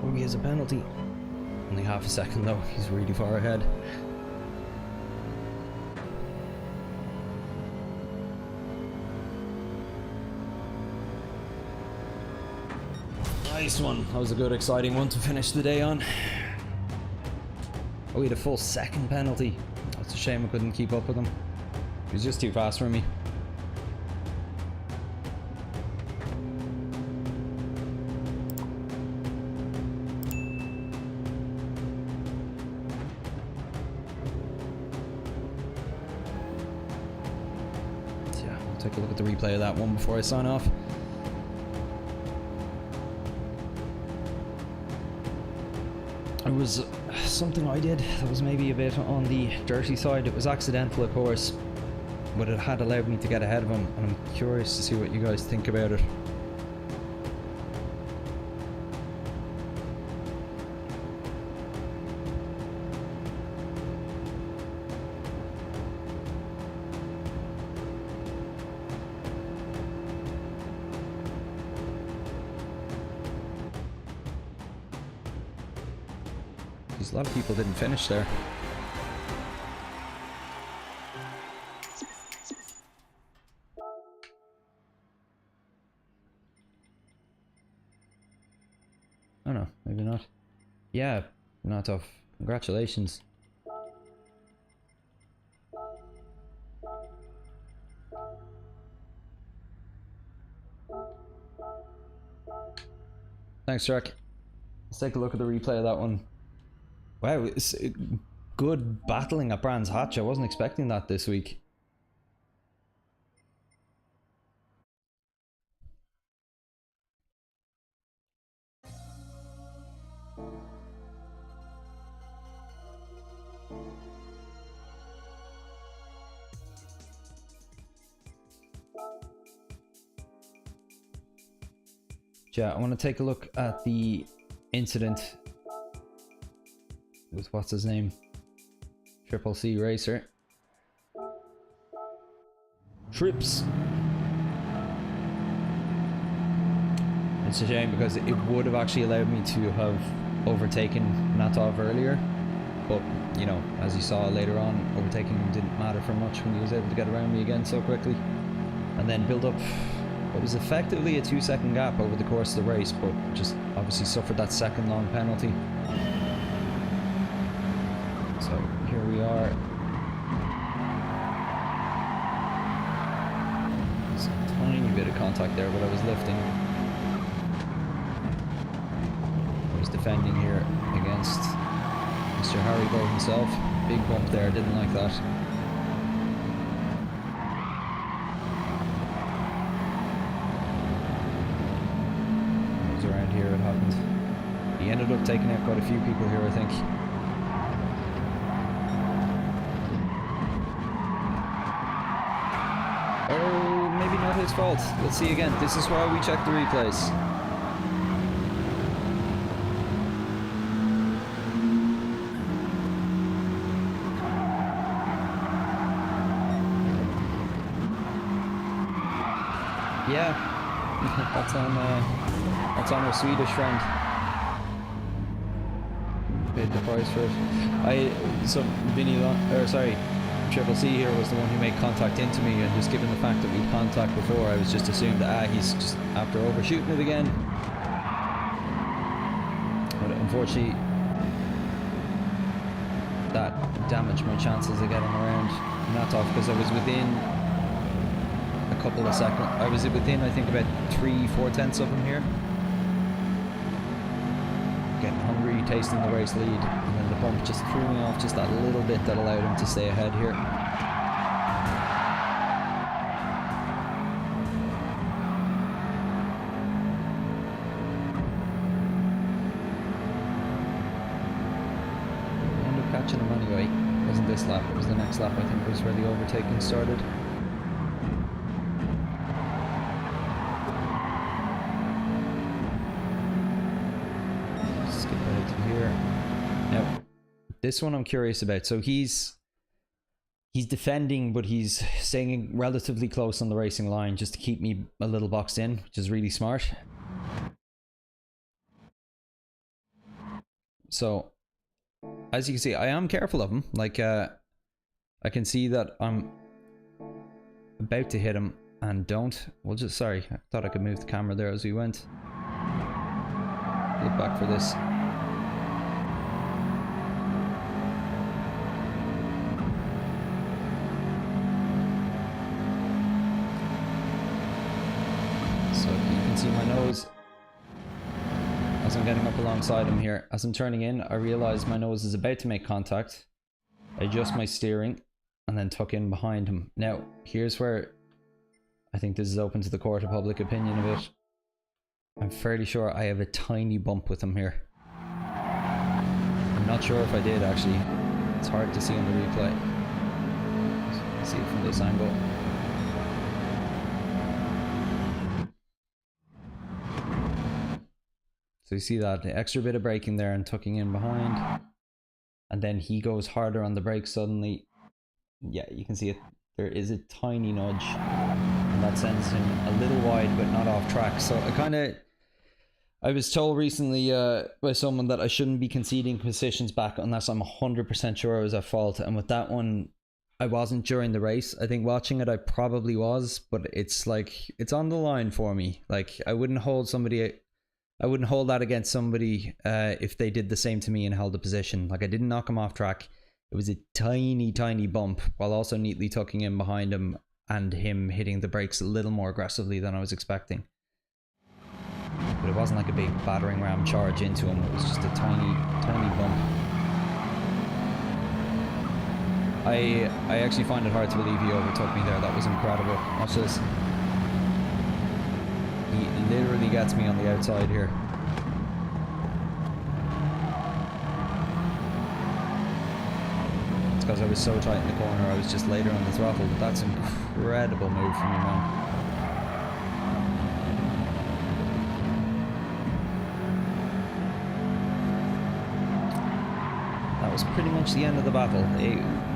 Oh, he has a penalty. Only half a second though, he's really far ahead. Nice one. That was a good, exciting one to finish the day on. Oh, he had a full second penalty. That's a shame I couldn't keep up with him. He was just too fast for me. Take a look at the replay of that one before I sign off. It was something I did that was maybe a bit on the dirty side. It was accidental, of course, but it had allowed me to get ahead of him, and I'm curious to see what you guys think about it. Because a lot of people didn't finish there. Oh no, maybe not. Yeah, not off. Congratulations. Thanks, Jack. Let's take a look at the replay of that one. Wow, it's good battling at Brands Hatch. I wasn't expecting that this week. Yeah, I want to take a look at the incident with what's his name? Triple C Racer. Trips. It's a shame because it would have actually allowed me to have overtaken Natov earlier. But, you know, as you saw later on, overtaking him didn't matter for much when he was able to get around me again so quickly. And then build up what was effectively a 2-second gap over the course of the race, but just obviously suffered that second long penalty. So here we are. There's a tiny bit of contact there, but I was lifting. I was defending here against Mr. Haribo himself. Big bump there, didn't like that. Around here it happened. He ended up taking out quite a few people here, I think. Oh, maybe not his fault. Let's see again. This is why we check the replays. Yeah. That's on our Swedish friend. Paid the price for it. So Triple C here was the one who made contact into me, and just given the fact that we'd contact before, I was just assumed that he's just after overshooting it again. But unfortunately, that damaged my chances of getting around Natov because I was within a couple of seconds. I was within, I think, about 3-4 tenths of him here. Getting hungry, tasting the race lead, and then the bump just threw me off just that little bit that allowed him to stay ahead here. I ended up catching him anyway. It wasn't this lap, it was the next lap, I think, was where the overtaking started. This one I'm curious about. So he's defending, but he's staying relatively close on the racing line just to keep me a little boxed in, which is really smart. So as you can see, I am careful of him. Like I can see that I'm about to hit him and don't. We'll just, sorry, I thought I could move the camera there as we went. Look back for this. See my nose as I'm getting up alongside him here. As I'm turning in, I realize my nose is about to make contact. I adjust my steering and then tuck in behind him. Now, here's where I think this is open to the court of public opinion a bit. I'm fairly sure I have a tiny bump with him here. I'm not sure if I did actually. It's hard to see on the replay. See it from this angle. So you see that extra bit of braking there and tucking in behind. And then he goes harder on the brakes suddenly. Yeah, you can see it. There is a tiny nudge. And that sends him a little wide, but not off track. So I was told recently by someone that I shouldn't be conceding positions back unless I'm 100% sure I was at fault. And with that one, I wasn't during the race. I think watching it, I probably was, but it's like, it's on the line for me. Like, I wouldn't hold that against somebody if they did the same to me and held a position. Like, I didn't knock him off track. It was a tiny, tiny bump while also neatly tucking in behind him and him hitting the brakes a little more aggressively than I was expecting. But it wasn't like a big battering ram charge into him. It was just a tiny, tiny bump. I actually find it hard to believe he overtook me there. That was incredible. Watch this. He literally gets me on the outside here. It's because I was so tight in the corner, I was just later on the throttle. But that's an incredible move from you, man. That was pretty much the end of the battle.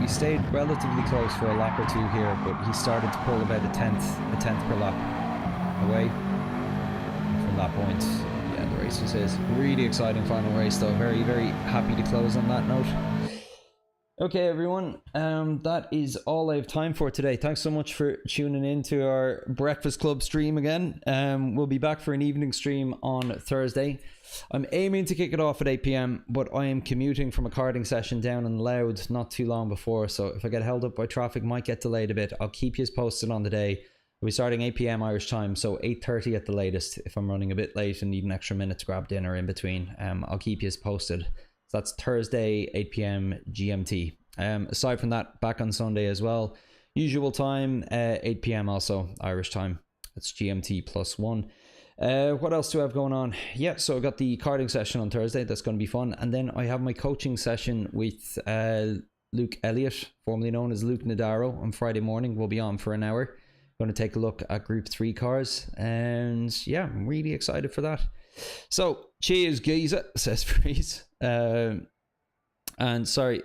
We stayed relatively close for a lap or two here, but he started to pull about a tenth per lap away. From that point, yeah, the race was his. Really exciting final race though. Very, very happy to close on that note. Okay, everyone, that is all I have time for today. Thanks so much for tuning in to our Breakfast Club stream again. We'll be back for an evening stream on Thursday. I'm aiming to kick it off at 8 p.m, but I am commuting from a karting session down in Loud not too long before, so if I get held up by traffic, might get delayed a bit. I'll keep you posted on the day. We'll be starting 8 p.m. Irish time, so 8:30 at the latest. If I'm running a bit late and need an extra minute to grab dinner in between, I'll keep you posted. So that's Thursday, 8 p.m. GMT. Aside from that, back on Sunday as well. Usual time, 8 p.m. also, Irish time. That's GMT +1. What else do I have going on? Yeah, so I got the karting session on Thursday. That's going to be fun. And then I have my coaching session with Luke Elliott, formerly known as Luke Nadaro, on Friday morning. We'll be on for an hour. Going to take a look at Group 3 cars. And yeah, I'm really excited for that. So, cheers, geezer, says Freeze. And sorry,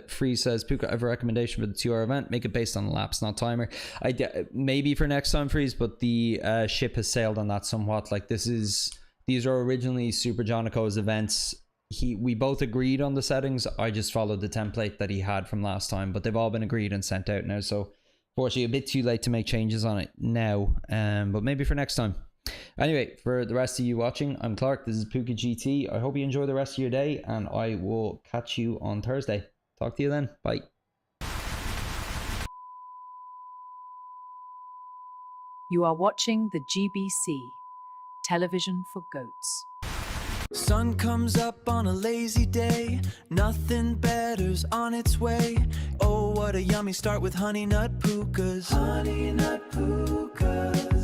Freeze says, Puka, I have a recommendation for the 2-hour event. Make it based on laps, not timer. Maybe for next time, Freeze, but the ship has sailed on that somewhat. Like, these are originally Super Jonico's events. We both agreed on the settings. I just followed the template that he had from last time, but they've all been agreed and sent out now. So, fortunately, a bit too late to make changes on it now. But maybe for next time. Anyway, for the rest of you watching, I'm Clark. This is Puka GT. I hope you enjoy the rest of your day, and I will catch you on Thursday. Talk to you then. Bye. You are watching the GBC, television for goats. Sun comes up on a lazy day, nothing better's on its way. Oh, what a yummy start with honey nut pukas. Honey nut pukas.